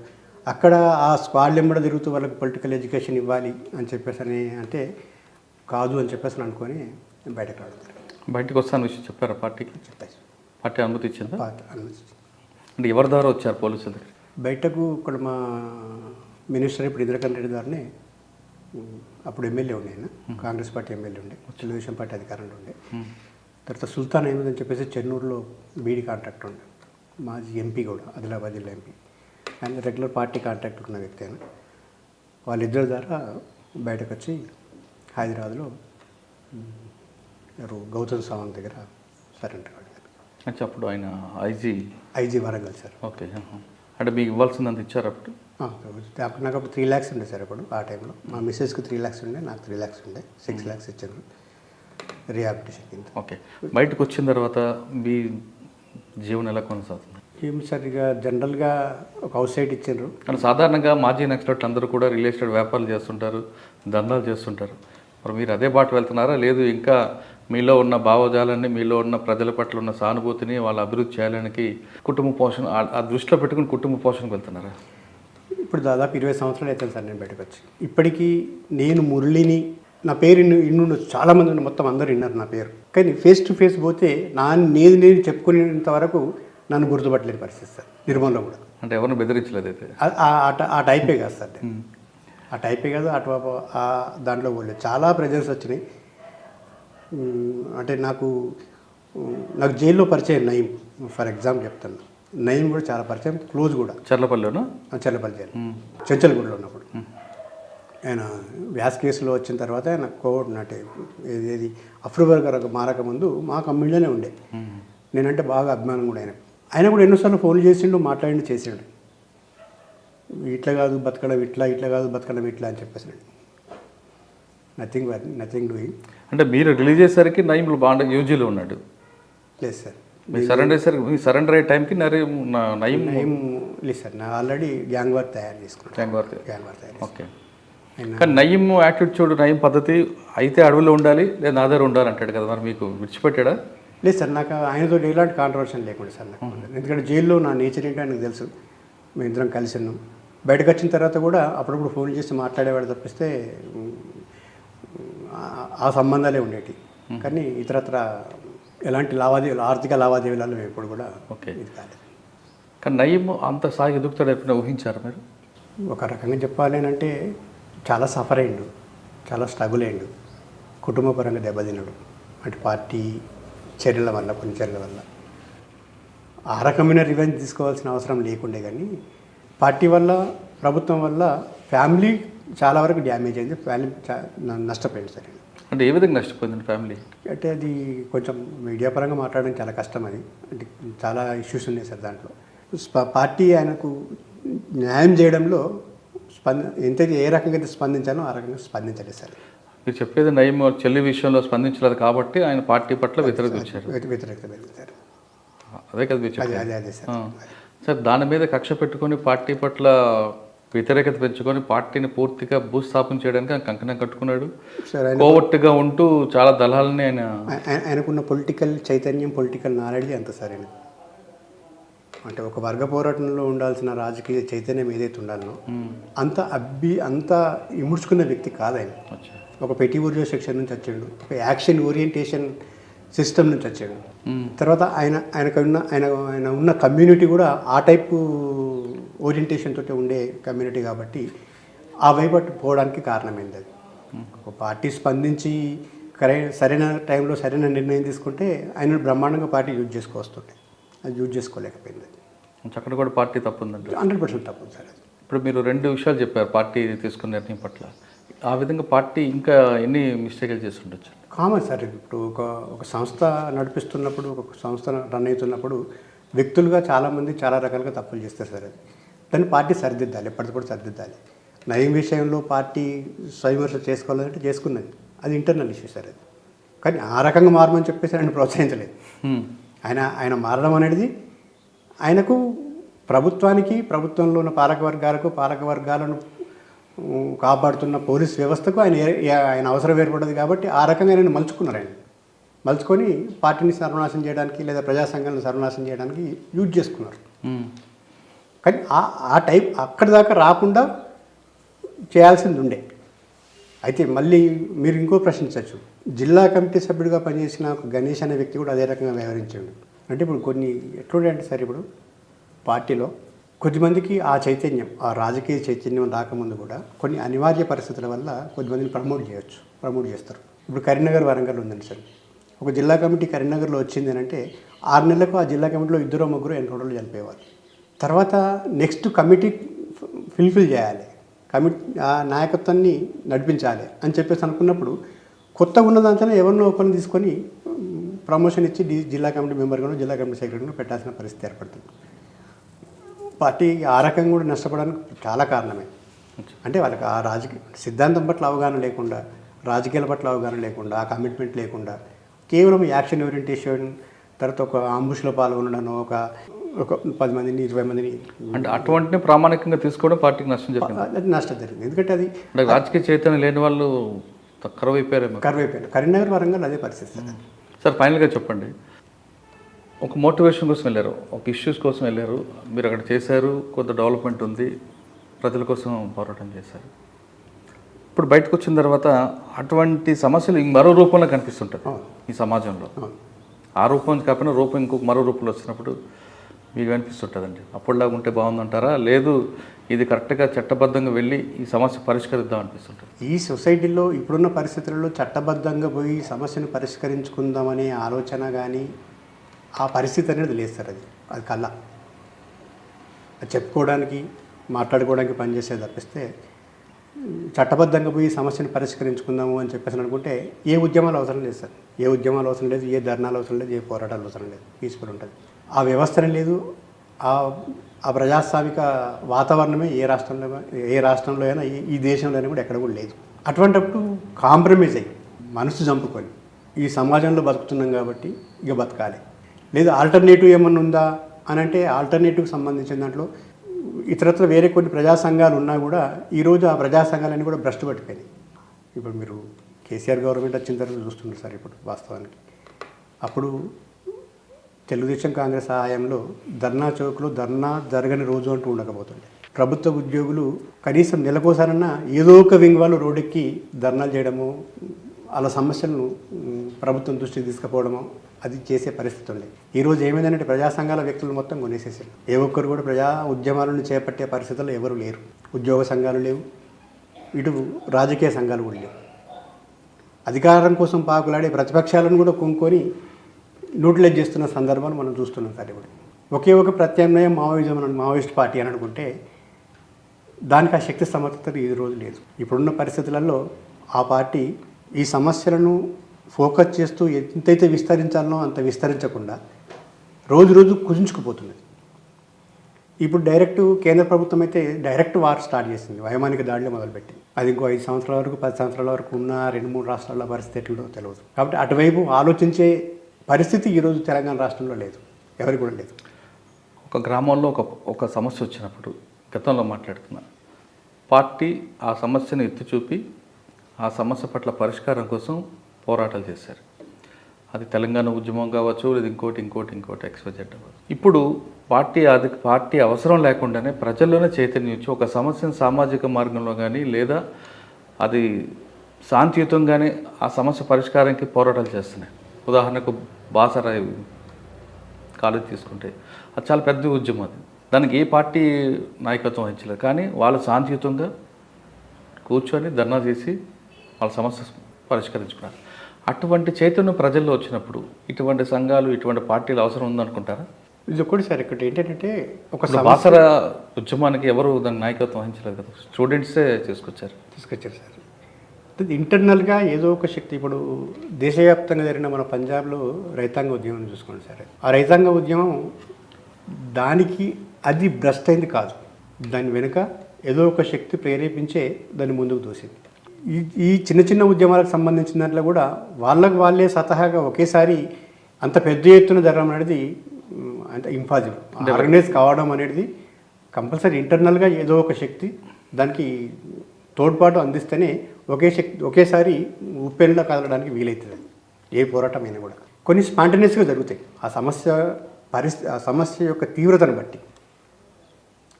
అక్కడ ఆ స్క్వాడ్ వెంబడి తిరుగుతూ వాళ్ళకి పొలిటికల్ ఎడ్యుకేషన్ ఇవ్వాలి అని చెప్పేసి అంటే కాదు అని చెప్పేసి అనుకొని బయటకు రావడం. బయటకు వస్తాను విషయం చెప్పారా పార్టీకి? చెప్పేసి పార్టీ అనుమతి ఇచ్చిందా? అనుమతి. అంటే ఎవరి ద్వారా వచ్చారు పోలీసుల దగ్గర? బయటకు ఇక్కడ మా మినిస్టర్ ఇప్పుడు ఇంద్రకరణ్ రెడ్డి గారిని, అప్పుడు ఎమ్మెల్యే ఉండే ఆయన, కాంగ్రెస్ పార్టీ ఎమ్మెల్యే ఉండే, తెలుగుదేశం పార్టీ అధికారంలో ఉండే. తర్వాత సుల్తాన్ అహ్మద్ అని చెప్పేసి చెన్నూరులో బీడీ కాంట్రాక్టర్ ఉండే, మాజీ ఎంపీ కూడా, ఆదిలాబాద్ జిల్లా ఎంపీ. ఆయన రెగ్యులర్ పార్టీ కాంట్రాక్టర్ ఉన్న వ్యక్తి ఆయన. వాళ్ళిద్దరి ద్వారా బయటకు వచ్చి హైదరాబాద్లో గౌతమ్ సావంత్ దగ్గర సరెండర్ అడిగారు. అంటే అప్పుడు ఆయన ఐజీ వరంగల్ సార్. ఓకే. అంటే మీకు ఇవ్వాల్సిందంత ఇచ్చారు అప్పుడు? నాకు అప్పుడు 3 lakhs ఉండే సార్. అప్పుడు ఆ టైంలో మా మిస్సెస్కి 3 lakhs ఉండే, నాకు 3 lakhs ఉండే, 6 lakhs ఇచ్చారు రిహాబిలిటేషన్ కింద. ఓకే. బయటకు వచ్చిన తర్వాత మీ జీవనం ఎలా కొనసాగుతుంది? ఏమి సార్, ఇక జనరల్గా ఒక హౌస్ సైట్ ఇచ్చారు. కానీ సాధారణంగా మాజీ నక్సలైట్లు అందరూ కూడా రియల్ ఎస్టేట్ వ్యాపారాలు చేస్తుంటారు, దందాలు చేస్తుంటారు. మరి మీరు అదే బాట వెళ్తున్నారా, లేదు ఇంకా మీలో ఉన్న భావజాలాన్ని, మీలో ఉన్న ప్రజల పట్ల ఉన్న సానుభూతిని వాళ్ళ అభివృద్ధి చేయడానికి కుటుంబ పోషణ ఆ దృష్టిలో పెట్టుకుని కుటుంబ పోషణకు వెళ్తున్నారా? ఇప్పుడు దాదాపు 20 సంవత్సరాలు అవుతుంది సార్ నేను బయటకు వచ్చి. ఇప్పటికీ నేను మురళిని, నా పేరు ఇన్ను చాలామంది మొత్తం అందరూ విన్నారు నా పేరు. కానీ ఫేస్ టు ఫేస్ పోతే నేను చెప్పుకునేంత వరకు నన్ను గుర్తుపట్టలేని పరిస్థితి సార్. నిర్మల్లో కూడా అంటే ఎవరిని బెదిరించలేదు అయితే? ఆ టైపే కాదు సార్, ఆ టైపే కాదు. అటు దాంట్లో పోలేదు. చాలా ప్రెజర్స్ వచ్చినాయి. అంటే నాకు జైల్లో పరిచయం నయీం, ఫర్ ఎగ్జాంపుల్ చెప్తాను. నయీం కూడా చాలా పరిచయం, క్లోజ్ కూడా. చర్లపల్లిలోనా? చర్లపల్లి జైలు, చెంచల్గూడలో ఉన్నప్పుడు. ఆయన వ్యాస్ కేసులో వచ్చిన తర్వాత ఆయన కోర్టు అంటే ఏది అఫ్రూవర్ గారు మారక ముందు మా కమ్యూనిటీలోనే ఉండే. నేనంటే బాగా అభిమానం కూడా ఆయన కూడా ఎన్నోసార్లు ఫోన్ చేసిండు, మాట్లాడి చేసిండు. ఇట్లా కాదు బతకడం ఇట్లా, ఇట్లా కాదు బతకడం ఇట్లా అని చెప్పేసి నథింగ్ డూయింగ్. అంటే మీరు రిలీజ్ చేసేసరికి నయీంలో బాగా యూజీలో ఉన్నాడు. లేదు సార్, మీ సరెండర్ అయ్యే టైంకి నయీం ఏం లేదు సార్. నా ఆల్రెడీ గ్యాంగ్ వార్ తయారు చేసుకున్నాను. గ్యాంగ్ వార్ తయారు. ఓకే. కానీ నయీం యాటిట్యూడ్, నయీం పద్ధతి అయితే అడవిలో ఉండాలి లేదా నా దగ్గర ఉండాలి అంటాడు కదా, మరి మీకు విడిచిపెట్టాడా? లేదు సార్, నాకు ఆయనతో ఎలాంటి కాంట్రవర్షన్ లేకుండా సార్ నాకు. ఎందుకంటే జైల్లో నా నేచర్ ఏంటో ఆయనకు తెలుసు. మేము ఇద్దరం కలిసి ఉన్నాం. బయటకు వచ్చిన తర్వాత కూడా అప్పుడప్పుడు ఫోన్ చేసి మాట్లాడేవాడు తప్పిస్తే ఆ సంబంధాలే ఉండేవి. కానీ ఇతరత్ర ఎలాంటి ఆర్థిక లావాదేవీలలో ఎప్పుడు కూడా ఓకే ఇది కాలేదు. కానీ నయీం అంత సాగి ఎదుగుతాడు ఎప్పుడైనా ఊహించారు మీరు? ఒక రకంగా చెప్పాలి అంటే చాలా సఫర్ అయ్యిండు, చాలా స్ట్రగుల్ అయ్యిండు, కుటుంబ పరంగా దెబ్బతిన్నాడు. అంటే పార్టీ చర్యల వల్ల, కొన్ని చర్యల వల్ల ఆ రకమైన రివెంజ్ తీసుకోవాల్సిన అవసరం లేకుండే. కానీ పార్టీ వల్ల, ప్రభుత్వం వల్ల ఫ్యామిలీ చాలా వరకు డ్యామేజ్ అయింది. ఫ్యామిలీ నష్టపోయింది సార్. అంటే ఏ విధంగా నష్టపోయింది ఫ్యామిలీ? అంటే అది కొంచెం మీడియా పరంగా మాట్లాడడం చాలా కష్టం. అది అంటే చాలా ఇష్యూస్ ఉన్నాయి సార్ దాంట్లో. పార్టీ ఆయనకు న్యాయం చేయడంలో ఎంతైతే ఏ రకంగా అయితే స్పందించానో ఆ రకంగా స్పందించలేదు సార్. మీరు చెప్పేది నయీం చెల్లి విషయంలో స్పందించలేదు కాబట్టి ఆయన పార్టీ పట్ల వ్యతిరేకత వచ్చారు. వ్యతిరేకత పెరిగింది సార్. అదే కదా మీరు చెప్పేది. అదే సార్. సార్ దాని మీద కక్ష పెట్టుకొని పార్టీ పట్ల వ్యతిరేకత పెంచుకొని పార్టీని పూర్తిగా భూస్థాపన చేయడానికి ఆయన కంకణం కట్టుకున్నాడు. కోవట్టుగా ఉంటూ చాలా దళాలని ఆయనకున్న పొలిటికల్ చైతన్యం, పొలిటికల్ నాలెడ్జ్ అంత సార్. ఆయన అంటే ఒక వర్గ పోరాటంలో ఉండాల్సిన రాజకీయ చైతన్యం ఏదైతే ఉండాలనో అంత ఇముడ్చుకున్న వ్యక్తి కాదు ఆయన. ఒక పెట్టి ఊర్జో సెక్షన్ నుంచి వచ్చాడు, ఒక యాక్షన్ ఓరియంటేషన్ సిస్టమ్ నుంచి వచ్చాడు. తర్వాత ఆయన ఉన్న కమ్యూనిటీ కూడా ఆ టైపు ఓరియంటేషన్ తోటి ఉండే కమ్యూనిటీ కాబట్టి ఆ వైపు పోవడానికి కారణమైంది అది. ఒక పార్టీ స్పందించి సరైన టైంలో సరైన నిర్ణయం తీసుకుంటే ఆయన బ్రహ్మాండంగా పార్టీ యూజ్ చేసుకోవస్తుండే. అది యూజ్ చేసుకోలేకపోయింది. అక్కడ కూడా పార్టీ తప్పు ఉందండి. 100% తప్పు సార్. అది ఇప్పుడు మీరు 2 విషయాలు చెప్పారు పార్టీ తీసుకున్న నిర్ణయం పట్ల. ఆ విధంగా పార్టీ ఇంకా ఎన్ని మిస్టేక్లు చేసి ఉండొచ్చు? Common sir. ఇప్పుడు ఒక సంస్థ నడిపిస్తున్నప్పుడు, ఒక సంస్థ రన్ అవుతున్నప్పుడు వ్యక్తులుగా చాలామంది చాలా రకాలుగా తప్పులు చేస్తారు సార్. అది దాన్ని పార్టీ సరిదిద్దాలి, ఎప్పటికప్పుడు సరిదిద్దాలి. నయం విషయంలో పార్టీ స్వయంవర్ష చేసుకోవాలంటే చేసుకున్నది, అది ఇంటర్నల్ ఇష్యూ సార్. అది కానీ ఆ రకంగా మారమని చెప్పేసి ఆయన ప్రోత్సహించలేదు. ఆయన మారడం అనేది ఆయనకు, ప్రభుత్వానికి, ప్రభుత్వంలో ఉన్న పాలక వర్గాలను కాపాడుతున్న పోలీస్ వ్యవస్థకు ఆయన అవసరం ఏర్పడదు కాబట్టి ఆ రకంగా ఆయన మలుచుకున్నారు. ఆయన మలుచుకొని పార్టీని సర్వనాశనం చేయడానికి లేదా ప్రజా సంఘాలను సర్వనాశనం చేయడానికి యూజ్ చేసుకున్నారు. కానీ ఆ టైప్ అక్కడి దాకా రాకుండా చేయాల్సింది ఉండే. అయితే మళ్ళీ మీరు ఇంకో ప్రశ్నించవచ్చు. జిల్లా కమిటీ సభ్యుడిగా పనిచేసిన ఒక గణేష్ అనే వ్యక్తి కూడా అదే రకంగా వ్యవహరించాడు. అంటే ఇప్పుడు కొన్ని ఎట్లుంటే సార్, ఇప్పుడు పార్టీలో కొద్దిమందికి ఆ చైతన్యం, ఆ రాజకీయ చైతన్యం రాకముందు కూడా కొన్ని అనివార్య పరిస్థితుల వల్ల కొద్దిమందిని ప్రమోట్ చేస్తారు. ఇప్పుడు కరీంనగర్, వరంగల్ ఉందండి సార్. ఒక జిల్లా కమిటీ కరీంనగర్లో వచ్చింది అని అంటే 6 నెలలకు ఆ జిల్లా కమిటీలో 2-3 ఎన్కౌంటర్లు చనిపోయేవారు. తర్వాత నెక్స్ట్ కమిటీ ఫిల్ఫిల్ చేయాలి, ఆ నాయకత్వాన్ని నడిపించాలి అని చెప్పేసి అనుకున్నప్పుడు కొత్తగా ఉన్న దాంట్లో ఎవరినో ఒకరిని తీసుకొని ప్రమోషన్ ఇచ్చి జిల్లా కమిటీ మెంబర్గాను, జిల్లా కమిటీ సెక్రటరీగాను పెట్టాల్సిన పరిస్థితి ఏర్పడుతుంది. పార్టీ ఆ రకంగా కూడా నష్టపోవడానికి చాలా కారణమే. అంటే వాళ్ళకి ఆ రాజకీయ సిద్ధాంతం పట్ల అవగాహన లేకుండా, రాజకీయాల పట్ల అవగాహన లేకుండా, ఆ కమిట్మెంట్ లేకుండా కేవలం యాక్షన్ ఓరియంటేషన్, తర్వాత ఒక అంబుష్లో పాల్గొనడం, ఒక 10 మందిని 20 మందిని, అంటే అటువంటి ప్రామాణికంగా తీసుకోవడం పార్టీకి నష్టం జరిగింది. అది నష్టం జరిగింది. ఎందుకంటే అది రాజకీయ చైతన్యం లేని వాళ్ళు కరువైపోయారు. కరీంనగర్, వరంగల్ అదే పరిస్థితి. సార్ ఫైనల్గా చెప్పండి, ఒక మోటివేషన్ కోసం వెళ్ళారు, ఒక ఇష్యూస్ కోసం వెళ్ళారు, మీరు అక్కడ చేశారు, కొంత డెవలప్మెంట్ ఉంది, ప్రజల కోసం పోరాటం చేశారు. ఇప్పుడు బయటకు వచ్చిన తర్వాత అటువంటి సమస్యలు మరో రూపంలో కనిపిస్తుంటాయి ఈ సమాజంలో. ఆ రూపం కాకపోయినా ఇంకొక మరో రూపంలో వచ్చినప్పుడు మీకు అనిపిస్తుంటుందండి, అప్పుడులాగా ఉంటే బాగుందంటారా, లేదు ఇది కరెక్ట్గా చట్టబద్ధంగా వెళ్ళి ఈ సమస్య పరిష్కరిద్దాం అనిపిస్తుంటుంది? ఈ సొసైటీలో ఇప్పుడున్న పరిస్థితులలో చట్టబద్ధంగా పోయి సమస్యను పరిష్కరించుకుందామనే ఆలోచన కానీ, ఆ పరిస్థితి అనేది లేదు సార్. అది కల్లా అది చెప్పుకోవడానికి, మాట్లాడుకోవడానికి పనిచేసేది తప్పిస్తే చట్టబద్ధంగా పోయి సమస్యను పరిష్కరించుకుందాము అని చెప్పేసి అనుకుంటే ఏ ఉద్యమాలు అవసరం లేదు సార్. ఏ ఉద్యమాలు అవసరం లేదు, ఏ ధర్నాలు అవసరం లేదు, ఏ పోరాటాలు అవసరం లేదు. పీస్ఫుల్ ఉంటుంది. ఆ వ్యవస్థనే లేదు, ఆ ఆ ప్రజాస్వామిక వాతావరణమే ఏ రాష్ట్రంలో అయినా ఈ దేశంలో అయినా కూడా ఎక్కడ కూడా లేదు. అటువంటిప్పుడు కాంప్రమైజ్ అయ్యి మనసు చంపుకొని ఈ సమాజంలో బతుకుతున్నాం కాబట్టి ఇక బతకాలి, లేదా ఆల్టర్నేటివ్ ఏమన్నా ఉందా అని అంటే ఆల్టర్నేటివ్కి సంబంధించిన దాంట్లో ఇతరత్ర వేరే కొన్ని ప్రజా సంఘాలు ఉన్నా కూడా ఈరోజు ఆ ప్రజా సంఘాలన్నీ కూడా భ్రష్టు పట్టిపోయినాయి. ఇప్పుడు మీరు కేసీఆర్ గవర్నమెంట్ వచ్చిన తర్వాత చూస్తున్నారు సార్. ఇప్పుడు వాస్తవానికి అప్పుడు తెలుగుదేశం కాంగ్రెస్ సహాయంలో ధర్నా చౌక్లో ధర్నా జరగని రోజు అంటూ ఉండకపోతుండే. ప్రభుత్వ ఉద్యోగులు కనీసం నెలకోసారన్నా ఏదో ఒక వింగ్ వాళ్ళు రోడ్డెక్కి ధర్నాలు చేయడము, అలా సమస్యలను ప్రభుత్వం దృష్టికి తీసుకుపోవడము అది చేసే పరిస్థితి ఉంది. ఈరోజు ఏమైందంటే ప్రజా సంఘాల వ్యక్తులు మొత్తం కొనేసేసారు. ఏ ఒక్కరు కూడా ప్రజా ఉద్యమాలను చేపట్టే పరిస్థితుల్లో ఎవరు లేరు. ఉద్యోగ సంఘాలు లేవు, ఇటు రాజకీయ సంఘాలు కూడా లేవు. అధికారం కోసం పాకులాడే ప్రతిపక్షాలను కూడా కొనుక్కొని న్యూట్రలైజ్ చేస్తున్న సందర్భాలు మనం చూస్తున్నాం సార్. ఇప్పుడు ఒకే ఒక ప్రత్యామ్నాయం మావోయిస్ట్ పార్టీ అని అనుకుంటే దానికి ఆ శక్తి సమర్థత ఈ రోజు లేదు. ఇప్పుడున్న పరిస్థితులలో ఆ పార్టీ ఈ సమస్యలను ఫోకస్ చేస్తూ ఎంతైతే విస్తరించాలనో అంత విస్తరించకుండా రోజు రోజు కుదించుకుపోతున్నది. ఇప్పుడు డైరెక్ట్ కేంద్ర ప్రభుత్వం అయితే డైరెక్ట్ వార్ స్టార్ట్ చేసింది, వైమానిక దాడిలో మొదలుపెట్టింది. అది ఇంకో 5 సంవత్సరాల వరకు 10 సంవత్సరాల వరకు ఉన్న 2-3 రాష్ట్రాల పరిస్థితి ఎట్లుందో తెలియదు. కాబట్టి అటువైపు ఆలోచించే పరిస్థితి ఈరోజు తెలంగాణ రాష్ట్రంలో లేదు, ఎవరికి కూడా లేదు. ఒక గ్రామంలో ఒక సమస్య వచ్చినప్పుడు గతంలో మాట్లాడుతున్నా పార్టీ ఆ సమస్యను ఎత్తి చూపి ఆ సమస్య పట్ల పరిష్కారం కోసం పోరాటాలు చేశారు. అది తెలంగాణ ఉద్యమం కావచ్చు, లేదా ఇంకోటి ఎక్స్పెక్ట్ అవ్వచ్చు. ఇప్పుడు పార్టీ అవసరం లేకుండానే ప్రజల్లోనే చైతన్యం ఇచ్చి ఒక సమస్యను సామాజిక మార్గంలో కానీ లేదా అది శాంతియుతంగానే ఆ సమస్య పరిష్కారానికి పోరాటాలు చేస్తున్నాయి. ఉదాహరణకు బాసరాయి కాలేజ్ తీసుకుంటే అది చాలా పెద్ద ఉద్యమం. అది దానికి ఏ పార్టీ నాయకత్వం వహించలేదు, కానీ వాళ్ళు శాంతియుతంగా కూర్చొని ధర్నా చేసి వాళ్ళ సమస్య పరిష్కరించుకున్నారు. అటువంటి చైతన్యం ప్రజల్లో వచ్చినప్పుడు ఇటువంటి సంఘాలు ఇటువంటి పార్టీలు అవసరం ఉందనుకుంటారా? ఇది ఒక్కటి సార్. ఇక్కడ ఏంటంటే ఒక బాసర ఉద్యమానికి ఎవరు దాని నాయకత్వం వహించలేదు కదా, స్టూడెంట్సే తీసుకొచ్చారు సార్. ఇంటర్నల్గా ఏదో ఒక శక్తి. ఇప్పుడు దేశవ్యాప్తంగా జరిగిన మన పంజాబ్లో రైతాంగ ఉద్యమం చూసుకోండి సార్. ఆ రైతాంగ ఉద్యమం దానికి అది భ్రష్ట్ అయింది కాదు, దాని వెనుక ఏదో ఒక శక్తి ప్రేరేపించే దాన్ని ముందుకు తోసింది. ఈ చిన్న చిన్న ఉద్యమాలకు సంబంధించిన దాంట్లో కూడా వాళ్ళే స్వతహాగా ఒకేసారి అంత పెద్ద ఎత్తున జరగడం అనేది అంత ఇంపాసిబుల్. ఆర్గనైజ్ కావడం అనేది కంపల్సరీ ఇంటర్నల్గా ఏదో ఒక శక్తి దానికి తోడ్పాటు అందిస్తేనే ఒకేసారి ఉప్పెన్లా కదలడానికి వీలవుతుంది. ఏ పోరాటం అయినా కూడా కొన్ని స్పాంటేనియస్గా జరుగుతాయి. ఆ సమస్య యొక్క తీవ్రతను బట్టి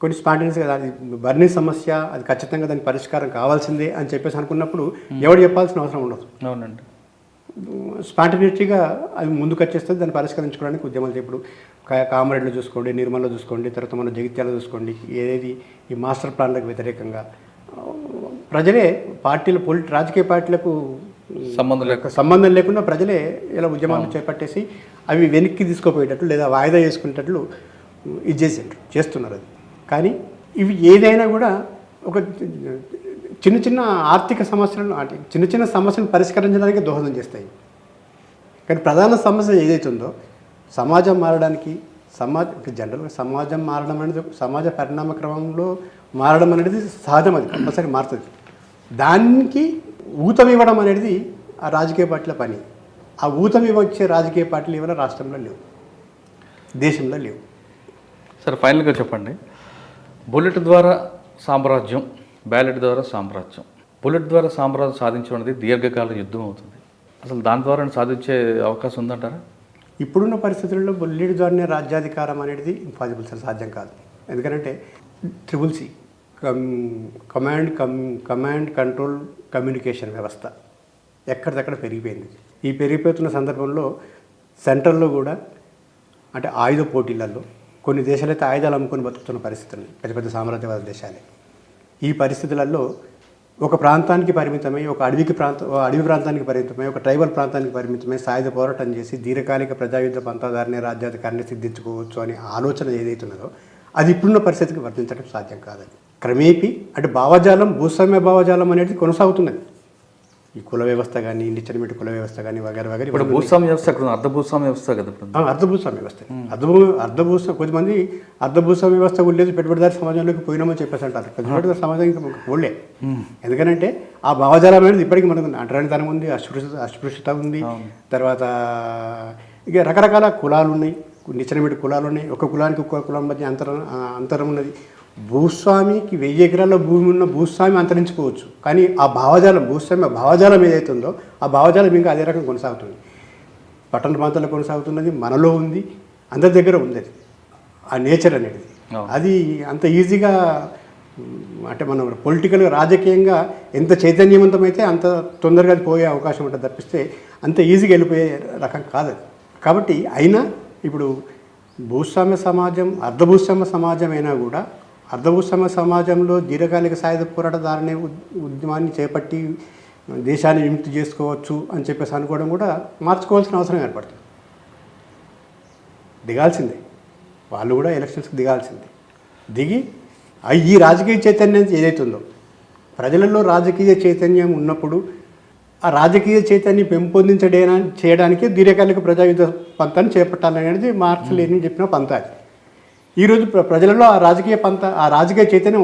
కొన్ని స్పాంటేనియస్గా అది బర్నింగ్ సమస్య, అది ఖచ్చితంగా దానికి పరిష్కారం కావాల్సిందే అని చెప్పేసి అనుకున్నప్పుడు ఎవరు చెప్పాల్సిన అవసరం ఉండదు. అవునండి. స్పాంటేనియస్గా అది ముందుకు వచ్చేస్తే దాన్ని పరిష్కరించుకోవడానికి ఉద్యమాలు. ఇప్పుడు కామారెడ్డిలో చూసుకోండి, నిర్మల్లో చూసుకోండి, తర్వాత మన జగిత్యాలలో చూసుకోండి, ఏది ఈ మాస్టర్ ప్లాన్లకు వ్యతిరేకంగా ప్రజలే రాజకీయ పార్టీలకు సంబంధం లేకుండా ప్రజలే ఇలా ఉద్యమాలు చేపట్టేసి అవి వెనక్కి తీసుకుపోయేటట్లు లేదా వాయిదా చేసుకునేటట్లు ఇది చేస్తున్నారు. అది కానీ ఇవి ఏదైనా కూడా ఒక చిన్న ఆర్థిక సమస్యలను చిన్న సమస్యలను పరిష్కరించడానికి దోహదం చేస్తాయి. కానీ ప్రధాన సమస్య ఏదైతుందో సమాజం మారడానికి జనరల్గా సమాజం మారడం అనేది సమాజ పరిణామ క్రమంలో మారడం అనేది సహజం, అది కంపల్సరీ మారుతుంది. దానికి ఊతం ఇవ్వడం అనేది ఆ రాజకీయ పార్టీల పని. ఆ ఊతం ఇవ్వచ్చే రాజకీయ పార్టీలు ఇవాళ రాష్ట్రంలో లేవు, దేశంలో లేవు. సరే, ఫైనల్గా చెప్పండి. బుల్లెట్ ద్వారా సామ్రాజ్యం, బ్యాలెట్ ద్వారా సామ్రాజ్యం. బుల్లెట్ ద్వారా సామ్రాజ్యం సాధించడం అనేది దీర్ఘకాల యుద్ధం అవుతుంది. అసలు దాని ద్వారా సాధించే అవకాశం ఉందంటారా? ఇప్పుడున్న పరిస్థితుల్లో బుల్లెట్ ద్వారానే రాజ్యాధికారం అనేది ఇంపాసిబుల్ సార్, సాధ్యం కాదు. ఎందుకంటే CCC కమాండ్ కంట్రోల్ కమ్యూనికేషన్ వ్యవస్థ ఎక్కడిదక్కడ పెరిగిపోయింది. ఈ పెరిగిపోతున్న సందర్భంలో సెంట్రల్లో కూడా అంటే ఆయుధ పోటీలలో కొన్ని దేశాలు అయితే ఆయుధాలు అమ్ముకొని బతుకుతున్న పరిస్థితులు, పెద్ద సామ్రాజ్యవాద దేశాలే. ఈ పరిస్థితులలో ఒక ప్రాంతానికి పరిమితమై, ఒక అడవి ప్రాంతానికి పరిమితమై, ఒక ట్రైబల్ ప్రాంతానికి పరిమితమై సాయుధ పోరాటం చేసి దీర్ఘకాలిక ప్రజాయుద్ధ పంతాదారిని రాజ్యాధికారాన్ని సిద్ధించుకోవచ్చు అనే ఆలోచన ఏదైతున్నదో అది ఇప్పుడున్న పరిస్థితికి వర్తించడం సాధ్యం కాదని క్రమేపీ అంటే భావజాలం, భూస్వామ్య భావజాలం అనేది కొనసాగుతున్నది. ఈ కుల వ్యవస్థ కానీ ఇండిటర్మీడియట్ కుల వ్యవస్థ కానీ వగేరా వగేరా ఇప్పుడు భూస్వామ్య వ్యవస్థ అక్కడ ఉంది, అర్ధభూస్వామ్య వ్యవస్థ కదా ఇప్పుడు. అర్ధభూస్వామ్య వ్యవస్థ అర్ధభూస్వామ్య కొద్దిమంది అర్ధభూస్వామ్య వ్యవస్థ ఉండేది పెట్టుబడిదారి సమాజంలోకి పోయినామని చెప్పేసి అంటారు. పెట్టుబడిదారి సమాజం ఇంకా పోలే. ఎందుకంటే ఆ భావజాలం అనేది ఇప్పటికీ మనకు అంటరానితనం ఉంది, అస్పృశ్యత ఉంది. తర్వాత ఇక రకరకాల కులాలు ఉన్నాయి, ఇండిటర్మీడియట్ కులాలు ఉన్నాయి. ఒక కులానికి ఒక్క కులం మధ్య అంతరం ఉన్నది. భూస్వామికి 1000 ఎకరాల భూమి ఉన్న భూస్వామి అంతరించుకోవచ్చు, కానీ ఆ భావజాలం భూస్వామి భావజాలం ఏదైతే ఉందో ఆ భావజాలం ఇంకా అదే రకంగా కొనసాగుతుంది. పట్టణ ప్రాంతాల్లో కొనసాగుతున్నది, మనలో ఉంది, అందరి దగ్గర ఉంది. అది ఆ నేచర్ అనేది అది అంత ఈజీగా అంటే మనం పొలిటికల్గా రాజకీయంగా ఎంత చైతన్యవంతమైతే అంత తొందరగా అది పోయే అవకాశం ఉంటుంది తప్పిస్తే అంత ఈజీగా వెళ్ళిపోయే రకం కాదు అది. కాబట్టి అయినా ఇప్పుడు భూస్వామ్య సమాజం అర్ధభూస్వామ్య సమాజం అయినా కూడా అర్ధభూస్వామ్య సమాజంలో దీర్ఘకాలిక సాయుధ పోరాటదారుని ఉద్యమాన్ని చేపట్టి దేశాన్ని విముక్తి చేసుకోవచ్చు అని చెప్పేసి అనుకోవడం కూడా మార్చుకోవాల్సిన అవసరం ఏర్పడుతుంది. దిగాల్సిందే, వాళ్ళు కూడా ఎలక్షన్స్కి దిగాల్సిందే. దిగి ఈ రాజకీయ చైతన్యం ఏదైతే ఉందో ప్రజలలో రాజకీయ చైతన్యం ఉన్నప్పుడు ఆ రాజకీయ చైతన్యం చేయడానికి దీర్ఘకాలిక ప్రజాయుద్ధ పంతాన్ని చేపట్టాలనేది మార్క్స్ లెనిన్ చెప్పిన పంత. అది ఈరోజు ప్రజలలో ఆ రాజకీయ చైతన్యం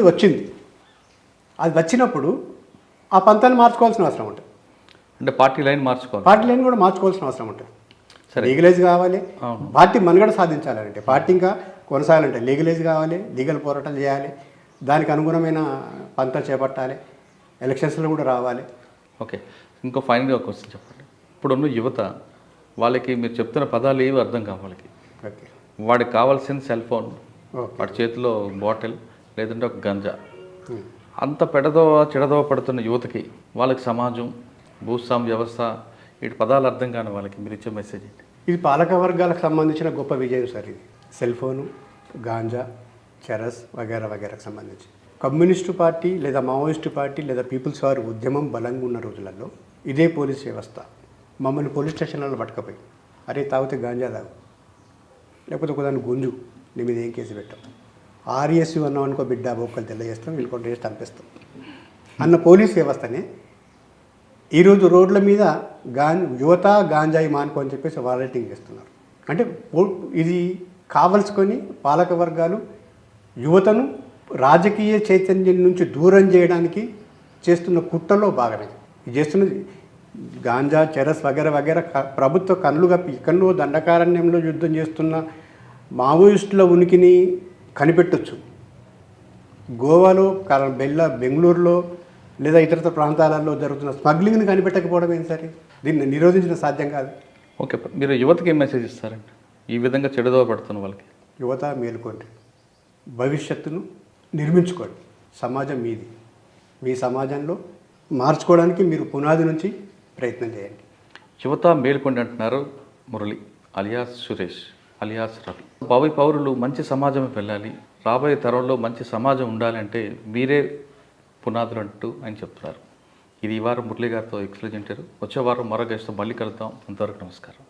వచ్చింది. అది వచ్చినప్పుడు ఆ పంతాన్ని మార్చుకోవాల్సిన అవసరం ఉంటుంది. అంటే పార్టీ లైన్ మార్చుకోవాలి, పార్టీ లైన్ కూడా మార్చుకోవాల్సిన అవసరం ఉంటుంది. లీగలైజ్ కావాలి, పార్టీ మనుగడ సాధించాలంటే, పార్టీ ఇంకా కొనసాగాలంటే లీగలైజ్ కావాలి, లీగల్ పోరాటాలు చేయాలి, దానికి అనుగుణమైన పంతా చేపట్టాలి, ఎలక్షన్స్లో కూడా రావాలి. ఓకే, ఇంకో ఫైనల్గా ఒక క్వశ్చన్ చెప్పండి. ఇప్పుడున్న యువత వాళ్ళకి మీరు చెప్తున్న పదాలు ఏవి అర్థం కావాలి. ఓకే, వాడికి కావాల్సిన సెల్ ఫోన్, వాడి చేతిలో బాటిల్ లేదంటే ఒక గంజా. అంత చెడదోవ పడుతున్న యువతకి వాళ్ళకి సమాజం, భూస్వామ్య వ్యవస్థ, వీటి పదాలు అర్థం కాని వాళ్ళకి మీరు ఇచ్చే మెసేజ్ ఏంటి? ఇది పాలక వర్గాలకు సంబంధించిన గొప్ప విజయం సార్. ఇది సెల్ ఫోను, గాంజా, చెరస్ వగేరా వగేరాకు సంబంధించి కమ్యూనిస్టు పార్టీ లేదా మావోయిస్టు పార్టీ లేదా పీపుల్స్ వార్ ఉద్యమం బలంగా ఉన్న రోజులలో ఇదే పోలీస్ వ్యవస్థ మమ్మల్ని పోలీస్ స్టేషన్లలో పట్టుకపోయి, అరే తాగితే గాంజా తాగు, లేకపోతే ఒకదాన్ని గుంజు, నీ మీద ఏం కేసు పెట్టాం, ఆర్ఎస్యు అన్నాం అనుకో బిడ్డ బొక్కలు తెలియజేస్తాం, వీళ్ళకొండ చేసి చంపేస్తాం అన్న పోలీస్ వ్యవస్థని ఈరోజు రోడ్ల మీద యువత గాంజాయి మానుకో అని చెప్పేసి వాలంటీరింగ్ చేస్తున్నారు. అంటే ఇది కావలసుకొని పాలక వర్గాలు యువతను రాజకీయ చైతన్యం నుంచి దూరం చేయడానికి చేస్తున్న కుట్రలో భాగమే. ఇది చేస్తున్నది గాంజా, చెరస్ వగేరా వగేరా ప్రభుత్వ కళ్ళు కప్పి ఎక్కడో దండకారణ్యంలో యుద్ధం చేస్తున్న మావోయిస్టుల ఉనికిని కనిపెట్టొచ్చు. గోవాలో బెంగళూరులో లేదా ఇతర ప్రాంతాలలో జరుగుతున్న స్మగ్లింగ్ని కనిపెట్టకపోవడం ఏంటి సరే, దీన్ని నిరోధించడం సాధ్యం కాదు. ఓకే, మీరు యువతకి ఏం మెసేజ్ ఇస్తారండి ఈ విధంగా చెడుదోవ పడుతున్న వాళ్ళకి? యువత మేలుకోండి, భవిష్యత్తును నిర్మించుకోండి. సమాజం మీది, మీ సమాజంలో మార్చుకోవడానికి మీరు పునాది నుంచి ప్రయత్నం చేయండి. యువత మేలుకోండి అంటున్నారు మురళి అలియాస్ సురేష్ అలియాస్ రవి. భావి పౌరులు మంచి సమాజం వెళ్ళాలి, రాబోయే తరంలో మంచి సమాజం ఉండాలంటే మీరే పునాదులు అంటూ ఆయన చెప్తున్నారు. ఇది ఈ వారం మురళి గారితో ఎక్స్ప్లెయిన్ చేశారు. వచ్చే వారం మరో గెస్ట్తో మళ్ళీ కలుద్దాం. అంతవరకు నమస్కారం.